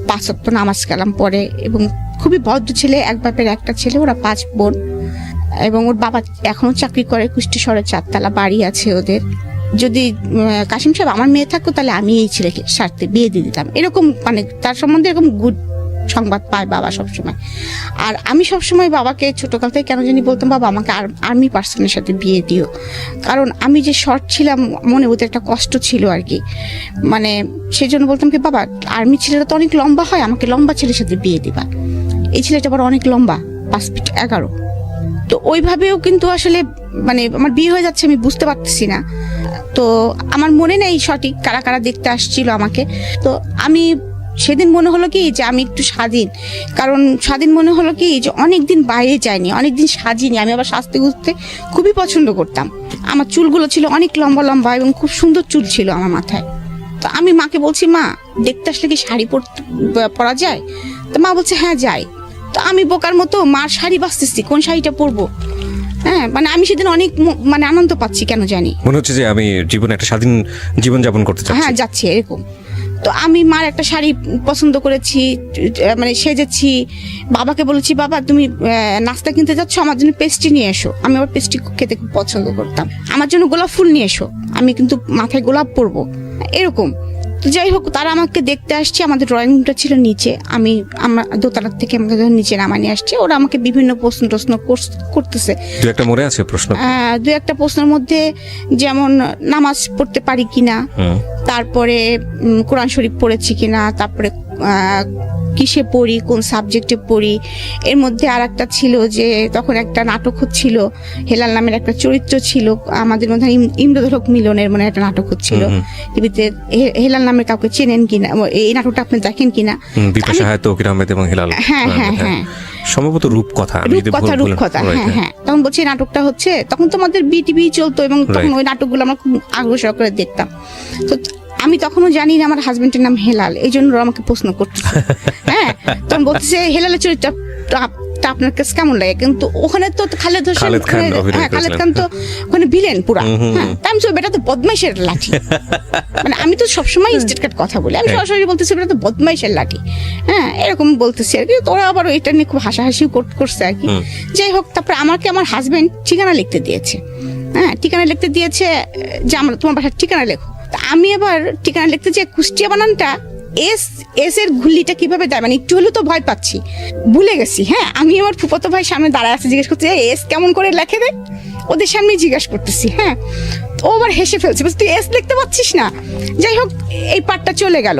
5 ওয়াক্ত নামাজ কালাম পড়ে, এবং খুবই ভদ্র ছেলে, এক বাপের একটা ছেলে, ওরা 5 বোন, এবং ওর বাবা এখনো চাকরি করে, কুষ্টি শহরে 4 তলা বাড়ি আছে ওদের। যদি কাশিম সাহেব আমার মেয়ে থাকতো, তাহলে আমি এই ছেলেকে সাথে বিয়ে দিয়ে দিতাম, এরকম মানে তার সম্বন্ধে এরকম গুড সংবাদ পায় বাবা সবসময়। আর আমি সবসময় বাবাকে ছোটকাল থেকে কেন জানি বলতাম, বাবা আমাকে আর্মি পার্সনের সাথে বিয়ে দিও, কারণ আমি যে শর্ট ছিলাম, মনে ওদের একটা কষ্ট ছিল আর কি, মানে সেই জন্য বলতাম কি, বাবা আর্মি ছেলেরা তো অনেক লম্বা হয়, আমাকে লম্বা ছেলের সাথে বিয়ে দিবা। এই ছেলেটা আবার অনেক লম্বা, 5 ফিট 11। তো ওইভাবেও কিন্তু আসলে মানে আমার বিয়ে হয়ে যাচ্ছে, আমি বুঝতে পারতেছি না। তো আমার মনে নেই সঠিক কারা কারা দেখতে আসছিল আমাকে। তো আমি সেদিন মনে হলো কি যে আমি একটু স্বাধীন, কারণ স্বাধীন মনে হলো কি যে অনেকদিন বাইরে যাইনি, অনেকদিন সাজিনি। আমি আবার সাজতে গুজতে খুবই পছন্দ করতাম। আমার চুলগুলো ছিল অনেক লম্বা লম্বা, এবং খুব সুন্দর চুল ছিল আমার মাথায়। তো আমি মাকে বলছি, মা দেখতে আসলে কি শাড়ি পরা যায়? তো মা বলছে হ্যাঁ যাই। তো আমি বোকার মতো মার শাড়ি বাঁচতেছি, কোন শাড়িটা পরবো। হ্যাঁ, মানে আমি সেদিন অনেক মানে আনন্দ পাচ্ছি, কেন জানি মনে হচ্ছে যে আমি জীবনে একটা স্বাধীন জীবন যাপন করতে চাচ্ছি। হ্যাঁ, যাচ্ছি এরকম। তো আমি মার একটা শাড়ি পছন্দ করেছি, মানে সেজেছি। বাবাকে বলেছি, বাবা তুমি নাস্তা কিনতে যাচ্ছ, আমার জন্য পেস্ট্রি নিয়ে এসো। আমি আবার পেস্ট্রি খেতে খুব পছন্দ করতাম। আমার জন্য গোলাপ ফুল নিয়ে এসো, আমি কিন্তু মাথায় গোলাপ পরবো, এরকম। তো যাই হোক, তারা আমাকে দেখতে আসছে। আমাদের ড্রয়িং রুমটা ছিল নিচে, আমরা দোতলার থেকে আমাকে নিচে নামানি আসছে। ওরা আমাকে বিভিন্ন প্রশ্ন করতেছে। দু একটা প্রশ্নের মধ্যে যেমন নামাজ পড়তে পারি কিনা, তারপরে কোরআন শরীফ পড়েছি কিনা, তারপরে কিসে পড়ি, কোন সাবজেক্টে পড়ি। এর মধ্যে আর একটা ছিল যে তখন একটা নাটক হচ্ছিল, হেলাল নামের একটা চরিত্র ছিল আমাদের মধ্যে, ইন্দ্রধর মিলনের মানে একটা নাটক হচ্ছিল টিভিতে। হেলাল নামের কাউকে চেনেন কিনা, এই নাটকটা আপনি দেখেন কিনা? হ্যাঁ হ্যাঁ হ্যাঁ, সম্ভবত রূপকথা। হ্যাঁ হ্যাঁ, তখন বলছি নাটকটা হচ্ছে, তখন তো আমাদের বিটিভি চলতো, এবং তখন ওই নাটকগুলো আমরা খুব আগ্রহ সহকারে দেখতাম। তো আমি তখনও জানি না আমার হাজবেন্ডের নাম হেলাল, এই জন্য আমাকে প্রশ্ন করতেছে। হ্যাঁ, তখন বলতেছে হেলালের চরিত্রটা আপনার কাছে কেমন লাগে? কিন্তু ওখানে তো খালেদ খান তো ওখানে ভিলেন পুরা। আমি তো বেটা তো বদমাইশের লাঠি, মানে আমি তো সবসময় স্টেট কাট কথা বলি, আমি সরাসরি বলতেছি বেটা তো বদমাইশের লাঠি। হ্যাঁ, এরকম বলতেছি আর কি। তোরা আবার এটা নিয়ে খুব হাসাহাসি করছে আর কি। যাই হোক, তারপরে আমাকে আমার হাজবেন্ড ঠিকানা লিখতে দিয়েছে। হ্যাঁ, ঠিকানা লিখতে দিয়েছে যে আমরা তোমার বাসার ঠিকানা লেখো। আমি আবার ঠিকানা লিখতে যে কুষ্টিয়া বানানটা এস এর ঘুল্লিটা কিভাবে দেয়, মানে একটু হলেও তো ভয় পাচ্ছি, ভুলে গেছি। হ্যাঁ, আমি আমার ফুফাতো ভাই সামনে দাঁড়ায় আছে, জিজ্ঞেস করতে এস কেমন করে লেখে রে। ওদের সামনে জিজ্ঞাসা করতেছি, হ্যাঁ। ও আবার হেসে ফেলছে, বলছে তুই এস দেখতে পাচ্ছিস না। যাই হোক, এই পার্টটা চলে গেল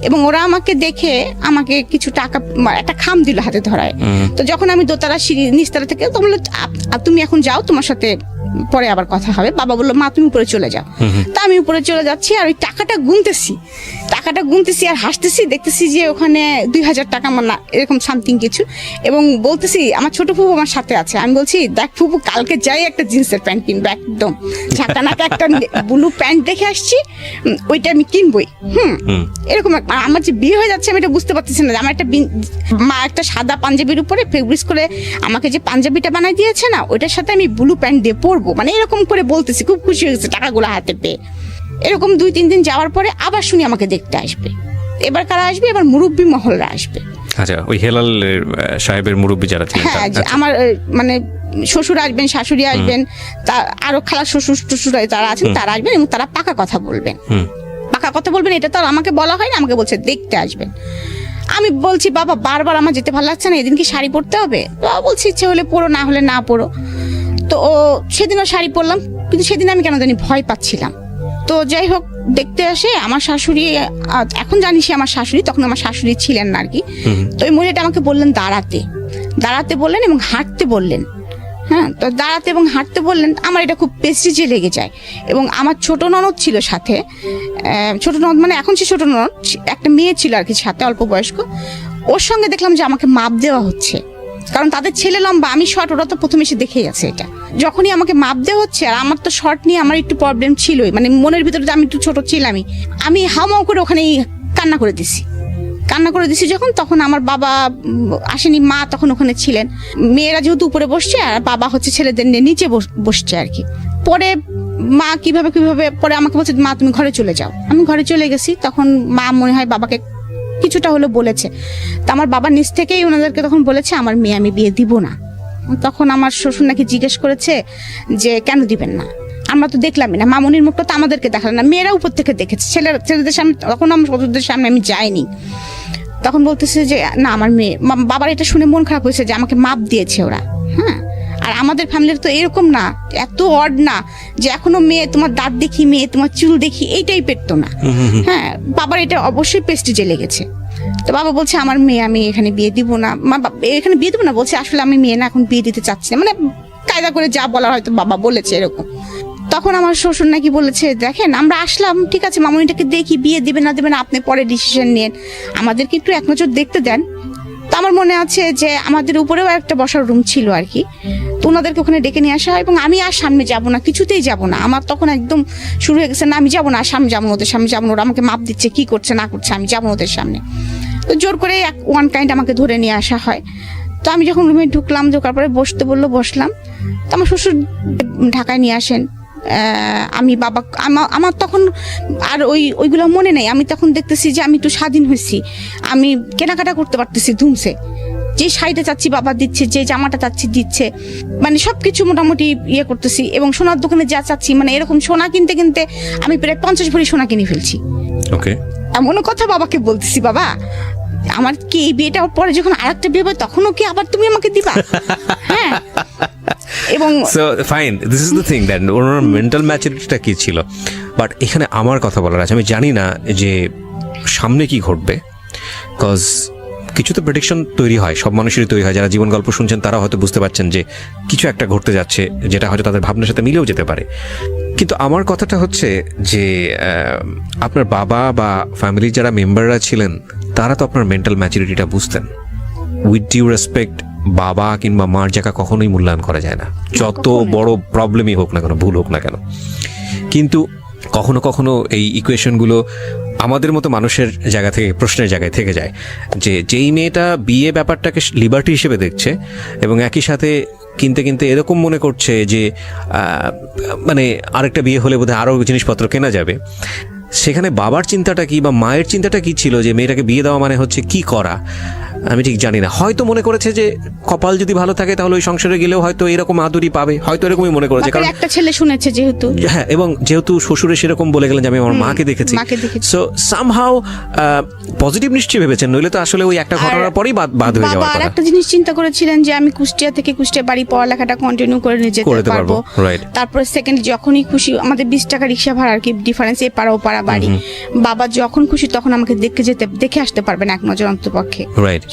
এবং ওরা আমাকে দেখে আমাকে কিছু টাকা, একটা খাম দিল হাতে ধরায়। তো যখন আমি দোতলা সিঁড়ি নিচতলা থেকে, তো বললো তুমি এখন যাও, তোমার সাথে পরে আবার কথা হবে। বাবা বললো মা তুমি উপরে চলে যাও। তা আমি উপরে চলে যাচ্ছি আর ওই টাকাটা গুনতেছি আর হাসতেছি, দেখতেছি যে ওখানে 2000 টাকা আমার না এরকম সামথিং কিছু, এবং বলতেছি আমার ছোট ফুপু আমার সাথে আছে। আমি বলছি দেখ ফুপু, কালকে যাই একটা জিন্সের প্যান্ট কিনবো, একদম ঝাঁকানাকা একটা ব্লু প্যান্ট দেখে আসছি, ওইটা আমি কিনবই। এরকম আমার যে বিয়ে হয়ে যাচ্ছে আমি এটা বুঝতে পারতেছি না। আমার মা একটা সাদা পাঞ্জাবির উপরে ফেব্রিক্স করে আমাকে যে পাঞ্জাবিটা বানাই দিয়েছে না, ওইটার সাথে আমি ব্লু প্যান্ট দিয়ে পরবো, মানে এরকম করে বলতেছি। খুব খুশি হয়ে গেছে টাকাগুলো হাতে পেয়ে। এরকম 2-3 দিন যাওয়ার পরে আবার শুনি আমাকে দেখতে আসবে। এবার কারা আসবে? এবার মুরব্বী মহলরা আসবে। আচ্ছা, ওই হেলাল সাহেবের মুরব্বী যারা ছিলেন, হ্যাঁ, আমার মানে শ্বশুর আসবেন, শাশুড়ি আসবেন, তার আরো খালা শ্বশুর টশুর যারা আছেন তারা আসবেন এবং তারা পাকা কথা বলবেন। এটা তো আর আমাকে বলা হয় না, আমাকে বলছে দেখতে আসবেন। আমি বলছি বাবা বারবার আমার যেতে ভালো লাগছে না, এদিন কি শাড়ি পরতে হবে? বাবা বলছি ইচ্ছে হলে পরো, না হলে না পরো। তো সেদিনও শাড়ি পরলাম, কিন্তু সেদিন আমি কেন জানি ভয় পাচ্ছিলাম। তো যাই হোক, দেখতে আসে আমার শাশুড়ি, এখন জানি সে আমার শাশুড়ি, তখন আমার শাশুড়ি ছিলেন না আর কি। তো ওই মহিলাটা আমাকে বললেন দাঁড়াতে বললেন এবং হাঁটতে বললেন। হ্যাঁ, তো দাঁড়াতে এবং হাঁটতে বললেন। আমার এটা খুব প্রেস্টিজে লেগে যায়। এবং আমার ছোট ননদ ছিল সাথে, ছোট ননদ মানে এখন সে ছোট ননদ, একটা মেয়ে ছিল আর কি সাথে, অল্প বয়স্ক। ওর সঙ্গে দেখলাম যে আমাকে মাপ দেওয়া হচ্ছে, কারণ তাদের ছেলে লম্বা, আমি শর্ট, ওরা তো প্রথমে এসে দেখে গেছে এটা। যখনই আমাকে মাপ দেওয়া হচ্ছে, আর আমার তো শর্ট নিয়ে আমার একটু প্রবলেম ছিলই, মানে মনের ভিতরে আমি একটু ছোট ছিলামই, আমি হাওমাও করে ওখানে কান্না করে দিছি যখন, তখন আমার বাবা আসেনি, মা তখন ওখানে ছিলেন। মেয়েরা যেহেতু উপরে বসছে আর বাবা হচ্ছে ছেলেদের নিয়ে নিচে বসছে আর কি। পরে মা কিভাবে পরে আমাকে বলছে মা তুমি ঘরে চলে যাও। আমি ঘরে চলে গেছি। তখন মা মনে হয় বাবাকে কিছুটা হলো বলেছে। তা আমার বাবা নিজ থেকেই ওনাদেরকে তখন বলেছে আমার মেয়ে আমি বিয়ে দিব না। তখন আমার শ্বশুর নাকি জিজ্ঞেস করেছে যে কেন দিবেন না? আমরা তো দেখলামই না, মামনির মুখটা তো আমাদেরকে দেখালেন না, মেয়েরা উপর থেকে দেখেছে, ছেলেদের সামনে, তখন আমার শ্বশুরদের সামনে আমি যাইনি। তখন বলতেছে যে না আমার মেয়ে, বাবার এটা শুনে মন খারাপ হয়েছে যে আমাকে মাপ দিয়েছে ওরা। হ্যাঁ, আর আমাদের ফ্যামিলির তো এরকম না, এত অড না যে এখনো মেয়ে তোমার দাঁত দেখি, মেয়ে তোমার চুল দেখি, এই টাইপের তো না। হ্যাঁ, বাবার এটা অবশ্যই প্রেস্টিজে লেগেছে। তো বাবা বলছে আমার মেয়ে আমি এখানে বিয়ে দিব না, এখানে বিয়ে দিব না বলছে, আসলে আমি মেয়ে না এখন বিয়ে দিতে চাচ্ছি না, মানে কায়দা করে যা বলার হয়তো বাবা বলেছে এরকম। তখন আমার শ্বশুর নাকি বলেছে দেখেন আমরা আসলাম, ঠিক আছে মামনিটাকে দেখি, বিয়ে দিবে না আপনি পরে ডিসিশন নেন, আমাদেরকে একটু এক নজর দেখতে দেন। তো আমার মনে আছে যে আমাদের উপরেও একটা বসার রুম ছিল আর কি। তো ওনাদেরকে ওখানে ডেকে নিয়ে আসা হয় এবং আমি আর সামনে যাব না, কিছুতেই যাব না। আমার তখন একদম শুরু হয়ে গেছে, না আমি যাবো না, সামনে যাবো না, ওদের সামনে যাবো না, ওরা আমাকে মাপ দিচ্ছে, কি করছে না করছে, আমি যাবো ওদের সামনে। তো জোর করে ওয়ান কাইন্ড আমাকে ধরে নিয়ে আসা হয়। তো আমি যখন রুমে ঢোকার পরে বসতে বললো, বসলাম। তো আমার শ্বশুর ঢাকায় নিয়ে আসেন। আমি বাবা আমার তখন আর ওইগুলো মনে নেই। আমি তখন দেখতেছি যে আমি একটু স্বাধীন হয়েছি, আমি কেনাকাটা করতে পারতেছি ধুমসে, যে শাড়িটা চাচ্ছি বাবা দিচ্ছে, যে জামাটা চাচ্ছি দিচ্ছে, মানে সবকিছু মোটামুটি ইয়ে করতেছি। এবং সোনার দোকানে যা চাচ্ছি, মানে এরকম সোনা কিনতে কিনতে আমি প্রায় 50 ভরি সোনা কিনে ফেলছি। ওকে, এমনও কথা বাবাকে বলতেছি, বাবা আমার কি এই বিয়েটা পরে যখন আরেকটা বিয়ে হবে তখনও কি আবার তুমি আমাকে দিবা? হ্যাঁ, এবং so fine, this is the thing that ওনার মেন্টাল ম্যাচুরিটিটা কি ছিল। বাট এখানে আমার কথা বলার আছে, আমি জানি না যে সামনে কি ঘটবে, কজ কিছু তো প্রেডিকশন তৈরি হয়, সব মানুষেরই তৈরি হয়। যারা জীবন গল্প শুনছেন তারা হয়তো বুঝতে পারছেন যে কিছু একটা ঘটতে যাচ্ছে, যেটা হয়তো তাদের ভাবনার সাথে মিলেও যেতে পারে। কিন্তু আমার কথাটা হচ্ছে যে আপনার বাবা বা ফ্যামিলির যারা মেম্বাররা ছিলেন তারা তো আপনার মেন্টাল ম্যাচুরিটিটা বুঝতেন। উইথ ডিউ রেসপেক্ট, বাবা কিংবা মার জায়গা কখনোই মূল্যায়ন করা যায় না, যত বড় প্রবলেমই হোক না কেন, ভুল হোক না কেন। কিন্তু কখনো কখনো এই ইকুয়েশনগুলো আমাদের মতো মানুষের জায়গা থেকে, প্রশ্নের জায়গায় থেকে যায় যে যেই মেয়েটা বিয়ে ব্যাপারটাকে লিবার্টি হিসেবে দেখছে এবং একই সাথে কিনতে কিনতে এরকম মনে করছে যে মানে আরেকটা বিয়ে হলে বোধহয় আরও জিনিসপত্র কেনা যাবে, সেখানে বাবার চিন্তাটা কি বা মায়ের চিন্তাটা কি ছিল যে মেয়েটাকে বিয়ে দেওয়া মানে হচ্ছে কি করা, আমি ঠিক জানি না, হয়তো মনে করেছে যে কপাল যদি ভালো থাকে তাহলে ওই সংসারে গেলেও হয়তো এরকম আদরই পাবে, হয়তো এরকমই মনে করেছে, কারণ একটা ছেলে শুনেছে যেহেতু। হ্যাঁ, এবং যেহেতু শ্বশুরে সেরকম বলে গেলেন যে আমি আমার মাকে দেখেছি, সো সামহাউ পজিটিভ নিশ্চয়ই ভেবেছেন, নইলে তো আসলে ওই একটা ঘটনার পরেই বাদ হয়ে যাওয়ার কথা। একটা জিনিস চিন্তা করেছিলেন যে আমি কুষ্টিয়া থেকে কুষ্টিয়া বাড়ি পড়ালেখাটা কন্টিনিউ করে নিয়ে যেতে পারবো, তারপরে সেকেন্ড যখনই খুশি, আমাদের 20 টাকা রিক্সা ভাড়া আর কি ডিফারেন্স, এ পাড়া ও পাড়া বাড়ি, বাবা যখন খুশি তখন আমাকে দেখে আসতে পারবেন এক নজর অন্তপক্ষে।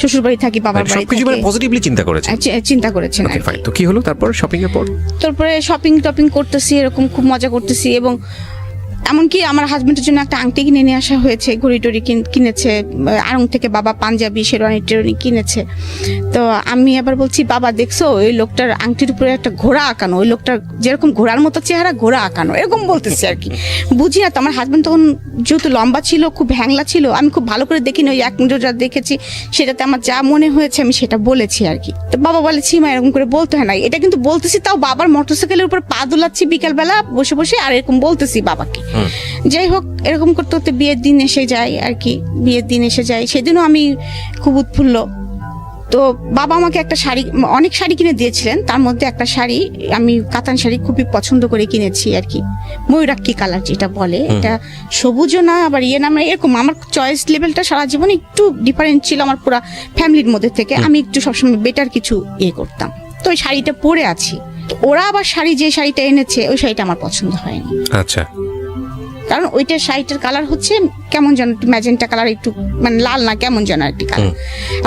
শ্বশুর বাড়ি থাকি, বাবার বাড়ি থাকি, পজিটিভলি চিন্তা করেছেন। তো কি হলো তারপর শপিং এর পর? তারপরে শপিং করতেছি, এরকম খুব মজা করতেছি, এবং এমনকি আমার হাজবেন্ডের জন্য একটা আংটি কিনে নিয়ে আসা হয়েছে, ঘড়ি টড়ি কিনেছে আড়ং থেকে, বাবা পাঞ্জাবি শেরওয়ানি টেরওয়ানি কিনেছে। তো আমি আবার বলছি, বাবা দেখছো ওই লোকটার আংটির উপরে একটা ঘোড়া আঁকানো, ওই লোকটার যেরকম ঘোড়ার মতো চেহারা, ঘোড়া আঁকানো, এরকম বলতেছি আর কি। বুঝি না তো, আমার হাজবেন্ড তখন যেহেতু লম্বা ছিল, খুব হ্যাংলা ছিল, আমি খুব ভালো করে দেখিনি, ওই এক নজর যা দেখেছি সেটাতে আমার যা মনে হয়েছে আমি সেটা বলেছি আর কি। তো বাবা বলে, সীমা এরকম করে বলতে হয় না, এটা কিন্তু বলতেছি, তাও বাবার মোটরসাইকেলের উপর পা দোলাচ্ছি বিকালবেলা বসে বসে, আর এরকম বলতেছি বাবাকে। যাই হোক, এরকম করতে করতে বিয়ের দিন এসে যায় আর কি, বিয়ের দিন এসে যায়, সেদিনও আমি খুব উৎফুল্ল। তো বাবা আমাকে একটা শাড়ি, অনেক শাড়ি কিনে দিয়েছিলেন, তার মধ্যে একটা শাড়ি আমি কাতান শাড়ি খুবই পছন্দ করে কিনেছি আর কি, ময়ূরাক্ষী কালার যেটা বলে, এটা সবুজও না আবার ইয়ে না, মানে এরকম আমার চয়েস লেভেলটা সারা জীবন একটু ডিফারেন্ট ছিল আমার পুরো ফ্যামিলির মধ্যে থেকে, আমি একটু সবসময় বেটার কিছু ইয়ে করতাম। তো ওই শাড়িটা পরে আছি, ওরা আবার যে শাড়িটা এনেছে ওই শাড়িটা আমার পছন্দ হয়নি। আচ্ছা। কারণ ওইটা শাড়িটার কালার হচ্ছে কেমন যেন ম্যাজেন্টা কালার, একটু মানে লাল না, কেমন যেন একটি কালার।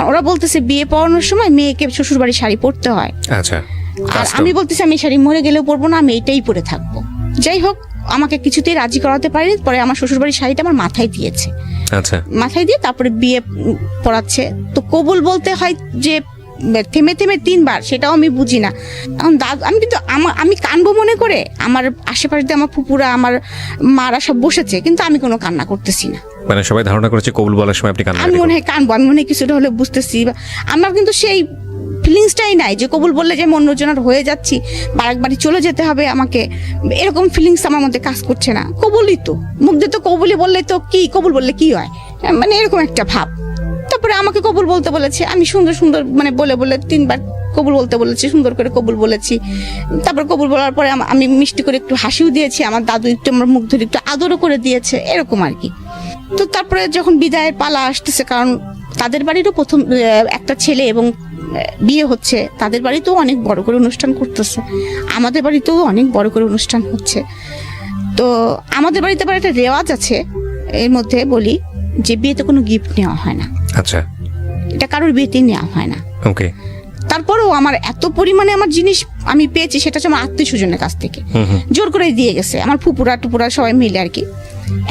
ওরা বলতেছে বিয়ে পড়ানোর সময় মেয়েকে শ্বশুর বাড়ি শাড়ি পরতে হয়। আচ্ছা। আর আমি বলতেছি আমি শাড়ি মরে গেলেও পরবো না, আমি এইটাই পরে থাকবো। যাই হোক, আমাকে কিছুতেই রাজি করাতে পারিনি, পরে আমার শ্বশুর বাড়ির শাড়িটা আমার মাথায় দিয়েছে। আচ্ছা। মাথায় দিয়ে তারপরে বিয়ে পড়াচ্ছে। তো কবুল বলতে হয় যে থেমে 3বার, সেটাও আমি বুঝি না। আমি কিন্তু আমি কানবো মনে করে, আমার আশেপাশে আমার ফুপুরা, আমার মারা সব বসেছে, কিন্তু আমি কোনো কান্না করতেছি না। মানে সবাই ধারণা করেছে কবুল বলার সময় আপনি কান্না, আমি মনে হয় কানবো, আমি মনে হয় কিছুটা হলে বুঝতেছি, আমার কিন্তু সেই ফিলিংসটাই নাই যে কবুল বললে যে আমি অন্যজনের হয়ে যাচ্ছি, বাড়ি চলে যেতে হবে আমাকে, এরকম ফিলিংস আমার মধ্যে কাজ করছে না। কবুলই তো, মুখ দিয়ে তো কবুলই বললে তো কি, কবুল বললে কি হয়, মানে এরকম একটা ভাব। তারপরে আমাকে কবুল বলতে বলেছে, আমি সুন্দর মানে বলে 3বার কবুল বলতে বলেছি, সুন্দর করে কবুল বলেছি। তারপর কবুল বলার পরে আমি মিষ্টি করে একটু হাসিও দিয়েছি, আমার দাদু একটু আমার মুখ ধরে একটু আদরও করে দিয়েছে, এরকম আর কি। তো তারপরে যখন বিদায়ের পালা আসতেছে, কারণ তাদের বাড়িরও প্রথম একটা ছেলে এবং বিয়ে হচ্ছে, তাদের বাড়িতেও অনেক বড় করে অনুষ্ঠান করতেছে, আমাদের বাড়িতেও অনেক বড় করে অনুষ্ঠান হচ্ছে। তো আমাদের বাড়িতে আবার একটা রেওয়াজ আছে, এর মধ্যে বলি যে বিয়েতে কোনো গিফট নেওয়া হয় না। আচ্ছা। এটা কারোর বিয়েতেই নেওয়া হয় না। ওকে। তারপরেও আমার এত পরিমাণে আমার জিনিস আমি পেয়েছি, সেটা হচ্ছে আমার আত্মীয় স্বজনের কাছ থেকে জোর করে দিয়ে গেছে, আমার ফুপুরা টুপুরা সবাই মিলে আর কি।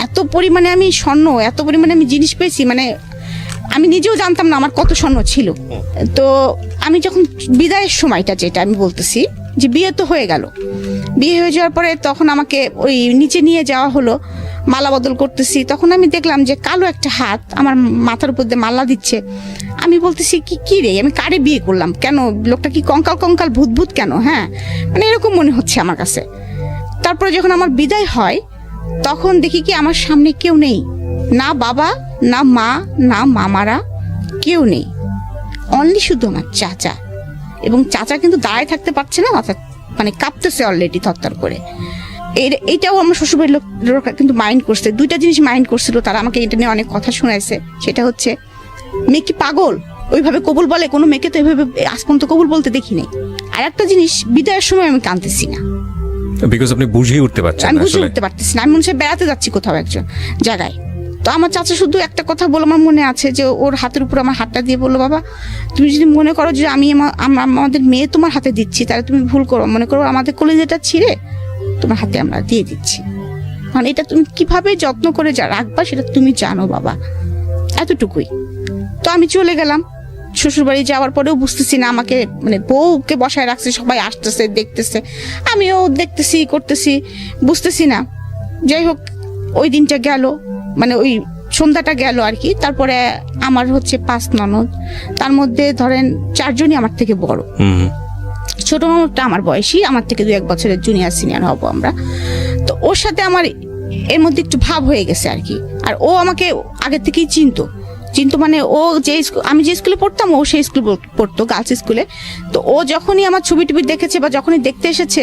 এত পরিমাণে আমি স্বর্ণ, এত পরিমাণে আমি জিনিস পেয়েছি, মানে আমি নিজেও জানতাম না আমার কত স্বর্ণ ছিল। তো আমি যখন বিদায়ের সময়টা, যেটা আমি বলতেছি যে বিয়ে তো হয়ে গেল, বিয়ে হয়ে যাওয়ার পরে তখন আমাকে ওই নিচে নিয়ে যাওয়া হলো, মালা বদল করতেছি, তখন আমি দেখলাম যে কালো একটা হাত আমার মাথার উপর দিয়ে মালা দিচ্ছে। আমি বলতেছি কি রে, আমি কারে বিয়ে করলাম, কেন লোকটা কি কঙ্কাল ভূত কেন, হ্যাঁ মানে এরকম মনে হচ্ছে আমার কাছে। তারপরে যখন আমার বিদায় হয়, তখন দেখি কি আমার সামনে কেউ নেই, না বাবা, না মা, না মামারা, কেউ নেই, অনলি শুধু আমার চাচা। এবং চাচা কিন্তু দাঁড়ায় থাকতে পারছে না, মানে কাঁপতেছে অলরেডি থরথর করে। এইটাও আমার শ্বশুরবাড়ির লোকরা কিন্তু মাইন্ড করছে, 2টা জিনিস মাইন্ড করছিল, তারা আমাকে এটা নিয়ে অনেক কথা শোনাইছে। সেটা হচ্ছে, মেয়ে কি পাগল, ওইভাবে কবুল বলে? কোনো মেয়েকে তো এইভাবে আজ পর্যন্ত কবুল বলতে দেখি নাই। আর একটা জিনিস, বিদায়ের সময় আমি কাঁদতেছি না, বিকজ আপনি বুঝিয়ে উঠতে পারছেন না। আমি বুঝে উঠতে পারতেছি না, আমি মনে হয় বেড়াতে যাচ্ছি কোথাও একজন জায়গায়। তো আমার চাচা শুধু একটা কথা বলে, আমার মনে আছে যে ওর হাতের উপর আমার হাতটা দিয়ে বললো, বাবা তুমি যদি মনে করো যে আমি আমাদের মেয়ে তোমার হাতে দিচ্ছি, তাহলে তুমি ভুল করো, মনে করো আমাদের কলিজাটা ছিঁড়ে তোমার হাতে আমরা দিয়ে দিচ্ছি, মানে এটা তুমি কিভাবে যত্ন করে রাখবা সেটা তুমি জানো বাবা, এতটুকুই। তো আমি চলে গেলাম। শ্বশুরবাড়ি যাওয়ার পরেও বুঝতেছি না, আমাকে মানে বউকে বসায় রাখছে, সবাই আসতেছে দেখতেছে, আমিও দেখতেছি করতেছি, বুঝতেছি না। যাই হোক, ওই দিনটা গেল, মানে ওই সন্ধ্যাটা গেল আর কি। তারপরে আমার হচ্ছে 5 ননদ, তার মধ্যে ধরেন 4 জনই আমার থেকে বড়। ছোট ননদটা আমার বয়সী, আমার থেকে 2-1 বছরের জুনিয়র সিনিয়র হব আমরা। তো ওর সাথে আমার এর মধ্যে একটু ভাব হয়ে গেছে আর কি। আর ও আমাকে আগে থেকেই চিনতো কিন্তু মানে ও যে আমি যে স্কুলে পড়তাম ও সেই স্কুলে পড়তো, গার্লস স্কুলে। তো ও যখনই আমার ছবি টবি দেখেছে বা যখনই দেখতে এসেছে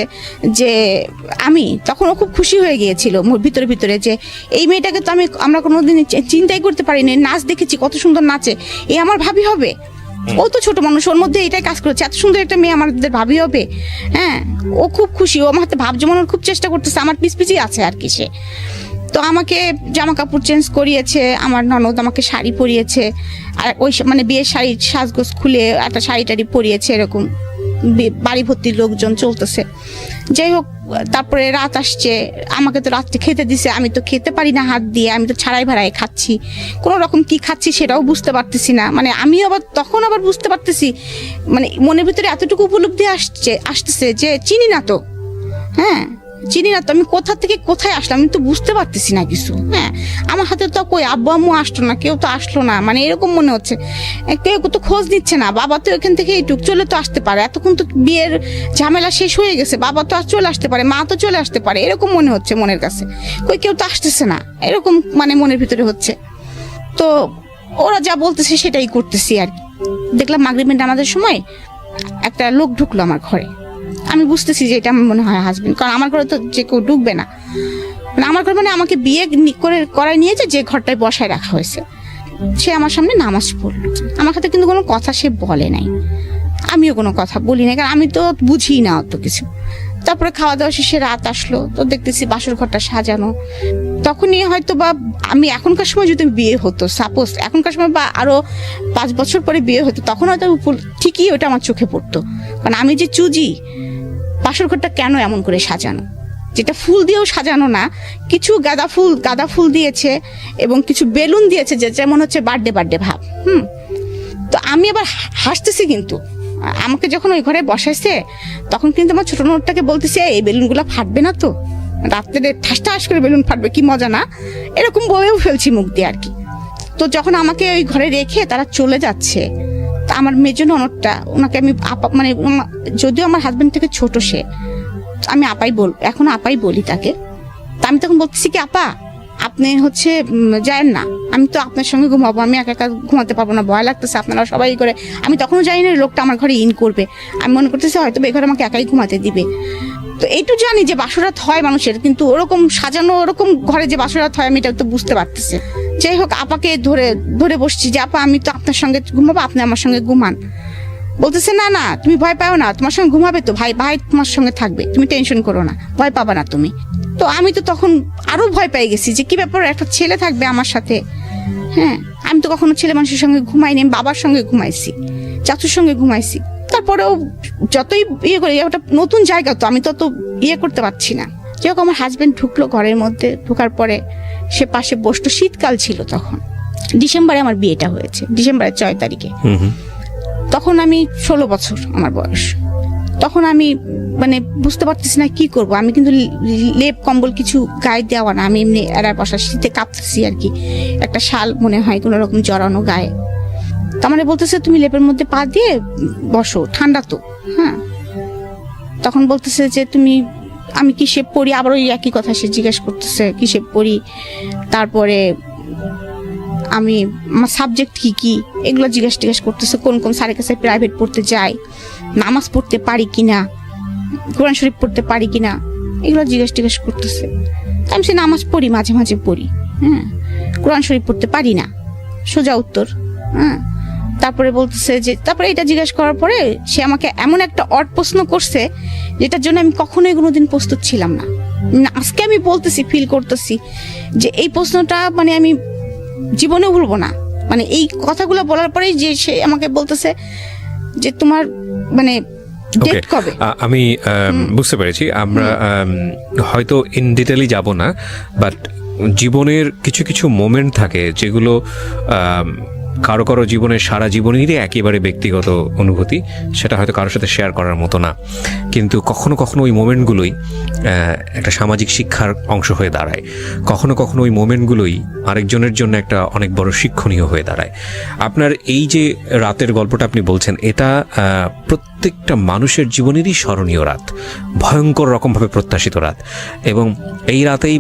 যে আমি, তখন ও খুব খুশি হয়ে গিয়েছিল ভিতরে ভিতরে যে এই মেয়েটাকে তো আমরা কোনোদিন চিন্তাই করতে পারিনি, নাচ দেখেছি কত সুন্দর নাচে, এ আমার ভাবি হবে। ও তো ছোট মানুষ, ওর মধ্যে এটাই কাজ করেছে, এত সুন্দর একটা মেয়ে আমাদের ভাবি হবে। হ্যাঁ, ও খুব খুশি, ও আমার হাতে ভাব জমানোর খুব চেষ্টা করতেছে, আমার পিছিয়ে আছে আর কি সে। তো আমাকে জামা কাপড় চেঞ্জ করিয়েছে, আমার ননদ আমাকে শাড়ি পরিয়েছে, আর ওই মানে বিয়ের শাড়ি সাজগোজ খুলে একটা শাড়ি টাড়ি পরিয়েছে, এরকম বাড়ি ভর্তি লোকজন চলতেছে। যাই হোক, তারপরে রাত আসছে, আমাকে তো রাত্রে খেতে দিছে, আমি তো খেতে পারি না হাত দিয়ে, আমি তো ছাড়াই ভাড়াই খাচ্ছি, কোনো রকম কি খাচ্ছি সেটাও বুঝতে পারতেছি না। মানে আমি আবার তখন বুঝতে পারতেছি, মানে মনের ভিতরে এতটুকু উপলব্ধি আসতেছে যে চিনি না তো, হ্যাঁ চিনি না তো, আমি কোথা থেকে কোথায় আসলাম আমি তো বুঝতে পারতেছি না কিছু। হ্যাঁ, আমার হাতে তো কই আব্বু আম্মু আসলো না, কেউ তো আসলো না, মানে এরকম মনে হচ্ছে। কেউ তো খোঁজ নিচ্ছে না, বাবা তো এখান থেকে এইটুক চলে তো আসতে পারে, এতক্ষণ তো বিয়ের ঝামেলা শেষ হয়ে গেছে, বাবা তো আর চলে আসতে পারে, মা তো চলে আসতে পারে, এরকম মনে হচ্ছে মনের কাছে। কই কেউ তো আসতেছে না, এরকম মানে মনের ভিতরে হচ্ছে। তো ওরা যা বলতেছে সেটাই করতেছি আর কি। দেখলাম মাগরিবের নামাজের সময় একটা লোক ঢুকলো আমার ঘরে, আমি বুঝতেছি যে এটা আমার মনে হয় হাজবেন্ড, কারণ আমার ঘরে তো যে কেউ ঢুকবে না। মানে আমার ঘরে মানে আমাকে বিয়ে করায় নিয়েছে যে ঘরটায় বসায় রাখা হয়েছে, সে আমার সামনে নামাজ পড়লো। আমার সাথে কিন্তু কোনো কথা সে বলে নাই, আমিও কোনো কথা বলি নাই, কারণ আমি তো বুঝি না অত কিছু। তারপরে খাওয়া দাওয়া শেষে রাত আসলো, তো দেখতেছি বাসর ঘরটা সাজানো। তখনই হয়তো বা আমি এখনকার সময় যদি বিয়ে হতো, সাপোজ এখনকার সময় বা আরো 5 বছর পরে বিয়ে হতো, তখন হয়তো ঠিকই ওটা আমার চোখে পড়তো। কারণ আমি যে চুজি, বাসর ঘরটা কেন এমন করে সাজানো, যেটা ফুল দিয়েও সাজানো না, কিছু গাঁদা ফুল দিয়েছে এবং কিছু বেলুন দিয়েছে, যে যেমন হচ্ছে বার্থডে ভাব। তো আমি আবার হাসতেছি, কিন্তু আমাকে যখন ওই ঘরে বসাইছে তখন কিন্তু আমার ছোট নোটটাকে বলতেছে এই বেলুনগুলো ফাটবে না তো, রাত্রে ঠাস করে বেলুন ফাটবে, কি মজা না, এরকম বলেও ফেলছি মুখ দিয়ে আর কি। তো যখন আমাকে ওই ঘরে রেখে তারা চলে যাচ্ছে, তা আমার মেজো ননদটা, ওনাকে আমি আপা, মানে যদিও আমার হাজবেন্ড থেকে ছোট সে, আমি এখন আপাই বলি তাকে। তা আমি তখন বলতেছি কি, আপা আপনি হচ্ছে যায়েন না, আমি তো আপনার সঙ্গে ঘুমাবো, আমি একা একা ঘুমাতে পারবো না, ভয় লাগতেছে, আপনারা সবাই করে। আমি তখনও জানি না লোকটা আমার ঘরে ইন করবে, আমি মনে করতেছি হয়তো এই ঘরে আমাকে একাই ঘুমাতে দিবে। তো এইটু জানি যে বাসরাত হয় মানুষের, কিন্তু ওরকম সাজানো ওরকম ঘরে যে বাসরাত হয় আমি এটা তো বুঝতে পারতেছি। যাই হোক, আপাকে ধরে বসছি যে আপা আমি তো আপনার সঙ্গে ঘুমাবো, আপনি আমার সঙ্গে ঘুমান। বলতেছে না তুমি ভয় পাও না, তোমার সঙ্গে ঘুমাবে তো, ভাই তোমার সঙ্গে থাকবে, তুমি টেনশন করো না, ভয় পাবা না তুমি। তো আমি তো তখন আরো ভয় পেয়ে গেছি যে কি ব্যাপার, একটা ছেলে থাকবে আমার সাথে। হ্যাঁ, আমি তো কখনো ছেলে মানুষের সঙ্গে ঘুমাইনি, বাবার সঙ্গে ঘুমাইছি, চাচুর সঙ্গে ঘুমাইছি। তারপরেও যতই ইয়ে করি, ওটা নতুন জায়গা, তো আমি তত ইয়ে করতে পারছি না। যাই হোক, আমার হাজবেন্ড ঢুকলো ঘরের মধ্যে, ঢোকার পরে সে পাশে বসতো, শীতকাল ছিল তখন, ডিসেম্বরে আমার বিয়েটা হয়েছে, ডিসেম্বরের 6 তারিখে। তখন আমি 16 বছর আমার বয়স। তখন আমি মানে বুঝতে পারতেছি না কি করব। আমি কিন্তু লেপ কম্বল কিছু গায়ে দেওয়া না, আমি এমনি এরা বসা, শীতে কাঁপতেছি আর কি, একটা শাল মনে হয় কোনো রকম জড়ানো গায়ে। তার মানে বলতেছে তুমি লেপের মধ্যে পা দিয়ে বসো, ঠান্ডা তো। হ্যাঁ, তখন বলতেছে যে আমি কিসে পড়ি, আবার ওই একই কথা সে জিজ্ঞেস করতেছে কিসে পড়ি, তারপরে আমি আমার সাবজেক্ট কি এগুলো জিজ্ঞেস করতেছে, কোন স্যারের কাছে প্রাইভেট পড়তে যাই, নামাজ পড়তে পারি কিনা, কোরআন শরীফ পড়তে পারি কিনা, এগুলো জিজ্ঞেস করতেছে। আমি সে নামাজ পড়ি, মাঝে মাঝে পড়ি, হ্যাঁ, কোরআন শরীফ পড়তে পারি না, সোজা উত্তর। হ্যাঁ, তারপরে বলতেছে যে, তারপরে এটা জিজ্ঞেস করার পরে সে আমাকে এমন একটা অড প্রশ্ন করছে যেটার জন্য আমি কখনোই কোনোদিন প্রস্তুত ছিলাম না। আজকে আমি বলতেছি, ফিল করতেছি যে এই প্রশ্নটা মানে আমি জীবনেও ভুলবো না। মানে এই কথাগুলো বলার পরেই যে সে আমাকে বলতেছে যে তোমার মানে ডেট কবে। আমি বুঝতে পেরেছি, আমরা হয়তো ইন ডিটেইলি যাব না, বাট জীবনের কিছু কিছু মোমেন্ট থাকে যেগুলো কারো জীবনের সারা জীবনেরই একেবারে ব্যক্তিগত অনুভূতি, সেটা হয়তো কারোর সাথে শেয়ার করার মতো না, কিন্তু কখনো কখনো ওই মোমেন্টগুলোই একটা সামাজিক শিক্ষার অংশ হয়ে দাঁড়ায়, কখনো কখনো ওই মোমেন্টগুলোই আরেকজনের জন্য একটা অনেক বড় শিক্ষণীয় হয়ে দাঁড়ায়। আপনার এই যে রাতের গল্পটা আপনি বলছেন, এটা প্রত্যেকটা মানুষের জীবনেরই স্মরণীয় রাত, ভয়ঙ্কর রকমভাবে প্রত্যাশিত রাত, এবং এই রাতেই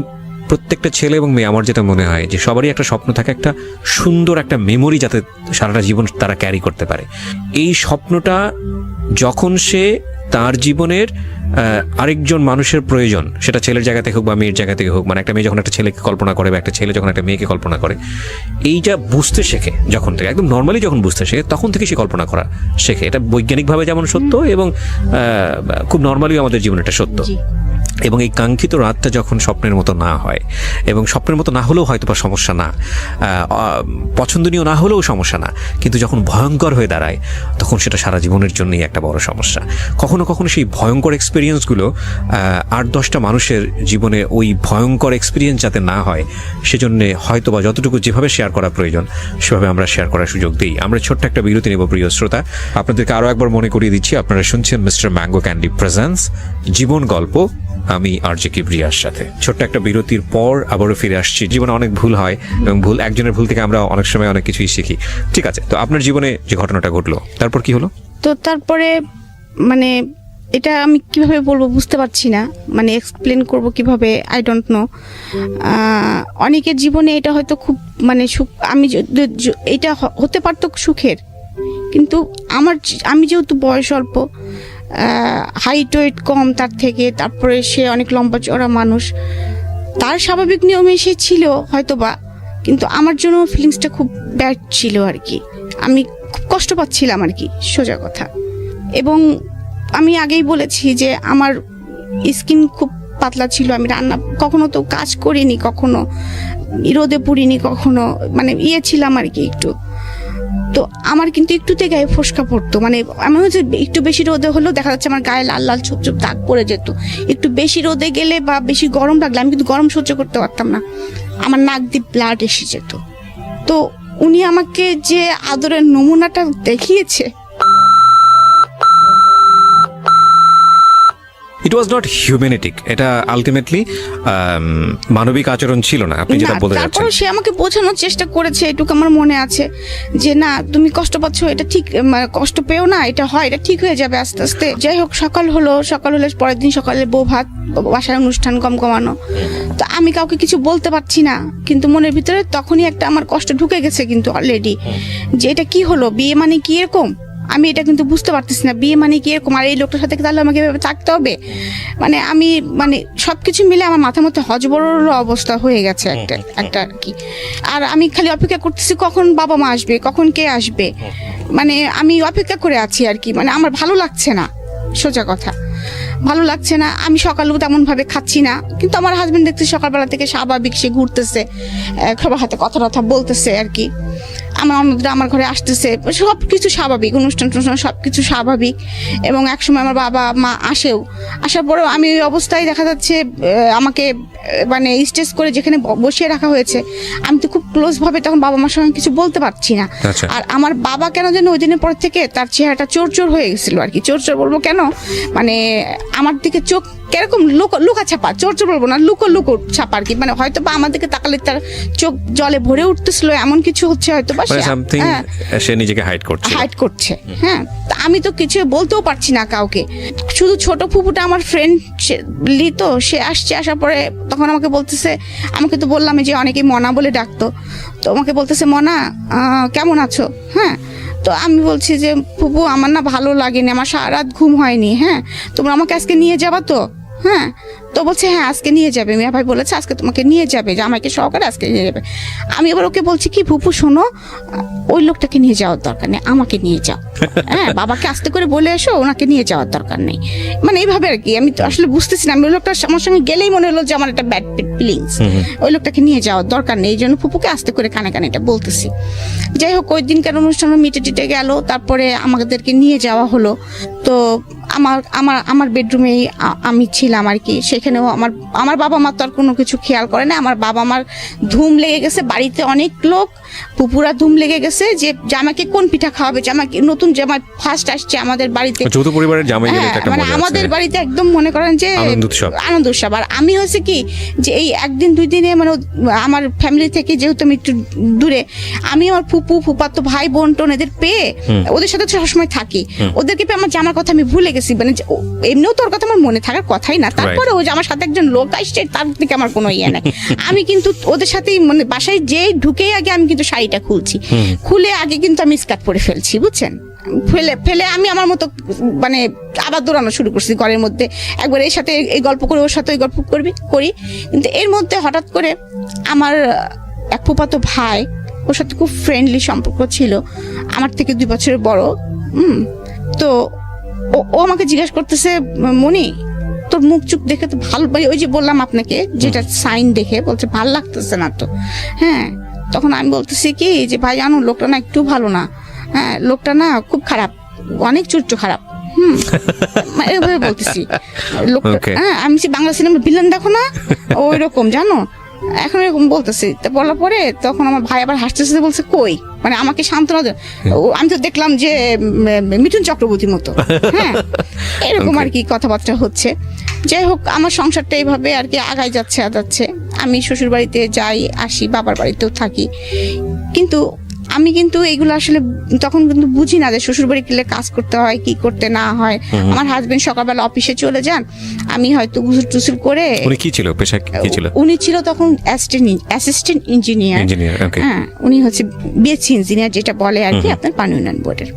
প্রত্যেকটা ছেলে এবং মেয়ে, আমার যেটা মনে হয় যে সবারই একটা স্বপ্ন থাকে, একটা সুন্দর একটা মেমোরি যাতে সারাটা জীবন তারা ক্যারি করতে পারে। এই স্বপ্নটা যখন সে তার জীবনের আরেকজন মানুষের প্রয়োজন, সেটা ছেলের জায়গা থেকে হোক বা মেয়ের জায়গা থেকে হোক, মানে একটা মেয়ে যখন একটা ছেলেকে কল্পনা করে বা একটা ছেলে যখন একটা মেয়েকে কল্পনা করে, এইটা বুঝতে শেখে যখন থেকে, একদম নর্মালি যখন বুঝতে শেখে তখন থেকে সে কল্পনা করা শেখে। এটা বৈজ্ঞানিকভাবে যেমন সত্য এবং খুব নর্মালি আমাদের জীবনে এটা সত্য। এবং এই কাঙ্ক্ষিত রাতটা যখন স্বপ্নের মতো না হয়, এবং স্বপ্নের মতো না হলেও হয়তো বা সমস্যা না, পছন্দনীয় না হলেও সমস্যা না, কিন্তু যখন ভয়ঙ্কর হয়ে দাঁড়ায় তখন সেটা সারা জীবনের জন্যই একটা বড় সমস্যা। কখনো কখনো সেই ভয়ঙ্কর এক্সপিরিয়েন্সগুলো 8-10টা মানুষের জীবনে ওই ভয়ঙ্কর এক্সপিরিয়েন্স যাতে না হয় সেজন্য হয়তো বা যতটুকু যেভাবে শেয়ার করা প্রয়োজন সেভাবে আমরা শেয়ার করার সুযোগ দিই। আমরা ছোট্ট একটা বিরতি নেব প্রিয় শ্রোতা। আপনাদেরকে আরও একবার মনে করিয়ে দিচ্ছি, আপনারা শুনছেন মিস্টার ম্যাঙ্গো ক্যান্ডি প্রেজেন্টস জীবন গল্প, আমি আরজে কিবরিয়ার সাথে। ছোট্ট একটা বিরতির পর আবারও ফিরে আসছি। জীবনে অনেক ভুল হয় এবং একজনের ভুল থেকে আমরা অনেক সময় অনেক কিছুই শিখি। ঠিক আছে, তো আপনার জীবনে যে ঘটনাটা ঘটলো তারপর কি হলো? তো তারপরে মানে এটা আমি কিভাবে বলবো বুঝতে পারছি না, মানে এক্সপ্লেন করব কিভাবে, আই ডোন্ট নো। অনেকের জীবনে এটা হয়তো খুব মানে সুখ, আমি এটা হতে পারতো সুখের, কিন্তু আমি যেহেতু বয়স অল্প, হাইট ওয়েট কম তার থেকে, তারপরে সে অনেক লম্বা চড়া মানুষ, তার স্বাভাবিক নিয়মে সে ছিল হয়তোবা, কিন্তু আমার জন্য ফিলিংসটা খুব ব্যাড ছিল আর কি। আমি খুব কষ্ট পাচ্ছিলাম আর কি, সোজা কথা। এবং আমি আগেই বলেছি যে আমার স্কিন খুব পাতলা ছিল, আমি রান্না কখনো তো কাজ করিনি, কখনো রোদে পুড়িনি, কখনো মানে ছিলাম আর কি একটু। তো আমার কিন্তু একটুতে গায়ে ফোসকা পড়তো, মানে এমন হচ্ছে একটু বেশি রোদে হলেও দেখা যাচ্ছে আমার গায়ে লাল লাল ছোপ ছোপ দাগ পড়ে যেত। একটু বেশি রোদে গেলে বা বেশি গরম লাগলে আমি কিন্তু গরম সহ্য করতে পারতাম না, আমার নাক দিয়ে ব্লাড এসে যেত। তো উনি আমাকে যে আদরের নমুনাটা দেখিয়েছে, ইট ওয়াজ নট হিউম্যানিটিক, এটা আলটিমেটলি মানবিক আচরণ ছিল না, আপনি যেটা বলতে যাচ্ছেন। তারপর সে আমাকে বোঝানোর চেষ্টা করেছে, এটুকু আমার মনে আছে যে না তুমি কষ্ট পাচ্ছ, এটা ঠিক, কষ্ট পেও না, এটা হয়, এটা ঠিক হয়ে যাবে আস্তে আস্তে। যাই হোক, সকাল হলে পরের দিন সকালে বউ ভাত, বাসায় অনুষ্ঠান কমানো। তো আমি কাউকে কিছু বলতে পারছি না, কিন্তু মনের ভিতরে তখনই একটা আমার কষ্ট ঢুকে গেছে কিন্তু অলরেডি, যে এটা কি হলো, বিয়ে মানে কি এরকম, আমি এটা কিন্তু বুঝতে পারতেছি না, বিয়ে মানে কি এরকম, আর এই লোকটার সাথে তাহলে আমাকে এভাবে থাকতে হবে। মানে আমি মানে সবকিছু মিলে আমার মাথার মধ্যে হজবরল অবস্থা হয়ে গেছে একটা আর কি। আর আমি খালি অপেক্ষা করতেছি কখন বাবা মা আসবে, কখন কে আসবে, মানে আমি অপেক্ষা করে আছি আর কি। মানে আমার ভালো লাগছে না, সোজা কথা ভালো লাগছে না। আমি সকালেও তেমন ভাবে খাচ্ছি না, কিন্তু আমার হাজবেন্ড দেখছি সকালবেলা থেকে স্বাভাবিক, সে ঘুরতেছে, সবার হাতে কথা বলতেছে আর কি, আমার অন্যদের আমার ঘরে আসতেছে, সব কিছু স্বাভাবিক, অনুষ্ঠান সব কিছু স্বাভাবিক। এবং একসময় আমার বাবা মা আসার পরেও আমি ওই অবস্থায় দেখা যাচ্ছে আমাকে মানে স্টেজ করে যেখানে বসিয়ে রাখা হয়েছে, আমি তো খুব ক্লোজ ভাবে তখন বাবা মার সঙ্গে কিছু বলতে পারছি না। আর আমার বাবা কেন যেন ওই দিনের পর থেকে তার চেহারাটা চোর হয়ে গেছিল আর কি। চোর বলবো কেন, মানে আমার দিকে চোখ কিরকম লুকা ছাপা, চোর বলবো না, লুকো ছাপা আর কি। মানে হয়তো বা আমার দিকে তাকালে তার চোখ জলে ভরে উঠতেছিল, এমন কিছু হচ্ছে হয়তো বা সে নিজেকে হাইড করছে। হ্যাঁ, আমি তো কিছু বলতেও পারছি না কাউকে। শুধু ছোট ফুপুটা আমার ফ্রেন্ড তো, সে আসার পরে তখন আমাকে বলতেছে, আমাকে তো বললাম যে অনেকে মনা বলে ডাকতো, তো আমাকে বলতেছে মনা কেমন আছো। হ্যাঁ, তো আমি বলছি যে ফুপু আমার না ভালো লাগেনি, আমার সারা রাত ঘুম হয়নি। হ্যাঁ, তোমরা আমাকে আজকে নিয়ে যাবা তো? হ্যাঁ, তো বলছে হ্যাঁ আজকে নিয়ে যাবে, মিয়া ভাই বলেছে আজকে তোমাকে নিয়ে যাবে, যে আমাকে সহকারে আজকে নিয়ে যাবে। আমি এবার ওকে বলছি কি ফুপু শোনো, ওই লোকটাকে নিয়ে যাওয়ার দরকার নেই, আমাকে নিয়ে যাও। হ্যাঁ, বাবাকে আস্তে করে বলে এসো, ওনাকে নিয়ে যাওয়ার দরকার নেই। মানে এইভাবে আর কি। আমি তো আসলে বুঝতেছি না, আমি ওই লোকটা আমার সঙ্গে গেলেই মনে হলো যে আমার একটা ব্যাড ফিলিংস, ওই লোকটাকে নিয়ে যাওয়ার দরকার নেই। এই জন্য ফুপুকে আস্তে করে কানে এটা বলতেছি। যাই হোক, ওই দিনকার অনুষ্ঠান মিটে গেল, তারপরে আমাদেরকে নিয়ে যাওয়া হলো। তো আমার বেডরুমেই আমি ছিলাম আর কি। সেখানেও আমার বাবা মা তো আর কোনো কিছু খেয়াল করে না। আমার বাবা মার ধুম লেগে গেছে, বাড়িতে অনেক লোক, পুপুরা ধুম লেগে গেছে যে জামাইকে কোন পিঠা খাওয়াবে, জামাইকে নতুন জামাই ফার্স্ট আসছে আমাদের বাড়িতে, যৌথ পরিবারের জামাই গেলে একটা মানে মজা আছে। আমাদের বাড়িতে একদম মনে করেন যে আনন্দ উৎসব। আর আমি হয়েছে কি যে এই একদিন দুই দিনে মানে আমার ফ্যামিলি থেকে যেহেতু আমি একটু দূরে, আমি আমার ফুপাতো ভাই বোন টোন এদের পেয়ে ওদের সাথে সবসময় থাকি, ওদেরকে পেয়ে আমার জামার কথা আমি ভুলে গেছি। মানে এমনিও তোর কথা আমার মনে থাকার কথাই না, তারপরে ও আমার সাথে একজন লোক আসছে তার থেকে আমার কোনো ইয়ে নেই। আমি কিন্তু ওদের সাথেই মানে বাসায় যে ঢুকেই আগে আমি কিন্তু শাড়িটা খুলে আগে কিন্তু আমি স্কার্ট পরে ফেলছি, বুঝছেন, ফেলে আমি আমার মতো মানে আবার দৌড়ানো শুরু করছি ঘরের মধ্যে, একবার এর সাথে এই গল্প করে ওর সাথে ওই গল্প করি। কিন্তু এর মধ্যে হঠাৎ করে আমার এক ফুফাতো ভাই, ওর সাথে খুব ফ্রেন্ডলি সম্পর্ক ছিল, আমার থেকে 2 বছরের বড়। তো ও আমাকে জিজ্ঞেস করতেছে, মনি তোর মুখ চুখ দেখে তো ভালো, ওই যে বললাম আপনাকে যেটা সাইন দেখে বলছে ভাল লাগতেছে না তো। হ্যাঁ, তখন আমি বলতেছি কি যে ভাই জানো লোকটা না একটু ভালো না, হ্যাঁ লোকটা না খুব খারাপ, অনেক চরিত্র খারাপ। এভাবে বলতেছি লোকটা। হ্যাঁ, আমি বাংলা সিনেমার ভিলেন দেখো না, ওই রকম জানো, এখন এরকম বলতেছি। বলার পরে তখন আমার ভাই আবার হাসতে বলছে কই, মানে আমাকে সান্ত্বনা আমি তো দেখলাম যে মিঠুন চক্রবর্তীর মতো। হ্যাঁ, এরকম আর কি কথাবার্তা হচ্ছে। যাই হোক, আমার সংসারটা এইভাবে আর কি আগায় যাচ্ছে। আমি শ্বশুর বাড়িতে যাই আসি, বাবার বাড়িতেও থাকি, কিন্তু আমি কিন্তু এগুলো আসলে তখন কিন্তু বুঝি না যে শ্বশুর বাড়ি গেলে কাজ করতে হয় কি করতে না হয়। আমার হাজবেন্ড সকালবেলা অফিসে চলে যান, আমি হয়তো গুসল টুসুল করে। উনি কি ছিল, পেশা কি ছিল? উনি ছিল তখন অ্যাসিস্ট্যান্ট ইঞ্জিনিয়ার। হ্যাঁ, উনি হচ্ছে বিএসসি ইঞ্জিনিয়ার যেটা বলে আর কি আপনার পানি উন্নয়ন বোর্ডের।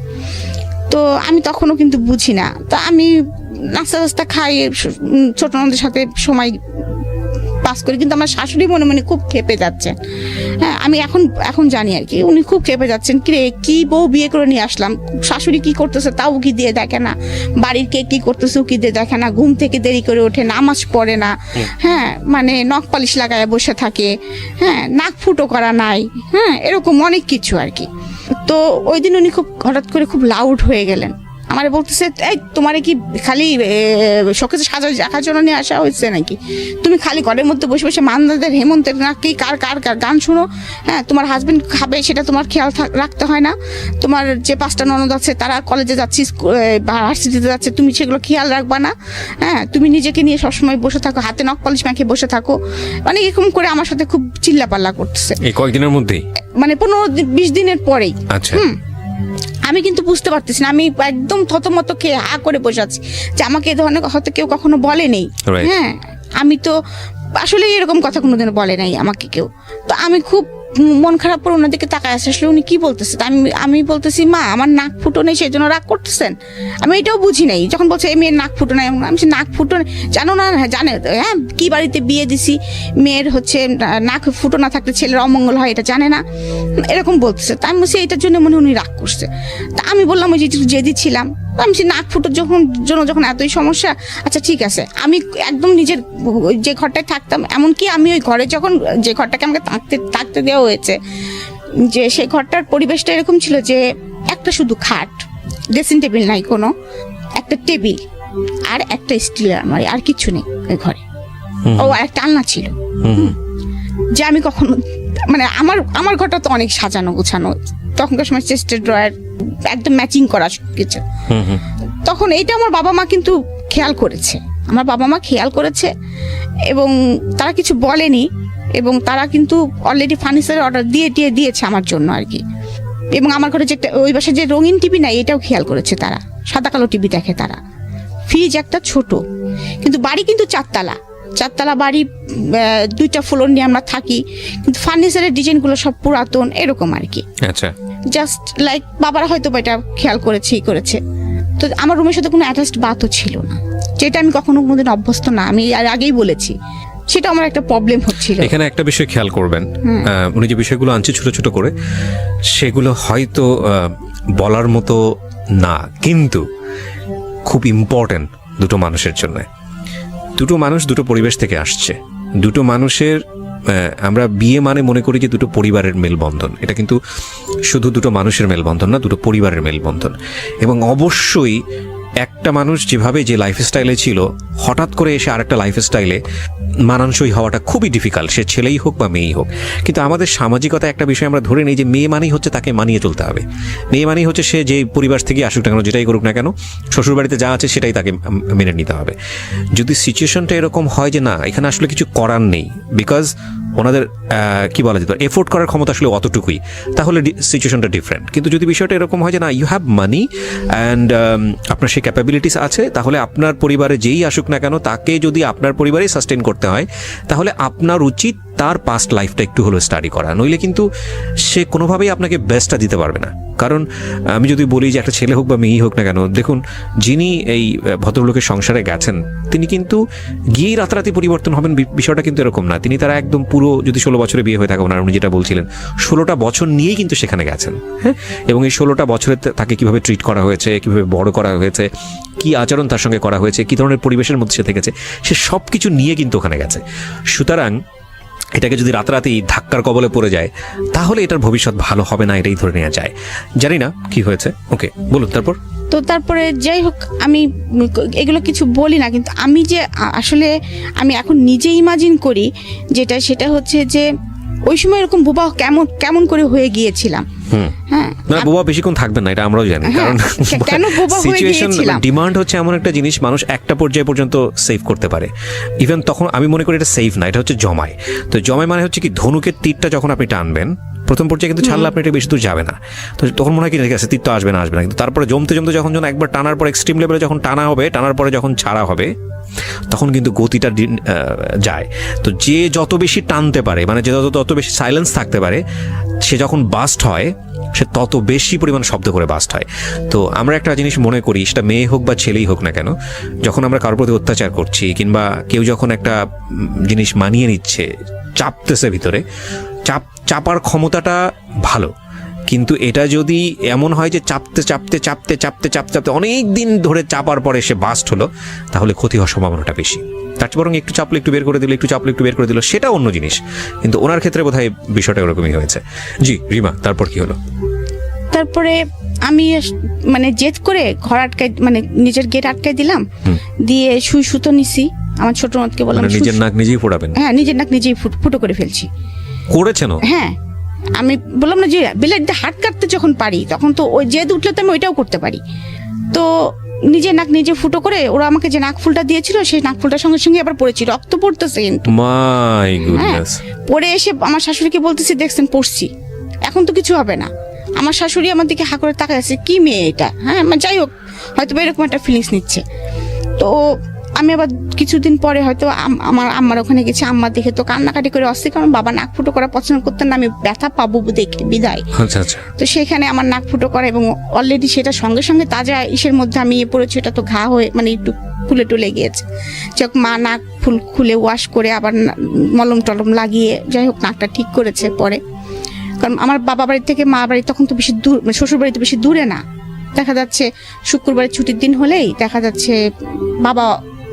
তো আমি তখনও কিন্তু বুঝি না, তো আমি নাস্তা খাই, ছোট ননদের সাথে সময় পাস করি। কিন্তু আমার শাশুড়ি মনে মনে খুব খেপে যাচ্ছেন। হ্যাঁ, আমি এখন জানি আর কি উনি খুব খেপে যাচ্ছেন, কি বউ বিয়ে করে নিয়ে আসলাম, শাশুড়ি কি করতেছে তাও উকি দিয়ে দেখে না, বাড়ির কে কি করতেছে উকি দিয়ে দেখে না, ঘুম থেকে দেরি করে ওঠে, নামাজ পড়ে না, হ্যাঁ মানে নখ পালিশ লাগায় বসে থাকে, হ্যাঁ নাক ফুটো করা নাই, হ্যাঁ এরকম অনেক কিছু আর কি। তো ওই দিন উনি খুব হঠাৎ করে খুব লাউড হয়ে গেলেন, আমারে বলতেছে এই তোমারে কি খালি শোকেসে সাজা রাখার জন্য নিয়ে আসা হয়েছে নাকি, তুমি খালি ঘরের মধ্যে বসে বসে মান্দাদের হেমন্তের না কি কার গান শুনো, হ্যাঁ তোমার হাজবেন্ড খাবে সেটা তোমার খেয়াল রাখতে হয় না, তোমার যে 5টা ননদ আছে তারা কলেজে যাচ্ছে ভার্সিটিতে যাচ্ছে তুমি সেগুলো খেয়াল রাখবা না, হ্যাঁ তুমি নিজেকে নিয়ে সবসময় বসে থাকো, হাতে নখ পলিশ মাখিয়ে বসে থাকো, মানে এরকম করে আমার সাথে খুব চিল্লাপাল্লা করতেছে এই কয়েকদিনের মধ্যেই, মানে 15-20 দিনের পরেই। আচ্ছা, আমি কিন্তু বুঝতে পারতেছি না, আমি একদম থতমত খেয়ে হা করে বসে আছি যে আমাকে এ ধরনের হয়তো কেউ কখনো বলে নেই। হ্যাঁ, আমি তো আসলে এরকম কথা কোনোদিনও বলে নাই আমাকে কেউ। তো আমি খুব মন খারাপ করে ওনার দিকে তাকায় আসে, আসলে উনি কি বলতেছে, আমি বলতেছি মা আমার নাক ফুটো নেই সেই জন্য রাগ করতেছেন, আমি এটাও বুঝি নাই। যখন বলছে এই মেয়ের নাক ফুটো নাই, আমি নাক ফুটো জানো না, জানে হ্যাঁ কি বাড়িতে বিয়ে দিছি, মেয়ের হচ্ছে নাক ফুটো না থাকলে ছেলের অমঙ্গল হয় এটা জানে না, এরকম বলতেছে। তা আমি বলছি এটার জন্য মনে উনি রাগ করছে। তা আমি বললাম ওই যে জেদি ছিলাম, আমি নাক ফুটোর যখন এতই সমস্যা, আচ্ছা ঠিক আছে, আমি একদম নিজের যে ঘরটায় থাকতাম, এমনকি আমি ওই ঘরে যখন যে ঘরটাকে আমাকে থাকতে দেওয়া হয়েছে, যে সেই ঘরটার পরিবেশটা এরকম ছিল যে একটা শুধু খাট, ড্রেসিং টেবিল নাই কোনো, একটা টেবিল আর একটা স্টিলের আলমারি, আর কিছু নেই ওই ঘরে। ও আর একটা আলনা ছিল, যে আমি কখনো মানে আমার ঘরটা তো অনেক সাজানো গোছানো, তখনকার সময় চেস্টের ড্রয়ার একদম ম্যাচিং করা কিছু। তখন এইটা আমার বাবা মা কিন্তু খেয়াল করেছে, এবং তারা কিছু বলেনি, এবং তারা কিন্তু অলরেডি ফার্নিচারের অর্ডার দিয়েছে আমার জন্য আর কি। এবং আমার ঘরে যে ওই বাসায় যে রঙিন টিভি নাই এটাও খেয়াল করেছে তারা, সাদা কালো টিভি দেখে তারা, ফ্রিজ একটা ছোট, কিন্তু বাড়ি কিন্তু 4 বাড়ি, 2টা ফ্লোর নিয়ে আমরা থাকি, কিন্তু ফার্নিচারের ডিজাইনগুলো সব পুরাতন এরকম আর কি। আচ্ছা, জাস্ট লাইক বাবারা হয়তো এটা খেয়াল করেছে। তো আমার রুমের সাথে কোনো অ্যাটাচড বাথও ছিল না, যেটা আমি কোনোদিন অভ্যস্ত না, আমি আগেই বলেছি, সেটা আমার একটা প্রবলেম হচ্ছিল। এখানে একটা বিষয় খেয়াল করবেন, উনি যে বিষয়গুলো আনছে ছোট ছোট করে, সেগুলো হয়তো বলার মতো না, কিন্তু খুব ইম্পর্টেন্ট দুটো মানুষের জন্য। দুটো মানুষ দুটো পরিবেশ থেকে আসছে, দুটো মানুষের আমরা বিয়ে মানে মনে করি যে দুটো পরিবারের মেলবন্ধন, এটা কিন্তু শুধু দুটো মানুষের মেলবন্ধন না, দুটো পরিবারের মেলবন্ধন। এবং অবশ্যই একটা মানুষ যেভাবে যে লাইফস্টাইলে ছিল, হঠাৎ করে এসে আরেকটা লাইফস্টাইলে মানানসই হওয়াটা খুবই ডিফিকাল্ট, সে ছেলেই হোক বা মেয়েই হোক। কিন্তু আমাদের সামাজিকতা একটা বিষয় আমরা ধরে নিই যে মেয়ে মানেই হচ্ছে তাকে মানিয়ে চলতে হবে, মেয়ে মানেই হচ্ছে সে যে পরিবার থেকে আসুক না কেন, যেটাই করুক না কেন, শ্বশুরবাড়িতে যা আছে সেটাই তাকে মেনে নিতে হবে। যদি সিচুয়েশনটা এরকম হয় যে না এখানে আসলে কিছু করার নেই, বিকজ ওনাদের কি বলা যেত এফোর্ড করার ক্ষমতা আসলে অতটুকুই, তাহলে সিচুয়েশনটা ডিফারেন্ট। কিন্তু যদি বিষয়টা এরকম হয় যে না ইউ হ্যাভ মানি অ্যান্ড আপনার সেই ক্যাপাবিলিটিস আছে, তাহলে আপনার পরিবারে যেই আসুক না কেন তাকে যদি আপনার পরিবারেই সাস্টেন করতে হয়, তাহলে আপনার উচিত তার পাস্ট লাইফটা একটু হলো স্টাডি করা, নইলে কিন্তু সে কোনোভাবেই আপনাকে বেস্টটা দিতে পারবে না। কারণ আমি যদি বলি যে একটা ছেলে হোক বা মেয়েই হোক না কেন, দেখুন যিনি এই ভদ্রলোকের সংসারে গেছেন তিনি কিন্তু গিয়েই রাতারাতি পরিবর্তন হবেন, বিষয়টা কিন্তু এরকম না। তিনি তারা একদম পুরো, যদি 16 বছরে বিয়ে হয়ে থাকে ওনার, উনি যেটা বলছিলেন 16টা বছর নিয়েই কিন্তু সেখানে গেছেন, হ্যাঁ, এবং এই 16টা বছরে তাকে কিভাবে ট্রিট করা হয়েছে, কিভাবে বড় করা হয়েছে, কি আচরণ তার সঙ্গে করা হয়েছে, কি ধরনের পরিবেশের মধ্যে সে থেকেছে, সে সব কিছু নিয়ে কিন্তু ওখানে গেছে। সুতরাং এটাকে যদি রাতারাতি ধাক্কার কবলে পড়ে যায় তাহলে এটার ভবিষ্যৎ ভালো হবে না, এটাই ধরে নেওয়া যায়। জানি না কি হয়েছে, ওকে বলুন তারপর। তো তারপরে যাই হোক, আমি এগুলো কিছু বলি না, কিন্তু আমি যে আসলে আমি এখন নিজে ইমাজিন করি যেটা, সেটা হচ্ছে যে ওই সময় এরকম বোবা কেমন করে হয়ে গিয়েছিলাম। হ্যাঁ, না বোবা বেশিক্ষণ থাকবেন না, এটা আমরাও জানি। কারণ কেন বোবা হয়ে গিয়েছিলাম, ডিমান্ড হচ্ছে এমন একটা জিনিস মানুষ একটা পর্যায় পর্যন্ত সেভ করতে পারে। ইভেন তখন আমি মনে করি এটা সেভ না, এটা হচ্ছে জমায়। তো জমায় মানে হচ্ছে কি, ধনুকের তীরটা যখন আপনি টানবেন প্রথম পর্যায়ে কিন্তু ছাড়লে আপনি এটা বেশি দূর যাবে না, তো তখন মনে হয় কি ঠিক আছে তীর তো আসবে না, কিন্তু তারপরে জমতে জমতে যখন একবার টানার পর এক্সট্রিম লেভেলে যখন টানা হবে, টানার পরে যখন ছাড়া হবে তখন কিন্তু গতিটা যায়। তো যে যত বেশি টানতে পারে, মানে যে তত বেশি সাইলেন্স থাকতে পারে, সে যখন বাস্ট হয় সে তত বেশি পরিমাণ শব্দ করে বাস্ট হয়। তো আমরা একটা জিনিস মনে করি, সেটা মেয়ে হোক বা ছেলেই হোক না কেন, যখন আমরা কারোর প্রতি অত্যাচার করছি কিংবা কেউ যখন একটা জিনিস মানিয়ে নিচ্ছে, চাপতেছে ভিতরে, চাপার ক্ষমতাটা ভালো, কিন্তু এটা যদি এমন হয় যে চাপতে চাপতে চাপতে চাপতে চাপতে চাপতে অনেক দিন ধরে চাপার পরে সে বাস্ট হলো, তাহলে ক্ষতি হওয়ার সম্ভাবনাটা বেশি। তার চেয়ে বরং একটু চাপলে একটু বের করে দিল, একটু চাপলে একটু বের করে দিল, সেটা অন্য জিনিস। কিন্তু ওনার ক্ষেত্রে বোধহয় বিষয়টা ওরকমই হয়েছে। জি রিমা, তারপর কি হলো? তারপরে আমি মানে জেদ করে ঘর আটকাই, মানে নিজের গেট আটকাই দিলাম, দিয়ে সুতো নিছি। আমার ছোট নদকে বললাম নিজের নাক নিজেই ফোড়াবেন। হ্যাঁ, নিজের নাক নিজেই ফুটো করে ফেলছি। করেছেন? হ্যাঁ, আমি বললাম না যে ব্লেড দিয়ে হাত কাটতে যখন পারি, তখন তো ওই জেদ উঠলে তো আমি ওইটাও করতে পারি। তো নিজের নাক নিজে ফুটো করে, ওরা আমাকে যে নাক ফুলটা দিয়েছিল সেই নাক ফুলটার সঙ্গে সঙ্গে আবার পড়েছি, রক্ত পড়তেছে কিন্তু। My goodness. পরে এসে আমার শাশুড়িকে বলতেছি, দেখছেন পড়ছি, এখন তো কিছু হবে না। আমার শাশুড়ি আমার দিকে হা করে তাকায় আছে, কি মেয়ে এটা। হ্যাঁ, যাই হোক, হয়তো এরকম একটা ফিলিংস নিচ্ছে। তো আমি আবার কিছুদিন পরে হয়তো আমার আম্মার ওখানে গেছি, আম্মা দেখে তো কান্নাকাটি করে আসছে, কারণ বাবা নাক ফুটো করা পছন্দ করতেন না, আমি ব্যথা পাবো দেখে বিদায়। আচ্ছা আচ্ছা। তো সেখানে আমার নাক ফুটো করা, এবং অলরেডি সেটা সঙ্গে সঙ্গে তাজা ইসের মধ্যে আমি পড়েছি, এটা তো ঘা হয়ে মানে একটু ফুলে টুলে গিয়েছে। যাক, মা নাক খুলে ওয়াশ করে আবার মলম টলম লাগিয়ে যাই হোক নাকটা ঠিক করেছে পরে। কারণ আমার বাবা বাড়ি থেকে মা বাড়ি তখন তো বেশি দূর, মানে শ্বশুর বাড়ি তো বেশি দূরে না। দেখা যাচ্ছে শুক্রবারের ছুটির দিন হলেই দেখা যাচ্ছে বাবা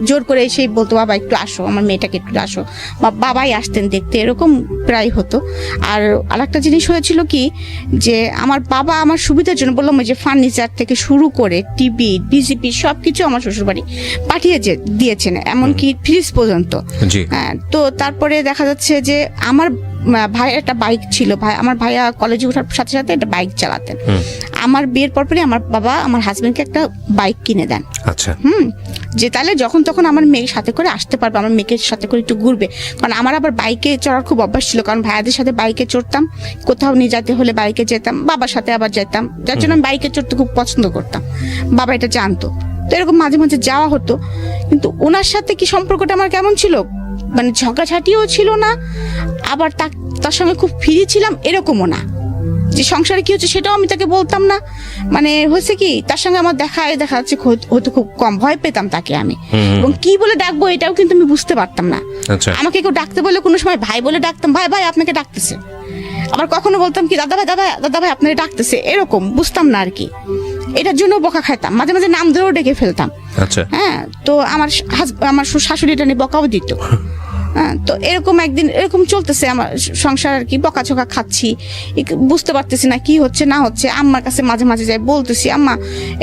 জোর করে এসেই বলতো, বাবা একটু আসো, আমার মেয়েটাকে একটু আসো, বা বাবাই আসতেন দেখতে, এরকম প্রায় হতো। আর আরেকটা জিনিস হয়েছিল কি, যে আমার বাবা আমার সুবিধার জন্য, বললাম যে ফার্নিচার থেকে শুরু করে টিভি বিজিপি সব কিছু আমার শ্বশুরবাড়ি পাঠিয়ে দিয়েছেন, এমনকি ফ্রিজ পর্যন্ত। হ্যাঁ, তো তারপরে দেখা যাচ্ছে যে আমার ভাইয়ের একটা বাইক ছিল, আমার ভাইয়া কলেজে ওঠার সাথে সাথে একটা বাইক চালাতেন। আমার বিয়ের পরপরই আমার বাবা আমার হাজবেন্ডকে একটা বাইক কিনে দেন। আচ্ছা। যে তাহলে যখন তখন আমার মেয়ের সাথে করে আসতে পারবে, আমার মেয়েকে সাথে করে একটু ঘুরবে। কারণ আমার আবার বাইকে চড়ার খুব অভ্যাস ছিল, কারণ ভাইয়াদের সাথে বাইকে চড়তাম, কোথাও নিয়ে যেতে হলে বাইকে যেতাম, বাবার সাথে আবার যেতাম, যার জন্য আমি বাইকে চড়তে খুব পছন্দ করতাম। বাবা এটা জানতো, তো এরকম মাঝে মাঝে যাওয়া হতো। কিন্তু ওনার সাথে কি সম্পর্কটা আমার কেমন ছিল, মানে ঝগড়াঝাটিও ছিল না, আবার তার সঙ্গে খুব ফ্রি ছিলাম এরকমও না। যে সংসারে কি হচ্ছে সেটাও আমি তাকে বলতাম না। মানে হয়েছে কি, তার সঙ্গে আমার দেখা যাচ্ছে হয়তো খুব কম, ভয় পেতাম তাকে আমি, এবং কি বলে ডাকবো এটাও কিন্তু আমি বুঝতে পারতাম না। আমাকে কেউ ডাকতে বলে কোনো সময় ভাই বলে ডাকতাম, ভাই ভাই আপনাকে ডাকতেছে। আবার কখনো বলতাম কি, দাদা ভাই দাদা ভাই আপনাকে ডাকতেছে, এরকম বুঝতাম না আর কি। এটার জন্য বকা খাইতাম, মাঝে মাঝে নাম ধরেও ডেকে ফেলতাম। হ্যাঁ, তো আমার শাশুড়ি এটা নিয়ে বকাও দিত। তো এরকম একদিন এরকম চলতেছে আমার সংসার আর কি, বকাঝকা খাচ্ছি, বুঝতে পারতেছি না কি হচ্ছে না হচ্ছে। আম্মার কাছে মাঝে মাঝে যাই, বলতেছি আম্মা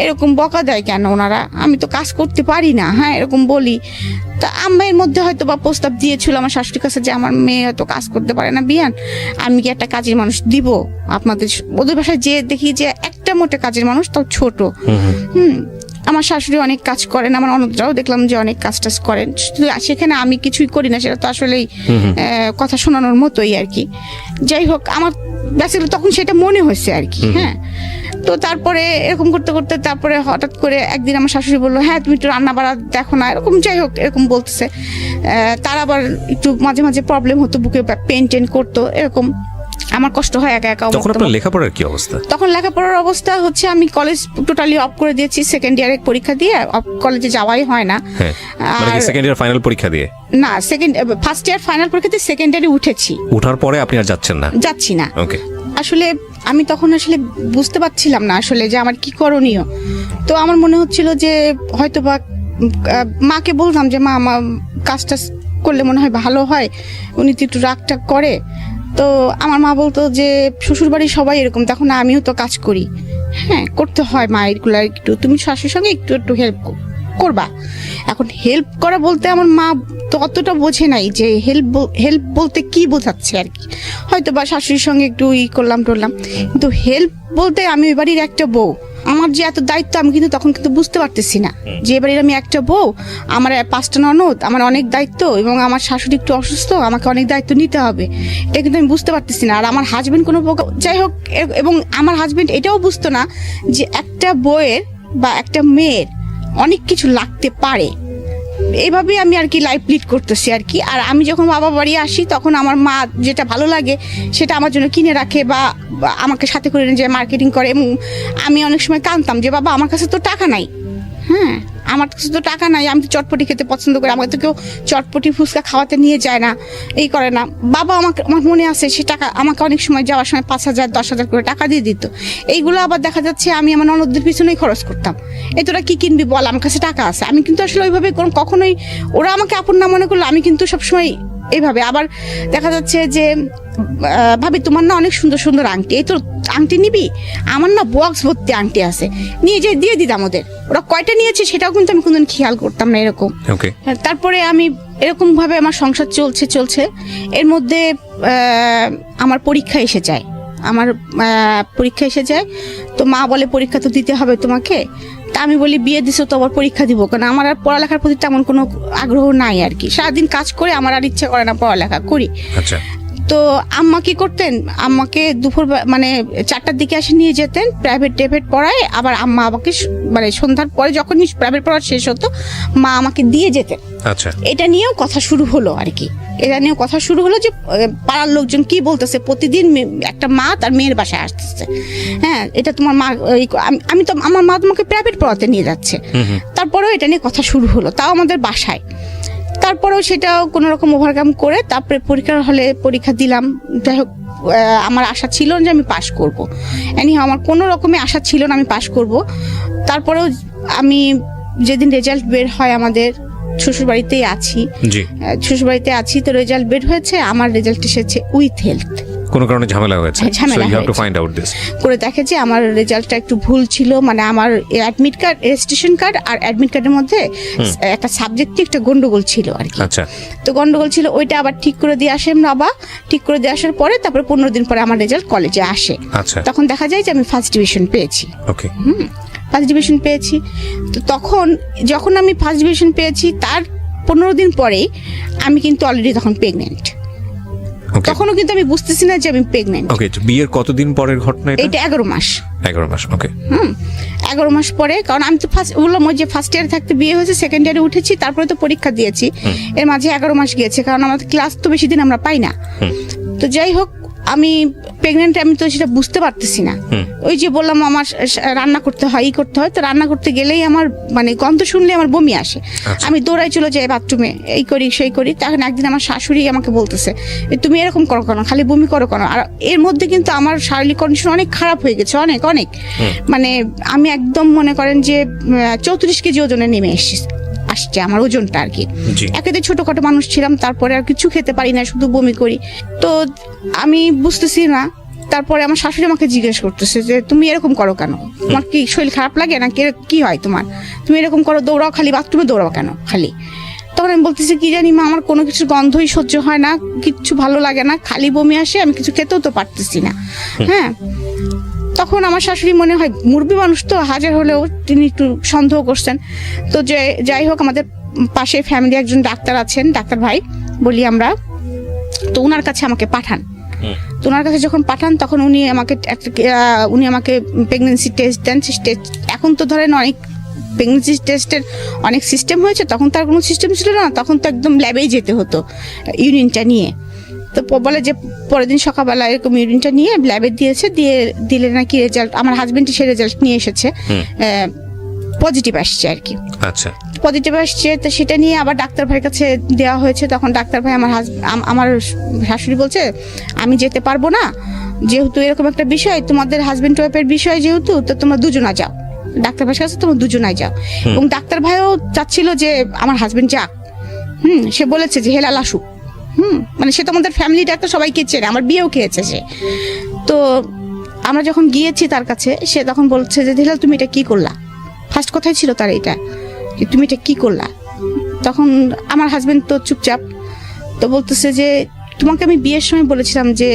এরকম বকা দেয় কেন ওনারা, আমি তো কাজ করতে পারি না। হ্যাঁ, এরকম বলি। তা আম্মা এর মধ্যে হয়তো বা প্রস্তাব দিয়েছিল আমার শাশুড়ির কাছে যে আমার মেয়ে হয়তো কাজ করতে পারে না, বিয়ান আমি কি একটা কাজের মানুষ দিব আপনাদের। ওদের বাসায় যে দেখি যে একটা মোটে কাজের মানুষ, তাও ছোট। আমার শাশুড়ি অনেক কাজ করেন, আমার ননদরাও দেখলাম যে অনেক কাজ টাজ করেন, শুধু সেখানে আমি কিছুই করি না, সেটা তো আসলেই কথা শোনানোর মতোই আর কি। যাই হোক, আমার বেসিক্যালি তখন সেটা মনে হয়েছে আর কি। হ্যাঁ, তো তারপরে এরকম করতে করতে তারপরে হঠাৎ করে একদিন আমার শাশুড়ি বললো, হ্যাঁ তুমি একটু রান্না বাড়া দেখো না, এরকম যাই হোক এরকম বলতেছে। তার আবার একটু মাঝে মাঝে প্রবলেম হতো, বুকে পেন টেন করতো, এরকম আমার কষ্ট হয় একা একা। তখন আপনার লেখাপড়ার কি অবস্থা? তখন লেখাপড়ার অবস্থা হচ্ছে আমি কলেজ টোটালি অফ করে দিয়েছি, সেকেন্ড ইয়ারে পরীক্ষা দিয়ে কলেজে যাওয়াই হয় না। মানে কি সেকেন্ড ইয়ার ফাইনাল পরীক্ষা দিয়ে? না, ফার্স্ট ইয়ার ফাইনাল পরীক্ষা দিয়ে সেকেন্ড ইয়ারে উঠেছি। ওঠার পরে আপনি আর যাচ্ছেন না? যাচ্ছি না। ওকে। আসলে আমি তখন আসলে বুঝতে পারছিলাম না আসলে যে আমার কি করণীয়। তো আমার মনে হচ্ছিল যে হয়তো বা মাকে বলতাম যে মা আমার কাজটা করলে মনে হয় ভালো হয়, উনি তো একটু রাগটা করে। তো আমার মা বলতো যে শ্বশুরবাড়ির সবাই এরকম, তখন আমিও তো কাজ করি। হ্যাঁ, করতে হয় মা এগুলো, একটু তুমি শাশুড়ির সঙ্গে একটু একটু হেল্প করবা। এখন হেল্প করা বলতে আমার মা তো অতটা বোঝে নাই যে হেল্প বলতে কি বোঝাচ্ছে আর কি। হয়তো বা শাশুড়ির সঙ্গে একটু করলাম টরলাম, কিন্তু হেল্প বলতে আমি ওই বাড়ির একটা বউ, আমার যে এত দায়িত্ব আমি কিন্তু তখন কিন্তু বুঝতে পারতেছি না যে এবারে আমি একটা বউ, আমার 5টা ননদ, আমার অনেক দায়িত্ব, এবং আমার শাশুড়ি একটু অসুস্থ, আমাকে অনেক দায়িত্ব নিতে হবে, এটা কিন্তু আমি বুঝতে পারতেছি না। আর আমার হাজবেন্ড কোনো যাই হোক, এবং আমার হাজবেন্ড এটাও বুঝতো না যে একটা বউয়ের বা একটা মেয়ের অনেক কিছু লাগতে পারে। এইভাবে আমি আর কি লাইফ লিড করতেছি আর কি। আর আমি যখন বাবা বাড়ি আসি তখন আমার মা যেটা ভালো লাগে সেটা আমার জন্য কিনে রাখে, বা আমাকে সাথে করে নিয়ে যায় মার্কেটিং করে। এবং আমি অনেক সময় কাঁদতাম যে বাবা আমার কাছে তো টাকা নাই, হ্যাঁ আমার কাছে তো টাকা নাই, আমি তো চটপটি খেতে পছন্দ করি, আমাকে তো কেউ চটপটি ফুচকা খাওয়াতে নিয়ে যায় না, এই করে না। বাবা আমার মনে আছে সে টাকা আমাকে অনেক সময় যাওয়ার সময় 5,000 10,000 করে টাকা দিয়ে দিত। এইগুলো আবার দেখা যাচ্ছে আমি আমার ননদদের পিছনেই খরচ করতাম। এই তোরা কি কিনবি বল, আমার কাছে টাকা আছে। আমি কিন্তু আসলে ওইভাবে কখনোই, ওরা আমাকে আপন না মনে করলো, আমি কিন্তু সবসময় এইভাবে। আবার দেখা যাচ্ছে যে ভাবি তোমার না অনেক সুন্দর সুন্দর আংটি, এই তো আংটি নিবি, আমার না বক্স ভর্তি আংটি আছে, নিয়ে যে দিয়ে দিতাম ওদের। ওরা কয়টা নিয়েছে সেটাও কিন্তু আমি কোনদিন খেয়াল করতাম না এরকম। তারপরে আমি এরকম ভাবে আমার সংসার চলছে। এর মধ্যে আমার পরীক্ষা এসে যায়, তো মা বলে পরীক্ষা তো দিতে হবে তোমাকে। তা আমি বলি বিয়ে দিছো তো আবার পরীক্ষা দিব কেন, আমার আর পড়ালেখার প্রতি তেমন কোনো আগ্রহ নাই আর কি। সারাদিন কাজ করে আমার আর ইচ্ছা করে না পড়ালেখা করি। আচ্ছা। তো আম্মা কি করতেন, আম্মাকে দুপুর মানে 4টার দিকে এসে নিয়ে যেতেন, প্রাইভেট পড়ায়। আবার আম্মা আমাকে মানে সন্ধ্যার পরে যখন প্রাইভেট পড়া শেষ হতো মা আমাকে দিয়ে যেতেন। আচ্ছা। এটা নিয়েও কথা শুরু হলো আর কি। যে পাড়ার লোকজন কি বলতেছে, প্রতিদিন একটা মা তার মেয়ের বাসায় আসতেছে, হ্যাঁ এটা তোমার মা, আমি তো আমার মা তোমাকে প্রাইভেট পড়াতে নিয়ে যাচ্ছে। তারপরেও এটা নিয়ে কথা শুরু হলো, তাও আমাদের বাসায়। তারপরেও সেটাও কোনো রকম ওভারকাম করে তারপরে পরীক্ষার হলে পরীক্ষা দিলাম। যাই হোক, আমার আশা ছিল না যে আমি পাশ করব, আমার কোনো রকমের আশা ছিল না আমি পাশ করব। তারপরেও আমি যেদিন রেজাল্ট বের হয়, আমাদের শ্বশুরবাড়িতেই আছি, তো রেজাল্ট বের হয়েছে, আমার রেজাল্ট এসেছে উইথ হেলথ। কোনো কারণে ঝামেলা হয়েছে, করে দেখে যে আমার রেজাল্টটা একটু ভুল ছিল, মানে আমার অ্যাডমিট কার্ড, রেজিস্ট্রেশন কার্ড আর অ্যাডমিট কার্ডের মধ্যে একটা সাবজেক্টে একটা গন্ডগোল ছিল আর কি। আচ্ছা। তো গন্ডগোল ছিল, ওইটা আবার ঠিক করে দিয়ে আসেন বাবা। ঠিক করে দিয়ে আসার পরে তারপরে 15 দিন পরে আমার রেজাল্ট কলেজে আসে। আচ্ছা। তখন দেখা যায় যে আমি ফার্স্ট ডিভিশন পেয়েছি। ওকে। ফার্স্ট ডিভিশন পেয়েছি। তো তখন যখন আমি ফার্স্ট ডিভিশন পেয়েছি তার 15 দিন পরেই আমি কিন্তু অলরেডি তখন প্রেগনেন্ট। তখনও কিন্তু আমি বুঝতেছি না যে আমি প্রেগনেন্ট। ওকে, বিয়ের কতদিন পরের ঘটনা এটা? 11 মাস। 11 মাস। ওকে। 11 মাস পরে, কারণ আমি তো বললাম ওই যে ফার্স্ট ইয়ার থাকতে বিয়ে হয়েছে, সেকেন্ড ইয়ারে উঠেছি, তারপরে তো পরীক্ষা দিয়েছি, এর মাঝে 11 মাস গিয়েছে, কারণ আমাদের ক্লাস তো বেশি দিন আমরা পাই না। তো যাই হোক, আমি প্রেগনেন্ট, আমি তো সেটা বুঝতে পারতেছি না। ওই যে বললাম আমার রান্না করতে হয়, তো রান্না করতে গেলেই আমার মানে গন্ধ শুনলে আমার বমি আসে। আমি দৌড়াই চলে যাই বাথরুমে, এই করি সেই করি। তখন একদিন আমার শাশুড়ি আমাকে বলতেছে তুমি এরকম করো কেন, খালি বমি করো কেন। আর এর মধ্যে কিন্তু আমার শারীরিক কন্ডিশন অনেক খারাপ হয়ে গেছে, অনেক মানে আমি একদম মনে করেন যে 34 কেজি ওজনে নেমে আসছে আমার ওজনটা আর কি। একেতে ছোটখাটো মানুষ ছিলাম, তারপরে আর কিছু খেতে পারি না, শুধু বমি করি। তো আমি বুঝতেছি না। তারপরে আমার শাশুড়ি আমাকে জিজ্ঞেস করতেছে যে তুমি এরকম করো কেন, তোমার কি শরীর খারাপ লাগে না, কি হয় তোমার, তুমি এরকম করো, দৌড়াও, খালি বাথরুমে দৌড়াও কেন খালি। তখন আমি বলতেছি কি জানি মা, আমার কোনো কিছুর গন্ধই সহ্য হয় না, কিচ্ছু ভালো লাগে না, খালি বমি আসে, আমি কিছু খেতেও তো পারতেছি না। হ্যাঁ, তখন আমার শাশুড়ি মনে হয় মুরব্বী মানুষ তো, হাজার হলেও তিনি একটু সন্দেহ করছেন। তো যাই হোক, আমাদের পাশে ফ্যামিলি একজন ডাক্তার আছেন, ডাক্তার ভাই বলি আমরা, তো ওনার কাছে আমাকে পাঠান। তো ওনার কাছে যখন পাঠান তখন উনি আমাকে প্রেগনেন্সি টেস্ট দেন। এখন তো ধরেন অনেক প্রেগনেন্সি টেস্টের অনেক সিস্টেম হয়েছে, তখন তার কোনো সিস্টেম ছিল না, তখন তো একদম ল্যাবেই যেতে হতো ইউরিনটা নিয়ে। তো বলে যে পরের দিন সকালবেলা এরকম ইউরিনটা নিয়ে ল্যাবে দিলে নাকি রেজাল্ট, আমার হাজবেন্ডই সে রেজাল্ট নিয়ে এসেছে, পজিটিভ আসছে আর কি। আচ্ছা, পজিটিভ আসছে, তো সেটা নিয়ে আবার ডাক্তার ভাইয়ের কাছে দেওয়া হয়েছে। তখন ডাক্তার ভাই আমার শাশুড়ি বলছে আমি যেতে পারবো না, যেহেতু এরকম একটা বিষয়, তোমাদের হাজবেন্ড ওয়াইফের বিষয় যেহেতু, তো তোমরা দুজনা যাও, ডাক্তার ভাইয়ের কাছে তোমরা দুজনাই যাও। এবং ডাক্তার ভাইও চাচ্ছিল যে আমার হাজবেন্ড যাক। সে বলেছে যে হেলাল আসুক। মানে সে তো আমাদের ফ্যামিলি ডাক্তার, সবাইকে চেনে, আমার বিয়েও খেয়েছে সে। তো আমরা যখন গিয়েছি তার কাছে, সে তখন বলছে যে হেলাল তুমি এটা কি করলা, ফার্স্ট কথাই ছিল তার এটা, যে তুমি এটা কি করলা। তখন আমার হাজবেন্ড তো চুপচাপ, তো বলতেছে যে তোমাকে আমি বিয়ের সময় বলেছিলাম যে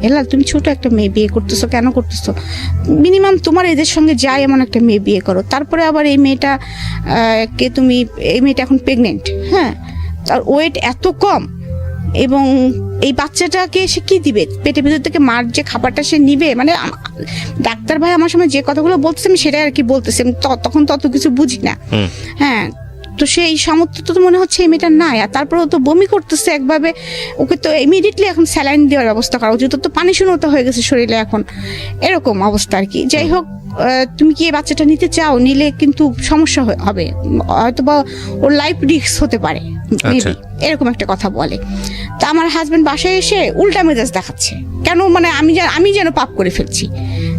হেলাল তুমি ছোট একটা মেয়ে বিয়ে করতেছো, কেন করতেছো, মিনিমাম তোমার এদের সঙ্গে যায় এমন একটা মেয়ে বিয়ে করো। তারপরে আবার এই মেয়েটা এখন প্রেগনেন্ট, হ্যাঁ, তার ওয়েট এত কম, এবং এই বাচ্চাটাকে সে কি দিবে, পেটের ভিতর থেকে মার যে খাবারটা সে নিবে। মানে ডাক্তার ভাই আমার সময় যে কথাগুলো বলতেছে আমি সেটাই আর কি বলতেছি, তখন তত কিছু বুঝি না। হ্যাঁ, তো সেই সামর্থ্য তো মনে হচ্ছে এই মেয়েটার নাই। আর তারপরেও তো বমি করতেছে একভাবে, ওকে তো ইমিডিয়েটলি এখন স্যালাইন দেওয়ার ব্যবস্থা করা উচিত, তো পানি শূন্যতা হয়ে গেছে শরীরে এখন, এরকম অবস্থা আর কি। যাই হোক, তুমি কি এই বাচ্চাটা নিতে চাও, নিলে কিন্তু সমস্যা হবে, হয়তো বা ওর লাইফ রিস্ক হতে পারে, মেবি এরকম একটা কথা বলে। তা আমার হাজবেন্ড বাসায় এসে উল্টা মেজাজ দেখাচ্ছে, কেন মানে আমি যেন পাপ করে ফেলছি।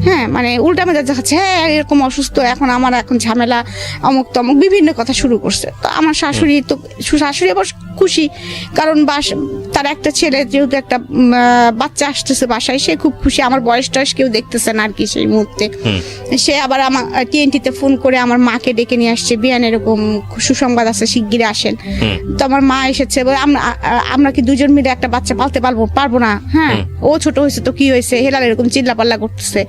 হ্যাঁ, মানে উল্টা মেজাজ দেখাচ্ছে, হ্যাঁ এরকম অসুস্থ, এখন আমার এখন ঝামেলা, অমুক তমুক বিভিন্ন কথা শুরু করছে। তো আমার শাশুড়ি আবার খুশি, কারণ তার একটা ছেলে, যেহেতু একটা বাচ্চা আসতেছে বাসায়, সে খুব খুশি। আমার বয়স টয়স কেউ দেখতেছে না আর কি সেই মুহূর্তে। সে আবার আমার TNT-তে ফোন করে আমার মাকে ডেকে নিয়ে আসছে, বিয়ান এরকম সুসংবাদ আছে, শিগগিরই আসেন। তো আমার মা এসেছে, আমরা কি দুজন মিলে একটা বাচ্চা পালতে পারবো না? হ্যাঁ, ও ছোট হয়েছে তো কি হয়েছে, হেলাল এরকম চিল্লাপাল্লা করতেছে,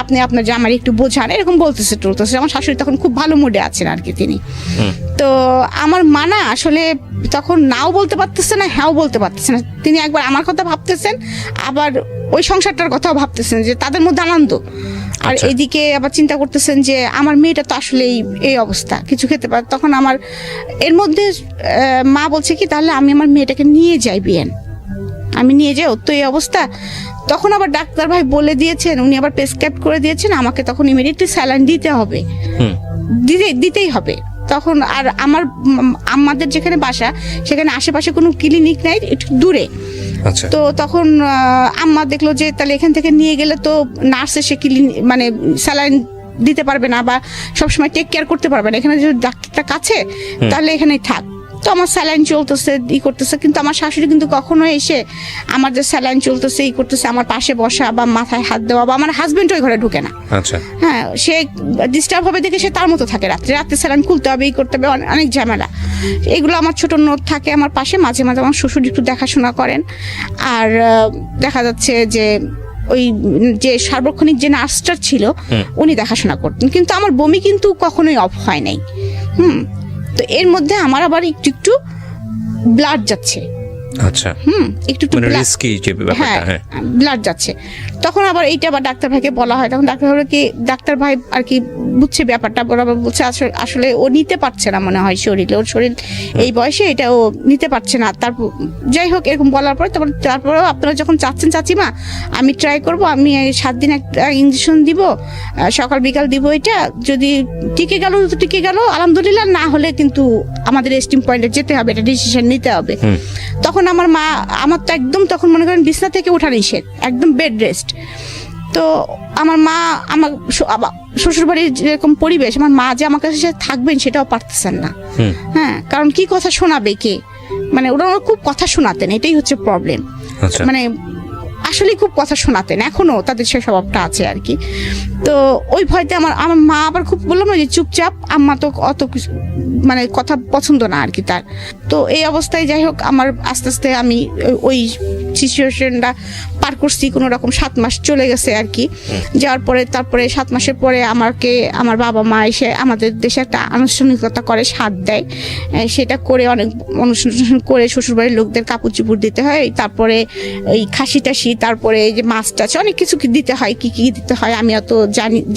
আপনি আপনার জামাই একটু বোঝান, এরকম বলতেছে। আমার শাশুড়ি তখন খুব ভালো মুডে আছেন আর কি তিনি। তো আমার মা না আসলে তখন নাও বলতে পারতেছে না, হ্যাঁও বলতে পারতেছে না। তিনি একবার আমার কথা ভাবতেছেন, আবার ওই সংসারটার কথাও ভাবতেছেন, যে তাদের মধ্যে আনন্দ, আর এদিকে আবার চিন্তা করতেছেন যে আমার মেয়েটা তো আসলে এই অবস্থা, কিছু খেতে পারে। তখন আমার এর মধ্যে মা বলছে কি, তাহলে আমি আমার মেয়েটাকে নিয়ে যাই বিয়ান, আমি নিয়ে যাই, ওর তো এই অবস্থা। তখন আবার ডাক্তার ভাই বলে দিয়েছেন, উনি আবার প্রেসক্রাইব করে দিয়েছেন আমাকে তখন ইমিডিয়েটলি স্যালাইন দিতে হবে, দিতেই হবে। তখন আর আমাদের যেখানে বাসা সেখানে আশেপাশে কোনো ক্লিনিক নাই, একটু দূরে। তো তখন আম্মা দেখলো যে তাহলে এখান থেকে নিয়ে গেলে তো নার্স এসে মানে স্যালাইন দিতে পারবে না, বা সবসময় টেক কেয়ার করতে পারবে না, এখানে যদি ডাক্তারটা কাছে, তাহলে এখানেই থাক। তো আমার স্যালাইন চলতেছে, করতেছে, কিন্তু আমার শাশুড়ি কিন্তু কখনো এসে আমার যে স্যালাইন চলতেছে করতেছে আমার পাশে বসা বা মাথায় হাত দেওয়া, বা আমার হাজবেন্ড ওই ঘরে ঢুকে না। হ্যাঁ, সে ডিস্টার্ব হবে দেখে সে তার মতো থাকে, রাত্রে স্যালাইন খুলতে হবে, করতে হবে, অনেক ঝামেলা। এগুলো আমার ছোট নোট থাকে আমার পাশে, মাঝে মাঝে আমার শ্বশুর একটু দেখাশোনা করেন। আর দেখা যাচ্ছে যে ওই যে সার্বক্ষণিক যে নার্সটা ছিল উনি দেখাশোনা করতেন, কিন্তু আমার বমি কিন্তু কখনোই অফ হয় নাই। তো এর মধ্যে আমার আবার একটু ব্লাড যাচ্ছে, আচ্ছা, একটু রিস্কি যে ব্যাপারটা, হ্যাঁ ব্লাড যাচ্ছে। তখন আবার এইটা আবার ডাক্তার ভাইকে বলা হয়, তখন ডাক্তার ভাই আর কি বুঝছে ব্যাপারটা, বরাবর বলছে আসলে ও নিতে পারছে না মনে হয় শরীরে, ওর শরীর এই বয়সে এটা ও নিতে পারছে না। তারপর যাই হোক এরকম বলার পরে তারপরেও আপনারা যখন চাচ্ছেন চাচিমা আমি ট্রাই করব, আমি 7 দিন একটা ইঞ্জেকশন দিব, সকাল বিকাল দিব, এটা যদি টিকে গেল তো টিকে গেল আলহামদুলিল্লাহ, না হলে কিন্তু আমাদের এস্টিম পয়েন্টে যেতে হবে, এটা ডিসিশন নিতে হবে। তখন আমার মা, আমার তো একদম তখন মনে করেন বিছনা থেকে ওঠা নিষেধ, একদম বেড রেস্ট। তো আমার মা, আমার শ্বশুর বাড়ির যেরকম পরিবেশ, আমার মা যে আমার কাছে থাকবেন সেটাও পারতেছেন না। হ্যাঁ, কারণ কি কথা শোনাবে কে, মানে ওরা খুব কথা শোনাতেন, এটাই হচ্ছে প্রবলেম। মানে আসলে খুব কথা শোনাতেন, এখনো তাদের সেই স্বভাবটা আছে আর কি। তো ওই ভয়তে আমার মা আবার খুব বললাম না যে চুপচাপ, আম্মা তো অত মানে কথা পছন্দ না আর কি তার। তো এই অবস্থায় যাই হোক আমার আস্তে আস্তে আমি ওই সিচুয়েশনটা পার করছি কোনো রকম 7 মাস চলে গেছে আর কি। যাওয়ার পরে তারপরে 7 মাসের পরে আমাকে আমার বাবা মা এসে আমাদের দেশে একটা আনুষ্ঠানিকতা করে, সাথ দেয়। সেটা করে অনেক অনুষ্ঠান করে শ্বশুরবাড়ির লোকদের কাপড় চুপড় দিতে হয়, তারপরে ওই খাসি টাসি, তারপরে এই যে মাছ টাছ অনেক কিছু দিতে হয়, কি কি দিতে হয় আমি অত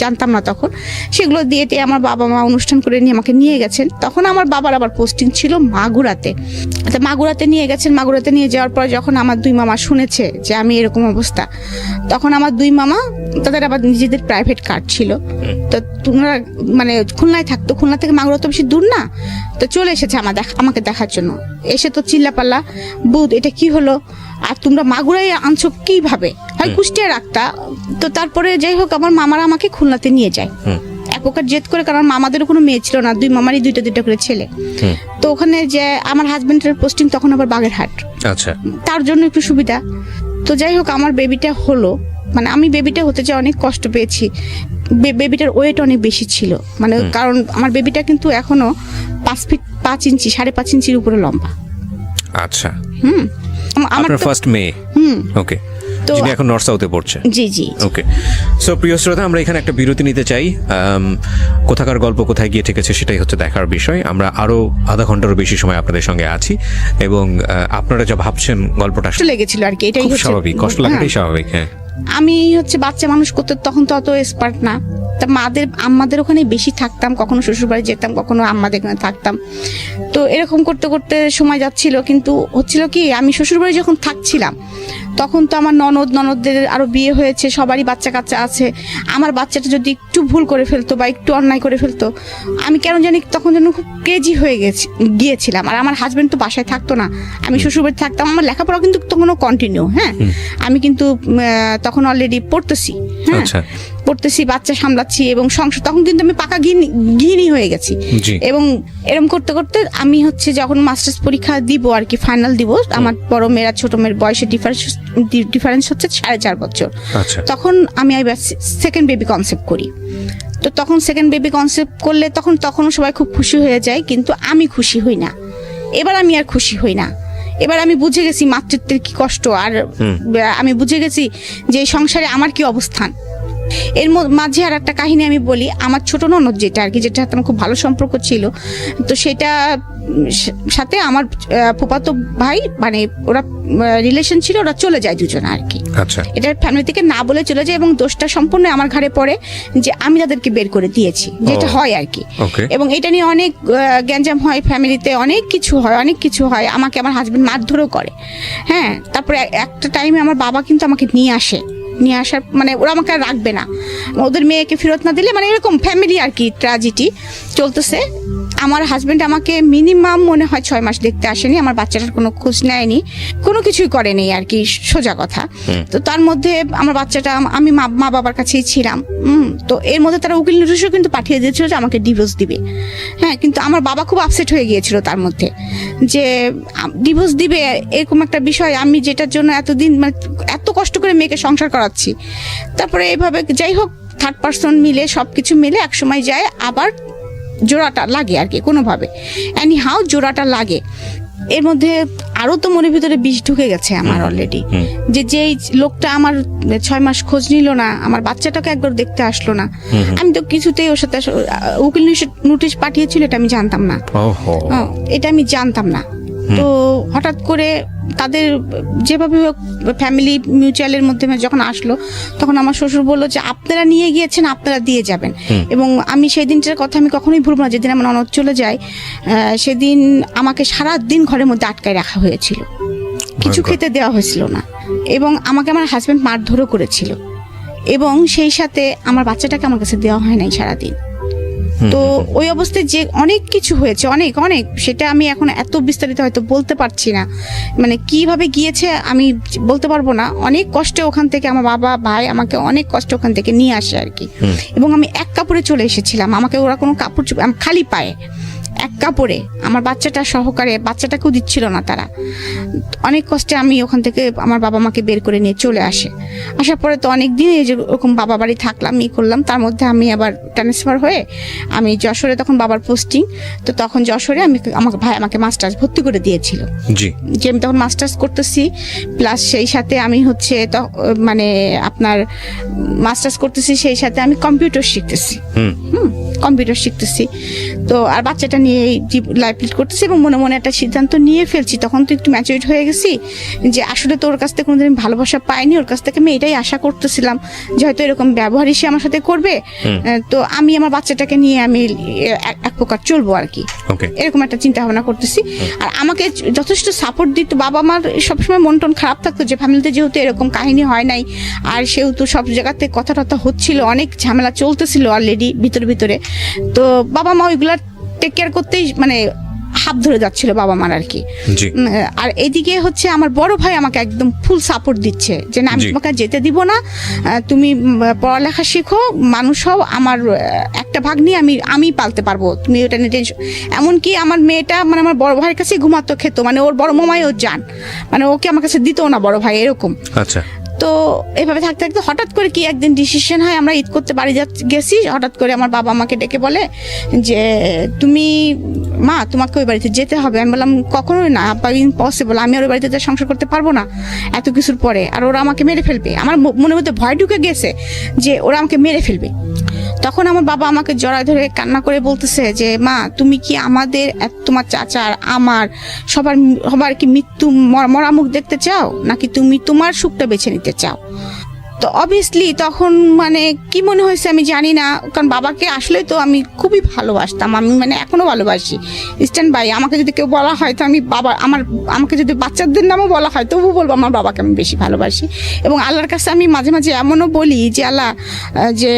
জানতাম না তখন। সেগুলো দিয়ে আমার বাবা মা অনুষ্ঠান করে নিয়ে আমাকে নিয়ে গেছেন। তখন আমার বাবার আবার পোস্টিং ছিল মাগুরাতে। মাগুরাতে নিয়ে গেছেন। মাগুরাতে নিয়ে যাওয়ার পর যখন আমার 2 মামা শুনেছে যে আমি এরকম অবস্থা, তখন আমার 2 মামা তাদের আবার নিজেদের প্রাইভেট কার ছিল, তো তোমরা মানে খুলনায় থাকতো, খুলনা থেকে মাগুরা তো বেশি দূর না, তো চলে এসেছে আমাকে দেখার জন্য। এসে তো চিল্লাপাল্লা, বুধ এটা কি হলো, আর তোমরা মাগুরায় আনছো কিভাবে, হয় কুষ্টিয়া রাখতা। তো তারপরে যাই হোক আমার মামারা আমাকে খুলনাতে নিয়ে যায় এক প্রকার জেদ করে, কারণ মামাদেরও কোনো মেয়ে ছিল না, 2 মামারই 2টা করে ছেলে। তো ওখানে যে আমার হাজবেন্ডের পোস্টিং তখন আবার বাগেরহাট, আচ্ছা, তার জন্য একটু সুবিধা। তো যাই হোক আমার বেবিটা হলো, মানে আমি বেবিটা হতে যে অনেক কষ্ট পেয়েছি। বেবিটার ওয়েট অনেক বেশি ছিল, মানে কারণ আমার বেবিটা কিন্তু এখনো 5 ফিট 5 ইঞ্চি 5.5 ইঞ্চির উপরে লম্বা। আচ্ছা, আমার ফার্স্ট মেয়ে। ওকে, যিনি এখন নর্থ সাউথে পড়ছে। জি জি, ওকে। সো প্রিয় শ্রোতা, আমরা এখানে একটা বিরতি নিতে চাই। কোথাকার গল্প কোথায় গিয়ে ঠেকেছে সেটাই হচ্ছে দেখার বিষয়। আমরা আরো আধা ঘন্টারও বেশি সময় আপনাদের সঙ্গে আছি, এবং আপনারা যা ভাবছেন গল্পটা লেগেছিল আর কি, এটাই স্বাভাবিক, কষ্ট লাগাটাই স্বাভাবিক। হ্যাঁ, আমি বাচ্চা মানুষ করতে তখন তো অত এক্সপার্ট না, তা আম্মাদের ওখানে বেশি থাকতাম, কখনো শ্বশুরবাড়ি যেতাম, কখনো আম্মাদের ওখানে থাকতাম। তো এরকম করতে করতে সময় যাচ্ছিল, কিন্তু হচ্ছিল কি আমি শ্বশুরবাড়ি যখন থাকছিলাম তখন তো আমার ননদদের আরো বিয়ে হয়েছে, সবারই বাচ্চা কাচ্চা আছে। আমার বাচ্চাটা যদি একটু ভুল করে ফেলতো বা একটু অন্যায় করে ফেলতো, আমি কেন জানি তখন যেন খুব ক্রেজি হয়ে গিয়েছিলাম। আর আমার হাজবেন্ড তো বাসায় থাকতো না, আমি শ্বশুরবাড়ি থাকতাম। আমার লেখাপড়া কিন্তু তখনও কন্টিনিউ। হ্যাঁ, আমি কিন্তু তখন অলরেডি পড়তেছি, হ্যাঁ পড়তেছি, বাচ্চা সামলাচ্ছি এবং সংসার, তখন কিন্তু আমি পাকা গৃহিণী হয়ে গেছি। এবং এরকম করতে করতে আমি যখন মাস্টার্স পরীক্ষা দিব আর কি, ফাইনাল দিব, আমার বড় মেয়েরা ছোট মেয়ের বয়সে ডিফারেন্স হচ্ছে 4.5 বছর। তখন আমি সেকেন্ড বেবি কনসেপ্ট করি। তো তখন সেকেন্ড বেবি কনসেপ্ট করলে তখনও সবাই খুব খুশি হয়ে যায়, কিন্তু আমি খুশি হই না। এবার আমি আর খুশি হই না। এবার আমি বুঝে গেছি মাতৃত্বের কি কষ্ট, আর আমি বুঝে গেছি যে সংসারে আমার কি অবস্থান। এর মাঝে আর একটা কাহিনী আমি বলি। আমার ছোট ননদ যেটা আর কি, যেটা আমার খুব ভালো সম্পর্ক ছিল, তো সেটা সাথে আমার ফুফাতো ভাই, মানে ওরা রিলেশন ছিল, ওরা চলে যায় দুজন আর কি। আচ্ছা, এটা ফ্যামিলি থেকে না বলে চলে যায়, এবং দোষটা সম্পূর্ণ আমার ঘাড়ে পড়ে যে আমি তাদেরকে বের করে দিয়েছি, যেটা হয় আর কি। এবং এটা নিয়ে অনেক গ্যাঞ্জাম হয় ফ্যামিলিতে, অনেক কিছু হয়। আমাকে আমার হাজবেন্ড মারধরও করে। হ্যাঁ, তারপরে একটা টাইমে আমার বাবা কিন্তু আমাকে নিয়ে আসার মানে ওরা আমাকে আর রাখবে না, ওদের মেয়েকে ফেরত না দিলে, মানে এরকম ফ্যামিলি আর কি ট্র্যাজেডি চলতেছে। আমার হাজবেন্ড আমাকে মিনিমাম মনে হয় 6 মাস দেখতে আসেনি, আমার বাচ্চাটার কোনো খোঁজ নেয়নি, কোনো কিছুই করেনি আর কি, সোজা কথা। তো তার মধ্যে আমার বাচ্চাটা, আমি মা বাবার কাছেই ছিলাম। তো এর মধ্যে তারা উকিল নোটিশও কিন্তু পাঠিয়ে দিয়েছিল যে আমাকে ডিভোর্স দিবে। হ্যাঁ, কিন্তু আমার বাবা খুব আপসেট হয়ে গিয়েছিল তার মধ্যে, যে ডিভোর্স দিবে এরকম একটা বিষয়, আমি যেটার জন্য এতদিন মানে এত কষ্ট করে মেয়েকে সংসার করাচ্ছি। তারপরে এইভাবে যাই হোক, থার্ড পার্সন মিলে সবকিছু মিলে একসময় যায় আবার জোড়াটা লাগে আর কি, কোনোভাবে এনি হাউ জোড়াটা লাগে। এর মধ্যে আরো তো মনের ভিতরে বিষ ঢুকে গেছে আমার অলরেডি, যেই লোকটা আমার 6 মাস খোঁজ নিল না, আমার বাচ্চাটাকে একবার দেখতে আসলো না, আমি তো কিছুতেই ওর সাথে উকিল নোটিশ পাঠিয়েছিল, এটা আমি জানতাম না। তো হঠাৎ করে তাদের যেভাবে ফ্যামিলি মিউচুয়ালের মধ্যে যখন আসলো, তখন আমার শ্বশুর বললো যে আপনারা নিয়ে গিয়েছেন, আপনারা দিয়ে যাবেন। এবং আমি সেই দিনটার কথা আমি কখনোই ভুলব না, যেদিন আমার ননদ চলে যায়, সেদিন আমাকে সারাদিন ঘরের মধ্যে আটকায় রাখা হয়েছিল, কিছু খেতে দেওয়া হয়েছিল না, এবং আমাকে আমার হাজবেন্ড মারধরও করেছিল, এবং সেই সাথে আমার বাচ্চাটাকে আমার কাছে দেওয়া হয় নাই সারাদিন। তো ওই অবস্থায় যে অনেক কিছু হয়েছে, অনেক সেটা আমি এখন এত বিস্তারিত হয়তো বলতে পারছি না, মানে কিভাবে গিয়েছে আমি বলতে পারবো না। অনেক কষ্টে ওখান থেকে আমার বাবা ভাই আমাকে অনেক কষ্ট ওখান থেকে নিয়ে আসে আর কি। এবং আমি এক কাপড়ে চলে এসেছিলাম, আমাকে ওরা কোনো কাপড়, খালি পায়ে এক কাপড়ে আমার বাচ্চাটা সহকারে, বাচ্চাটাকেও দিচ্ছিল না তারা। অনেক কষ্টে আমি ওখান থেকে আমার বাবা মাকে বের করে নিয়ে চলে আসার পরে তো অনেক দিন এই যে ওরকম বাবা বাড়ি থাকলাম, করলাম। তার মধ্যে আমি আবার ট্রান্সফার হয়ে আমি যশোরে, তখন বাবার পোস্টিং, তো তখন যশোরে আমাকে ভাই আমাকে মাস্টার্স ভর্তি করে দিয়েছিল। যে আমি তখন মাস্টার্স করতেছি, প্লাস সেই সাথে আমি হচ্ছে মানে আপনার মাস্টার্স করতেছি, সেই সাথে আমি কম্পিউটার শিখতেছি। কম্পিউটার শিখতেছি, তো আর বাচ্চাটা নিয়ে লাইফ লিড করতেছি এবং মনে মনে একটা সিদ্ধান্ত নিয়ে ফেলছি। তখন তো একটু ম্যাচুরিট হয়ে গেছি যে আসলে তো ওর কাছ থেকে কোনোদিন ভালোবাসা পাইনি, ওর কাছ থেকে আমি এটাই আশা করতেছিলাম যে হয়তো এরকম ব্যবহারই সে আমার সাথে করবে, তো আমি আমার বাচ্চাটাকে নিয়ে আমি এক প্রকার চলবো আর কি, এরকম একটা চিন্তা ভাবনা করতেছি। আর আমাকে যথেষ্ট সাপোর্ট দিত বাবা মার, সবসময় মন টন খারাপ থাকতো যে ফ্যামিলিতে যেহেতু এরকম কাহিনী হয় নাই, আর সেহেতু সব জায়গাতে কথা টথা হচ্ছিল, অনেক ঝামেলা চলতেছিল অলরেডি ভিতরে, তো বাবা মা ওইগুলা টেক কেয়ার করতেই মানে হাত ধরে যাচ্ছিল বাবা মার আর কি। আর এইদিকে হচ্ছে আমার বড় ভাই আমাকে একদম ফুল সাপোর্ট দিচ্ছে যে না, আমি তোমাকে যেতে দিব না, তুমি পড়ালেখা শিখো, মানুষ হও, আমার একটা ভাগ নিয়ে আমি পালতে পারবো, তুমি ওটা নিয়ে টেনশন। এমনকি আমার মেয়েটা মানে আমার বড় ভাইয়ের কাছে ঘুমাতো, খেত, মানে ওর বড় মামাইও যান, মানে ওকে আমার কাছে দিত না বড় ভাই, এরকম। আচ্ছা। তো এইভাবে থাকতে থাকতে হঠাৎ করে কি একদিন ডিসিশন হয়, আমরা ঈদ করতে বাড়ি গেছি, হঠাৎ করে আমার বাবা আমাকে ডেকে বলে যে তুমি মা, তোমাকে ওই বাড়িতে যেতে হবে। আমি বললাম কখনোই না আব্বা, ইম্পসিবল, আমি ওই বাড়িতে সংসার করতে পারবো না এত কিছুর পরে, আর ওরা আমাকে মেরে ফেলবে। আমার মনের মধ্যে ভয় ঢুকে গেছে যে ওরা আমাকে মেরে ফেলবে। তখন আমার বাবা আমাকে জড়ায় ধরে কান্না করে বলতেছে যে মা, তুমি কি আমাদের, তোমার চাচার, আমার সবার কি মৃত্যু মরা মুখ দেখতে চাও, নাকি তুমি তোমার সুখটা বেছে নিতে চাও? তো অবভিয়াসলি তখন মানে কি মনে হয়েছে আমি জানি না, কারণ বাবাকে আসলে তো আমি খুবই ভালোবাসতাম, আমি মানে এখনো ভালোবাসি। স্ট্যান্ড বাই, আমাকে যদি কেউ বলা হয় তো আমি আমাকে যদি বাচ্চাদের নামও বলা হয় তবু বলবো আমার বাবাকে আমি বেশি ভালোবাসি। এবং আল্লাহর কাছে আমি মাঝে মাঝে এমনও বলি যে আল্লাহ, যে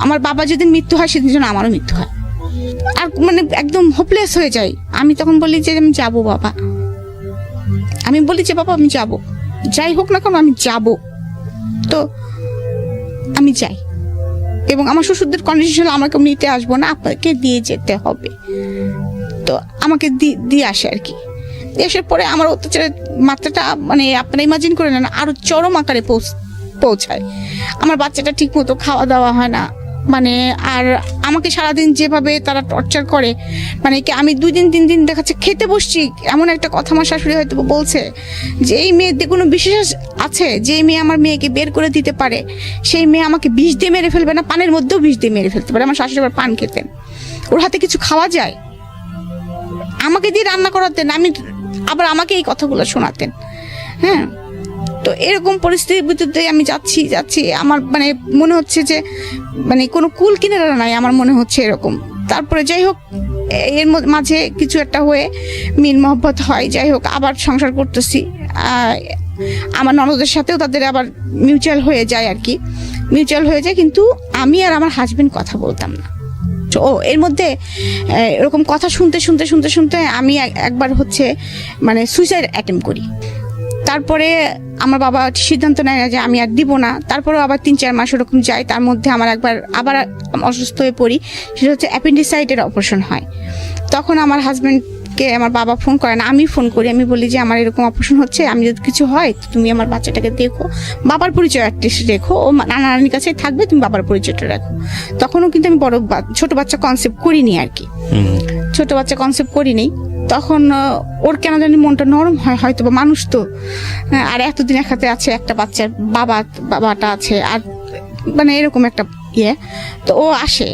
আমার বাবা যেদিন মৃত্যু হয় সেদিন যেন আমারও মৃত্যু হয়। আর মানে একদম হোপলেস হয়ে যাই। আমি তখন বলি যে আমি যাবো বাবা, আমি বলি যে বাবা আমি যাবো, যাই হোক না কেন আমি যাবো। তো আমি যাই, এবং আমার শ্বশুরদের কন্ডিশন আমাকে নিতে আসবো না, আপনাকে দিয়ে যেতে হবে। তো আমাকে দিয়ে আসে আর কি। আসার পরে আমার অত্যাচারের মাত্রাটা মানে আপনারা ইমাজিন করে নেন, আরো চরম আকারে পৌঁছায়। আমার বাচ্চাটা ঠিক মতো খাওয়া দাওয়া হয় না, মানে আর আমাকে সারাদিন যেভাবে তারা টর্চার করে, মানে কি আমি 2 দিন 3 দিন দেখাচ্ছে খেতে বসছি, এমন একটা কথা আমার শাশুড়ি হয়তো বলছে যে এই মেয়েদের কোনো বিশেষ আছে, যে মেয়ে আমার মেয়েকে বের করে দিতে পারে, সেই মেয়ে আমাকে বিষ দিয়ে মেরে ফেলবে না, পানের মধ্যেও বিষ দিয়ে মেরে ফেলতে পারে। আমার শাশুড়ি আবার পান খেতেন, ওর হাতে কিছু খাওয়া যায়, আমাকে দিয়ে রান্না করাতেন, আবার আমাকে এই কথাগুলো শোনাতেন। হ্যাঁ, তো এরকম পরিস্থিতির ভিতরে আমি যাচ্ছি, আমার মানে মনে হচ্ছে যে মানে কোনো কুল কিনারা নাই, আমার মনে হচ্ছে এরকম। তারপরে যাই হোক, এর মাঝে কিছু একটা হয়ে মিল মহব্বত হয়, যাই হোক আবার সংসার করতেছি। আমার ননদের সাথেও তাদের আবার মিউচুয়াল হয়ে যায় আর কি, মিউচুয়াল হয়ে যায়, কিন্তু আমি আর আমার হাজবেন্ড কথা বলতাম না। ও এর মধ্যে এরকম কথা শুনতে আমি একবার হচ্ছে মানে সুইসাইড অ্যাটেম্প করি। তারপরে আমার বাবা সিদ্ধান্ত নেয় যে আমি আর দিব না। তারপরেও আবার 3-4 মাস ওরকম যায়, তার মধ্যে আমার আবার অসুস্থ হয়ে পড়ি, সেটা হচ্ছে অ্যাপেন্ডিসাইটের অপারেশন হয়। তখন আমার হাজব্যান্ডকে আমার বাবা ফোন করে না, আমি ফোন করি, আমি বলি যে আমার এরকম অপারেশন হচ্ছে, আমি যদি কিছু হয় তুমি আমার বাচ্চাটাকে দেখো, বাবার পরিচয় অ্যাটলিস্ট রেখো, ও নানির কাছে থাকবে, তুমি বাবার পরিচয়টা রাখো। তখনও কিন্তু আমি ছোট বাচ্চা কনসেপ্ট করিনি আর কি, ছোট বাচ্চা কনসেপ্ট করিনি। তখন ওর কেন জানি মনটা নরম হয়, হয়তো বা মানুষ তো, আর এতদিন একসাথে আছে, একটা বাচ্চার বাবাটা আছে, আর মানে এরকম একটা ইয়ে। তো ও আসে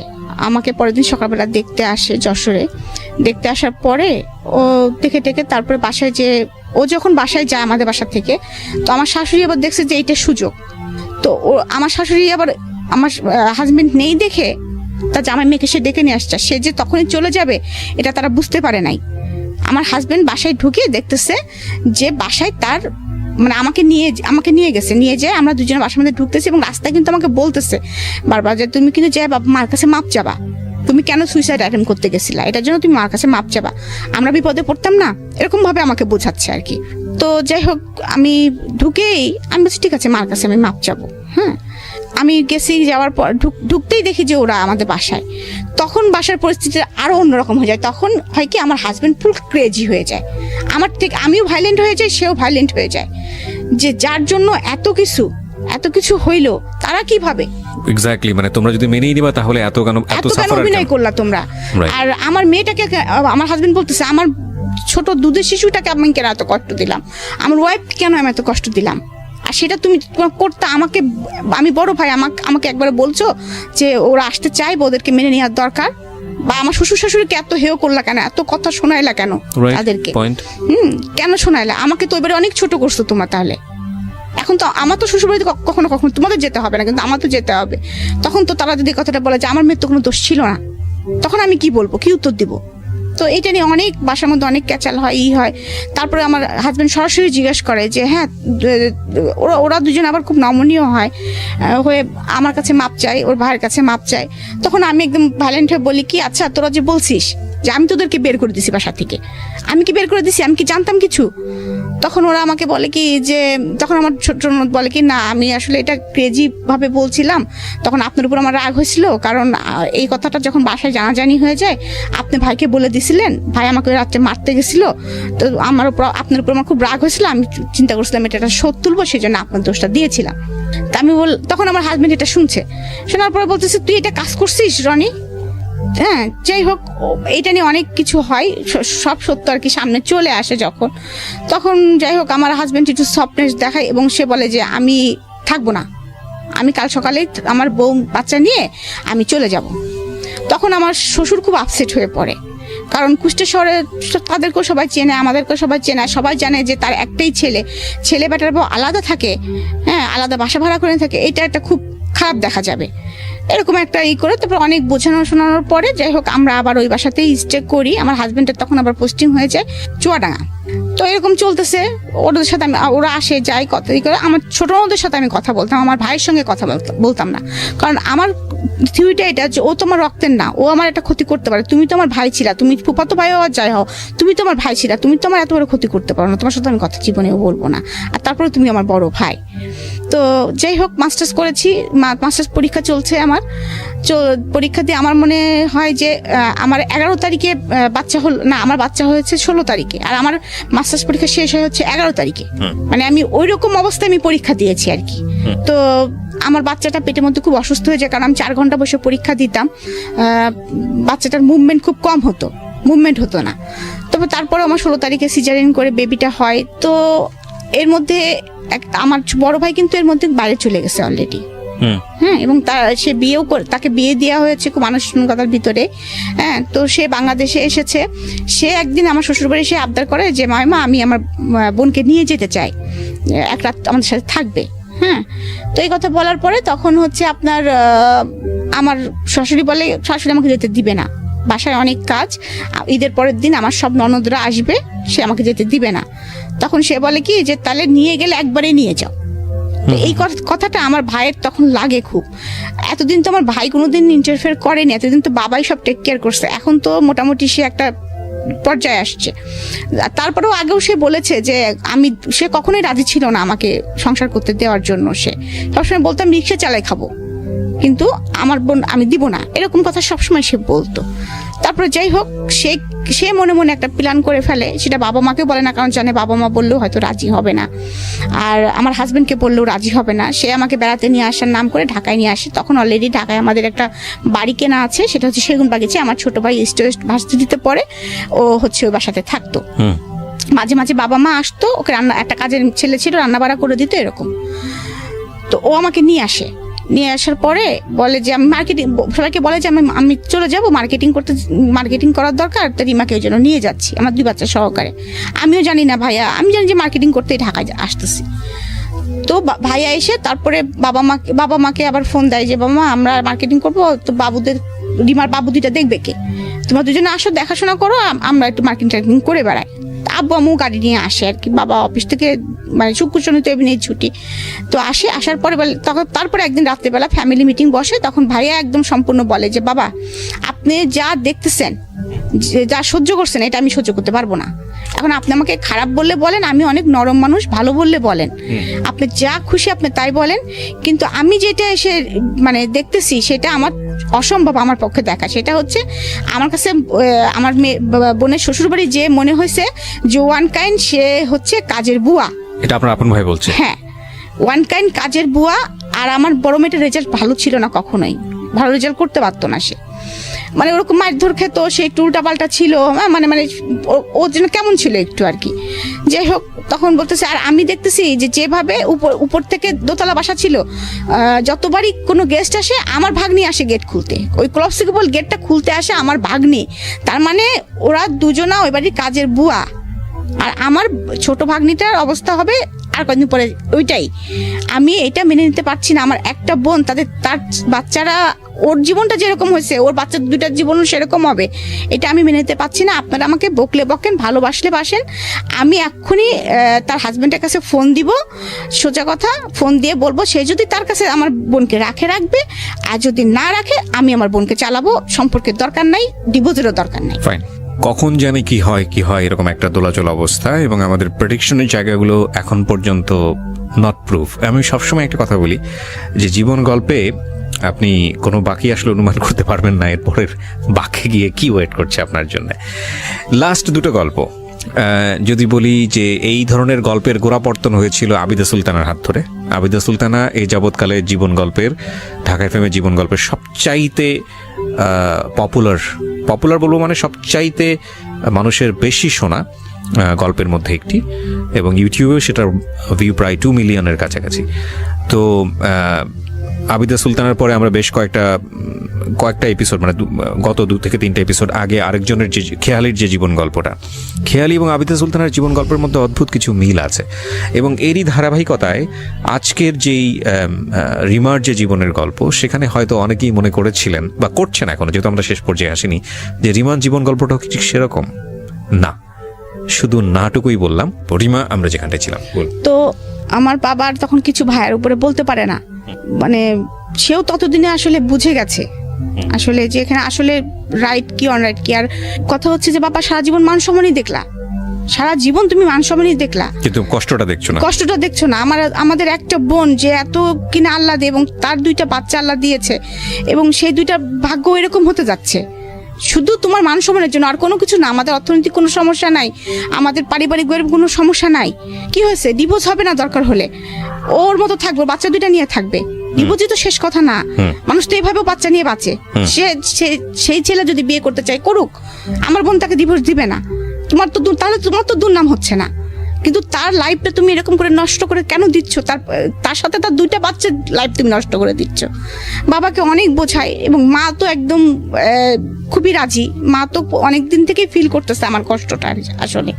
আমাকে পরের দিন সকালবেলা দেখতে আসে যশোরে। দেখতে আসার পরে ও দেখে তারপরে বাসায়, যে ও যখন বাসায় যায় আমাদের বাসা থেকে, তো আমার শাশুড়ি আবার দেখছে যে এইটা সুযোগ। তো ও আমার শাশুড়ি আবার আমার হাজবেন্ড নেই দেখে তার জামাই মেয়েকে সে ডেকে নিয়ে আসছে, সে যে তখনই চলে যাবে এটা তারা বুঝতে পারে নাই। আমার হাজবেন্ড বাসায় ঢুকে দেখতেছে যে বাসায় তার মানে আমাকে নিয়ে গেছে, নিয়ে যায় আমরা দুজনে বাসার মধ্যে ঢুকতেছি, এবং রাস্তায় কিন্তু আমাকে বলতেছে বারবার যে তুমি কিন্তু যাই বাবা মার কাছে মাপ চাবা, তুমি কেন সুইসাইড অ্যাটেম্প করতে গেছিলা, এটার জন্য তুমি মার কাছে মাপ চাবা, আমরা বিপদে পড়তাম না, এরকম ভাবে আমাকে বোঝাচ্ছে আর কি। তো যাই হোক আমি ঢুকেই আমি বলছি ঠিক আছে মার কাছে আমি মাপ চাবো। হ্যাঁ, আমি গেছি, যাওয়ার পর ঢুকতেই দেখি যে ওরা আমাদের বাসায়। তখন বাসার পরিস্থিতি আরও অন্যরকম হয়ে যায়। তখন হয় কি আমার হাজব্যান্ড ফুল ক্রেজি হয়ে যায় আমার থেকে, আমিও ভাইলেন্ট হয়ে যাই, সেও ভাইলেন্ট হয়ে যায়, যে যার জন্য এত কিছু হইলো তারা কিভাবে এক্স্যাক্টলি, মানে তোমরা যদি মেনেই নিবা তাহলে এত কেন অভিনয় করলা তোমরা। আর আমার মেয়েটাকে আমার হাজবেন্ড বলতেছে আমার ছোট দুধের শিশুটাকে আমি কেন এত কষ্ট দিলাম, আমার ওয়াইফ কেন আমি এত কষ্ট দিলাম, আর সেটা তুমি করতে আমাকে, আমি বড় ভাই, আমাকে একবার বলছো যে ওরা আসতে চাইবে, ওদেরকে মেনে নেওয়ার দরকার, বা আমার শ্বশুর শাশুড়িকে এত হেয় করলা কেন, এত কথা শোনাইলা কেন তাদেরকে, কেন শোনাইলা আমাকে? তো এবারে অনেক ছোট করছো তোমরা। তাহলে এখন তো আমার তো শ্বশুরবাড়িতে কখনো তোমাদের যেতে হবে না, কিন্তু আমার তো যেতে হবে। তখন তো তারা যদি কথাটা বলে যে আমার মেয়ের তো কোনো দোষ ছিল না, তখন আমি কি বলবো, কি উত্তর দিব? তো এটা নিয়ে অনেক বাসার মধ্যে অনেক ক্যাচাল হয়, হয়। তারপরে আমার হাজবেন্ড সরাসরি জিজ্ঞেস করে যে হ্যাঁ, ওরা দুজন আবার খুব নমনীয় হয়, হয়ে আমার কাছে মাপ চাই, ওর ভাইয়ের কাছে মাপ চাই। তখন আমি একদম ভাইলেন্ট হয়ে বলি কি আচ্ছা তোরা যে বলছিস যে আমি তোদেরকে বের করে দিছি বাসা থেকে, আমি কি বের করে দিছি? আমি কি জানতাম কিছু? তখন ওরা আমাকে বলে কি যে, তখন আমার ছোট ননদ বলে কি না আমি আসলে এটা ক্রেজি ভাবে বলছিলাম, তখন আপনার উপর আমার রাগ হয়েছিল, কারণ এই কথাটা যখন বাসায় জানাজানি হয়ে যায় আপনি ভাইকে বলে দিছিলেন, ভাই আমাকে রাত্রে মারতে গেছিল, তো আমার উপর আপনার উপর আমার খুব রাগ হয়েছিল, আমি চিন্তা করছিলাম এটা শোধ তুলবো, সেই জন্য আপনার দোষটা দিয়েছিলাম। তা আমি তখন আমার হাজবেন্ড এটা শুনছে, শোনার পরে বলতেছে তুই এটা কাজ করছিস রনি। হ্যাঁ, যাই হোক এটা নিয়ে অনেক কিছু হয়, সব সত্য আর কি সামনে চলে আসে যখন, তখন যাই হোক আমার হাজবেন্ড একটু সফটনেস দেখায় এবং সে বলে যে আমি থাকবো না, আমি কাল সকালে আমার বউ বাচ্চা নিয়ে আমি চলে যাব। তখন আমার শ্বশুর খুব আপসেট হয়ে পড়ে, কারণ কুষ্টিয়া শহরে তাদেরকেও সবাই চেনে, আমাদেরকেও সবাই চেনে, সবাই জানে যে তার একটাই ছেলে বেটার বউ আলাদা থাকে, হ্যাঁ আলাদা বাসা ভাড়া করে থাকে, এটা একটা খুব খারাপ দেখা যাবে, এরকম একটা করে। তারপর অনেক বোঝানো শোনানোর পরে যাই হোক আমরা আবার ওই বাসাতেই স্টে করি। আমার হাজবেন্ডের তখন আবার পোস্টিং হয়ে যায় চুয়াডাঙ্গা। তো এরকম চলতেছে, ওদের সাথে ওরা আসে যায়, কথা করে। আমার ছোট ননদের সাথে আমি কথা বলতাম, আমার ভাইয়ের সঙ্গে কথা বলতাম না, কারণ আমার থিওরিটা এটা যে ও তোমার রক্তের না, ও আমার একটা ক্ষতি করতে পারে, তুমি তো আমার ভাই ছিলা, তুমি ফুফাতো ভাই হওয়ার যাই হও, তুমি তো আমার ভাই ছিলা, তুমি তো আমার এত বড় ক্ষতি করতে পারো না, তোমার সাথে আমি কথা জীবনেও বলবো না, আর তারপরে তুমি আমার বড় ভাই। তো যাই হোক মাস্টার্স করেছি, মাস্টার্স পরীক্ষা চলছে আমার, পরীক্ষা দিয়ে আমার মনে হয় যে আমার 11 তারিখে বাচ্চা হল না, আমার বাচ্চা হয়েছে 16 তারিখে, আর আমার মাস্টার্স পরীক্ষা শেষ হচ্ছে 11 তারিখে, মানে আমি ওই রকম অবস্থায় আমি পরীক্ষা দিয়েছি আর কি। তো আমার বাচ্চাটা পেটের মধ্যে খুব অসুস্থ হয়ে যায়, কারণ আমি 4 ঘন্টা বসে পরীক্ষা দিতাম, বাচ্চাটার মুভমেন্ট খুব কম হতো, মুভমেন্ট হতো না। তবে তারপরে আমার 16 তারিখে সিজারিন করে বেবিটা হয়। তো এর মধ্যে আমার বড় ভাই কিন্তু এর মধ্যে বাইরে চলে গেছে অলরেডি, হ্যাঁ, এবং সে তাকে বিয়ে দেওয়া হয়েছে খুব আনুষ্ঠানিকতার ভিতরে। হ্যাঁ, তো সে বাংলাদেশে এসেছে, সে একদিন আমার শ্বশুরবাড়ি এসে আবদার করে যে মামা আমি আমার বোনকে নিয়ে যেতে চাই, এক রাত আমাদের সাথে থাকবে। হ্যাঁ, তো এই কথা বলার পরে তখন হচ্ছে আপনার আমার শাশুড়ি আমাকে যেতে দিবে না, বাসায় অনেক কাজ, ঈদের পরের দিন আমার সব ননদরা আসবে, সে আমাকে যেতে দিবে না। তখন সে বলে কি যে তাহলে নিয়ে গেলে একবারে নিয়ে যাও। তো এই কথাটা আমার ভাইয়ের তখন লাগে খুব, এতদিন তো আমার ভাই কোনোদিন ইন্টারফেয়ার করেনি, এতদিন তো বাবাই সব টেক কেয়ার করছে, এখন তো মোটামুটি সে একটা পর্যায়ে আসছে। তারপরেও আগেও সে বলেছে যে সে কখনোই রাজি ছিল না আমাকে সংসার করতে দেওয়ার জন্য, সে সবসময় বলতাম রিক্সা চালাই খাবো, কিন্তু আমার বোন আমি দিব না, এরকম কথা সবসময় সে বলতো। তারপরে যাই হোক সে মনে মনে একটা প্ল্যান করে ফেলে, সেটা বাবা মাকে বলে না, কারণ জানে বাবা মা বললেও হয়তো রাজি হবে না, আর আমার হাজবেন্ডকে বললেও রাজি হবে না। সে আমাকে বেড়াতে নিয়ে আসার নাম করে ঢাকায় নিয়ে আসে। তখন অলরেডি ঢাকায় আমাদের একটা বাড়ি কেনা আছে, সেটা হচ্ছে সেগুন বাগিচে। আমার ছোট ভাই ইস্ট ওয়েস্ট ভার্সিটিতে পড়ে, ও হচ্ছে ওই বাসাতে থাকতো। মাঝে মাঝে বাবা মা আসতো, ওকে একটা কাজের ছেলে ছিল, রান্না বাড়া করে দিত এরকম। তো ও আমাকে নিয়ে আসার পরে বলে যে আমি সবাইকে বলে যে আমি চলে যাব মার্কেটিং করার দরকার, তো রিমাকে ওই জন্য নিয়ে যাচ্ছি আমার 2 বাচ্চা সহকারে। আমিও জানি না ভাইয়া, আমি জানি যে মার্কেটিং করতে ঢাকায় আসতেছি। তো ভাইয়া এসে তারপরে বাবা মাকে আবার ফোন দেয় যে বাবা মা আমরা মার্কেটিং করবো, তো রিমার বাবু 2টা দেখবে কে, তোমরা দুজনে আসো দেখাশোনা করো, আমরা একটু মার্কেটিং করে বেড়াই। আব্বু আম্মু গাড়ি নিয়ে আসে আর কি, বাবা অফিস থেকে মানে শুক্র শনি তো এমনি ছুটি, তো আসার পরে তারপরে একদিন রাত্রেবেলা ফ্যামিলি মিটিং বসে, তখন ভাইয়া একদম সম্পূর্ণ বলে যে বাবা আপনি যা দেখতেছেন, যা সহ্য করছেন, এটা আমি সহ্য করতে পারবো না, এখন আপনি আমাকে খারাপ বললে বলেন, আমি অনেক নরম মানুষ, ভালো বললে বলেন, আপনি যা খুশি আপনি তাই বলেন, কিন্তু আমি যেটা এসে মানে দেখতেছি সেটা আমার অসম্ভব আমার পক্ষে দেখা। সেটা হচ্ছে আমার কাছে আমার বোনের শ্বশুরবাড়ি যে মনে হয়েছে যে ওয়ান কাইন্ড সে হচ্ছে কাজের বুয়া। এটা আপনার আপন ভাই বলছে? হ্যাঁ, ওয়ান কাইন্ড কাজের বুয়া। আর আমার বড় মেয়েটার রেজাল্ট ভালো ছিল না, কখনোই ভালো রেজাল্ট করতে পারতো না সে, মানে ওরকম মারধর খেত, সে একটু উল্টাপাল্টা ছিল, মানে মানে ওর জন্য কেমন ছিল একটু আর কি। যাই হোক, তখন বলতেছে, আর আমি দেখতেছি যে যেভাবে উপর থেকে দোতলা বাসা ছিল, যতবারই কোনো গেস্ট আসে আমার ভাগ্নি আসে গেট খুলতে, ওই ক্লপসিকেবল গেটটা খুলতে আসে আমার ভাগ্নি। তার মানে ওরা দুজনা ওই বাড়ির কাজের বুয়া। আর আমার ছোট ভাগ্নিটার অবস্থা হবে আর কদিন পরে ওইটাই। আমি এটা মেনে নিতে পারছি না। আমার একটা বোন, তার বাচ্চারা, ওর জীবনটা যেরকম হয়েছে ওর বাচ্চা দুটার জীবনও সেরকম হবে, এটা আমি মেনে নিতে পারছি না। আপনারা আমাকে বকলে বকেন, ভালোবাসলে বাসেন। আমি এক্ষুনি তার হাজবেন্ডের কাছে ফোন দিব, সোজা কথা ফোন দিয়ে বলবো, সে যদি তার কাছে আমার বোনকে রাখবে, আর যদি না রাখে আমি আমার বোনকে চালাবো। সম্পর্কের দরকার নাই, ডিভোর্সেরও দরকার নাই। ফাইন। কখন জানি কি হয় এরকম একটা দোলাচল অবস্থা, এবং আমাদের প্রেডিকশনের জায়গাগুলো এখন পর্যন্ত নট প্রুফ। আমি সবসময় একটা কথা বলি যে জীবন গল্পে আপনি কোনো বাকি আসলে অনুমান করতে পারবেন না এরপরের বাকি গিয়ে কি ওয়েট করছে আপনার জন্য। লাস্ট দুটো গল্প যদি বলি যে এই ধরনের গল্পের গোড়াপর্তন হয়েছিল আবিদা সুলতানার হাত ধরে। আবিদা সুলতানা এই যাবৎকালে জীবন গল্পের, ঢাকা এফএম জীবন গল্পের সবচাইতে পপুলার বলবো, মানে সবচাইতে মানুষের বেশি শোনা গল্পের মধ্যে একটি, এবং ইউটিউবেও সেটার ভিউ প্রায় 2 মিলিয়নের কাছাকাছি। তো আবিদা সুলতানার পরে আমরা বেশ কয়েকটা এপিসোড, মানে গত 2 থেকে 3টা এপিসোড আগে আরেকজনের যে খেয়ালির যে জীবন গল্পটা, খেয়ালি এবং আবিদা সুলতানার জীবন গল্পের মধ্যে অদ্ভুত কিছু মিল আছে। এবং এরই ধারাবাহিকতায় আজকের যেই রিমার যে জীবনের গল্প, সেখানে হয়তো অনেকেই মনে করেছিলেন বা করছেন এখনো, যেহেতু আমরা শেষ পর্যায়ে আসিনি, যে রিমার জীবন গল্পটাও ঠিক সেরকম না। শুধু নাটুকুই বললাম। রিমা, আমরা যেখানটায় ছিলাম, তো আমার বাবার তখন কিছু ভাইয়ের উপরে বলতে পারে না, মানে সেও ততদিনে আসলে বুঝে গেছে আসলে যে এখানে আসলে রাইট কি অনরাইট কি। আর কথা হচ্ছে যে বাবা সারা জীবন মান সম্মানই দেখলা, সারা জীবন তুমি মান সম্মানই দেখলা, কিন্তু কষ্টটা দেখছো না। আমাদের একটা বোন যে এত কিনা আল্লাহ দিয়ে, এবং তার 2টা বাচ্চা আল্লাহ দিয়েছে, এবং সেই 2টা ভাগ্য এরকম হতে যাচ্ছে শুধু তোমার মান সম্মানের জন্য, আর কোনো কিছু না। আমাদের অর্থনৈতিক কোনো সমস্যা নাই, আমাদের পারিবারিক কোনো সমস্যা নাই। কি হয়েছে, ডিভোর্স হবে না, দরকার হলে ওর মতো থাকবে, বাচ্চা 2টা নিয়ে থাকবে। ডিভোর্সই তো শেষ কথা না, মানুষ তো এইভাবেও বাচ্চা নিয়ে বাঁচে। সেই ছেলে যদি বিয়ে করতে চায় করুক, আমার বোন তাকে ডিভোর্স দিবে না। তাহলে তোমার তো দুর্নাম হচ্ছে না, কিন্তু তার লাইফটা তুমি এরকম করে নষ্ট করে কেন দিচ্ছ? তার সাথে তার 2টা বাচ্চার লাইফ তুমি নষ্ট করে দিচ্ছ। বাবাকে অনেক বোঝায়, এবং মা তো একদম খুবই রাজি। মা তো অনেকদিন থেকে ফিল করতেছে আমার কষ্টটা আসলে।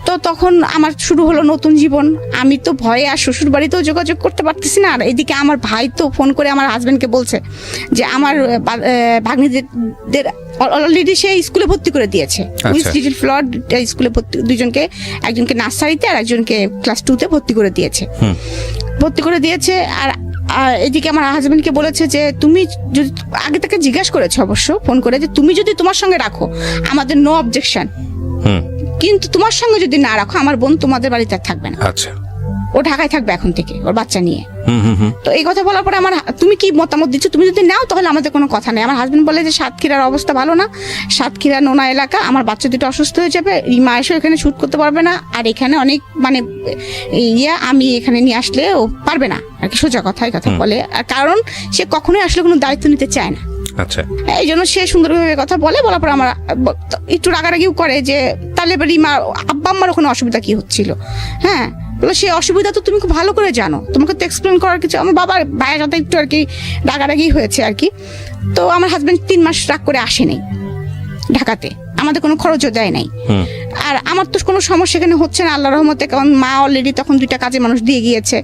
তো তখন আমার শুরু হলো নতুন জীবন। আমি তো ভয়ে আর শ্বশুর বাড়িতেও যোগাযোগ করতে পারতেছি না। আর এদিকে আমার ভাই তো ফোন করে আমার হাজবেন্ডকে বলছে যে আমার ভাগ্নিদের অলরেডি সে স্কুলে ভর্তি করে দিয়েছে, ফ্লোর স্কুলে ভর্তি, 2জনকে, একজনকে নার্সারিতে আর একজনকে ক্লাস 2-তে ভর্তি করে দিয়েছে। আর এদিকে আমার হাজবেন্ডকে বলেছে যে তুমি যদি, আগে থেকে জিজ্ঞাসা করেছে অবশ্য ফোন করে, যে তুমি যদি তোমার সঙ্গে রাখো আমাদের নো অবজেকশন, কিন্তু তোমার সঙ্গে যদি না রাখো আমার বোন তোমাদের বাড়িতে আর থাকবে না। আচ্ছা, ও ঢাকায় থাকবে এখন থেকে ওর বাচ্চা নিয়ে। তো এই কথা বলার পরে তুমি কি মতামত দিচ্ছ? তুমি যদি নাও তাহলে আমাদের কোনো কথা নেই। আমার হাজবেন্ড বলে যে সাতক্ষীরার অবস্থা ভালো না, সাতক্ষীরা নোনা এলাকা, আমার বাচ্চা 2টা অসুস্থ হয়ে যাবে, রিমা এসে এখানে শুট করতে পারবে না, আর এখানে অনেক মানে আমি এখানে নিয়ে আসলে ও পারবে না আর কি, সোজা কথা এই কথা বলে। আর কারণ সে কখনোই আসলে কোনো দায়িত্ব নিতে চায় না। আচ্ছা, এই জন্য সে সুন্দরভাবে কথা বলার পর আমার একটু রাগারাগিও করে যে তাহলে রিমা আব্বা আম্মার ওখানে অসুবিধা কি হচ্ছিল। হ্যাঁ, সে অসুবিধা তো তুমি খুব ভালো করে জানো, তোমাকে তো এক্সপ্লেন করার কিছু। আমার বাবার ভাইয়ের সাথে একটু আর কি রাগারাগি হয়েছে আর কি। তো আমার হাজবেন্ড 3 মাস রাগ করে আসেনি ঢাকাতে, আমাদের কোনো খরচও দেয় নাই। আর আমার তো কোনো সমস্যা এখানে হচ্ছে না আল্লাহর রহমতে, কারণ মা অলরেডি তখন 2টা কাজে মানুষ দিয়ে গিয়েছে।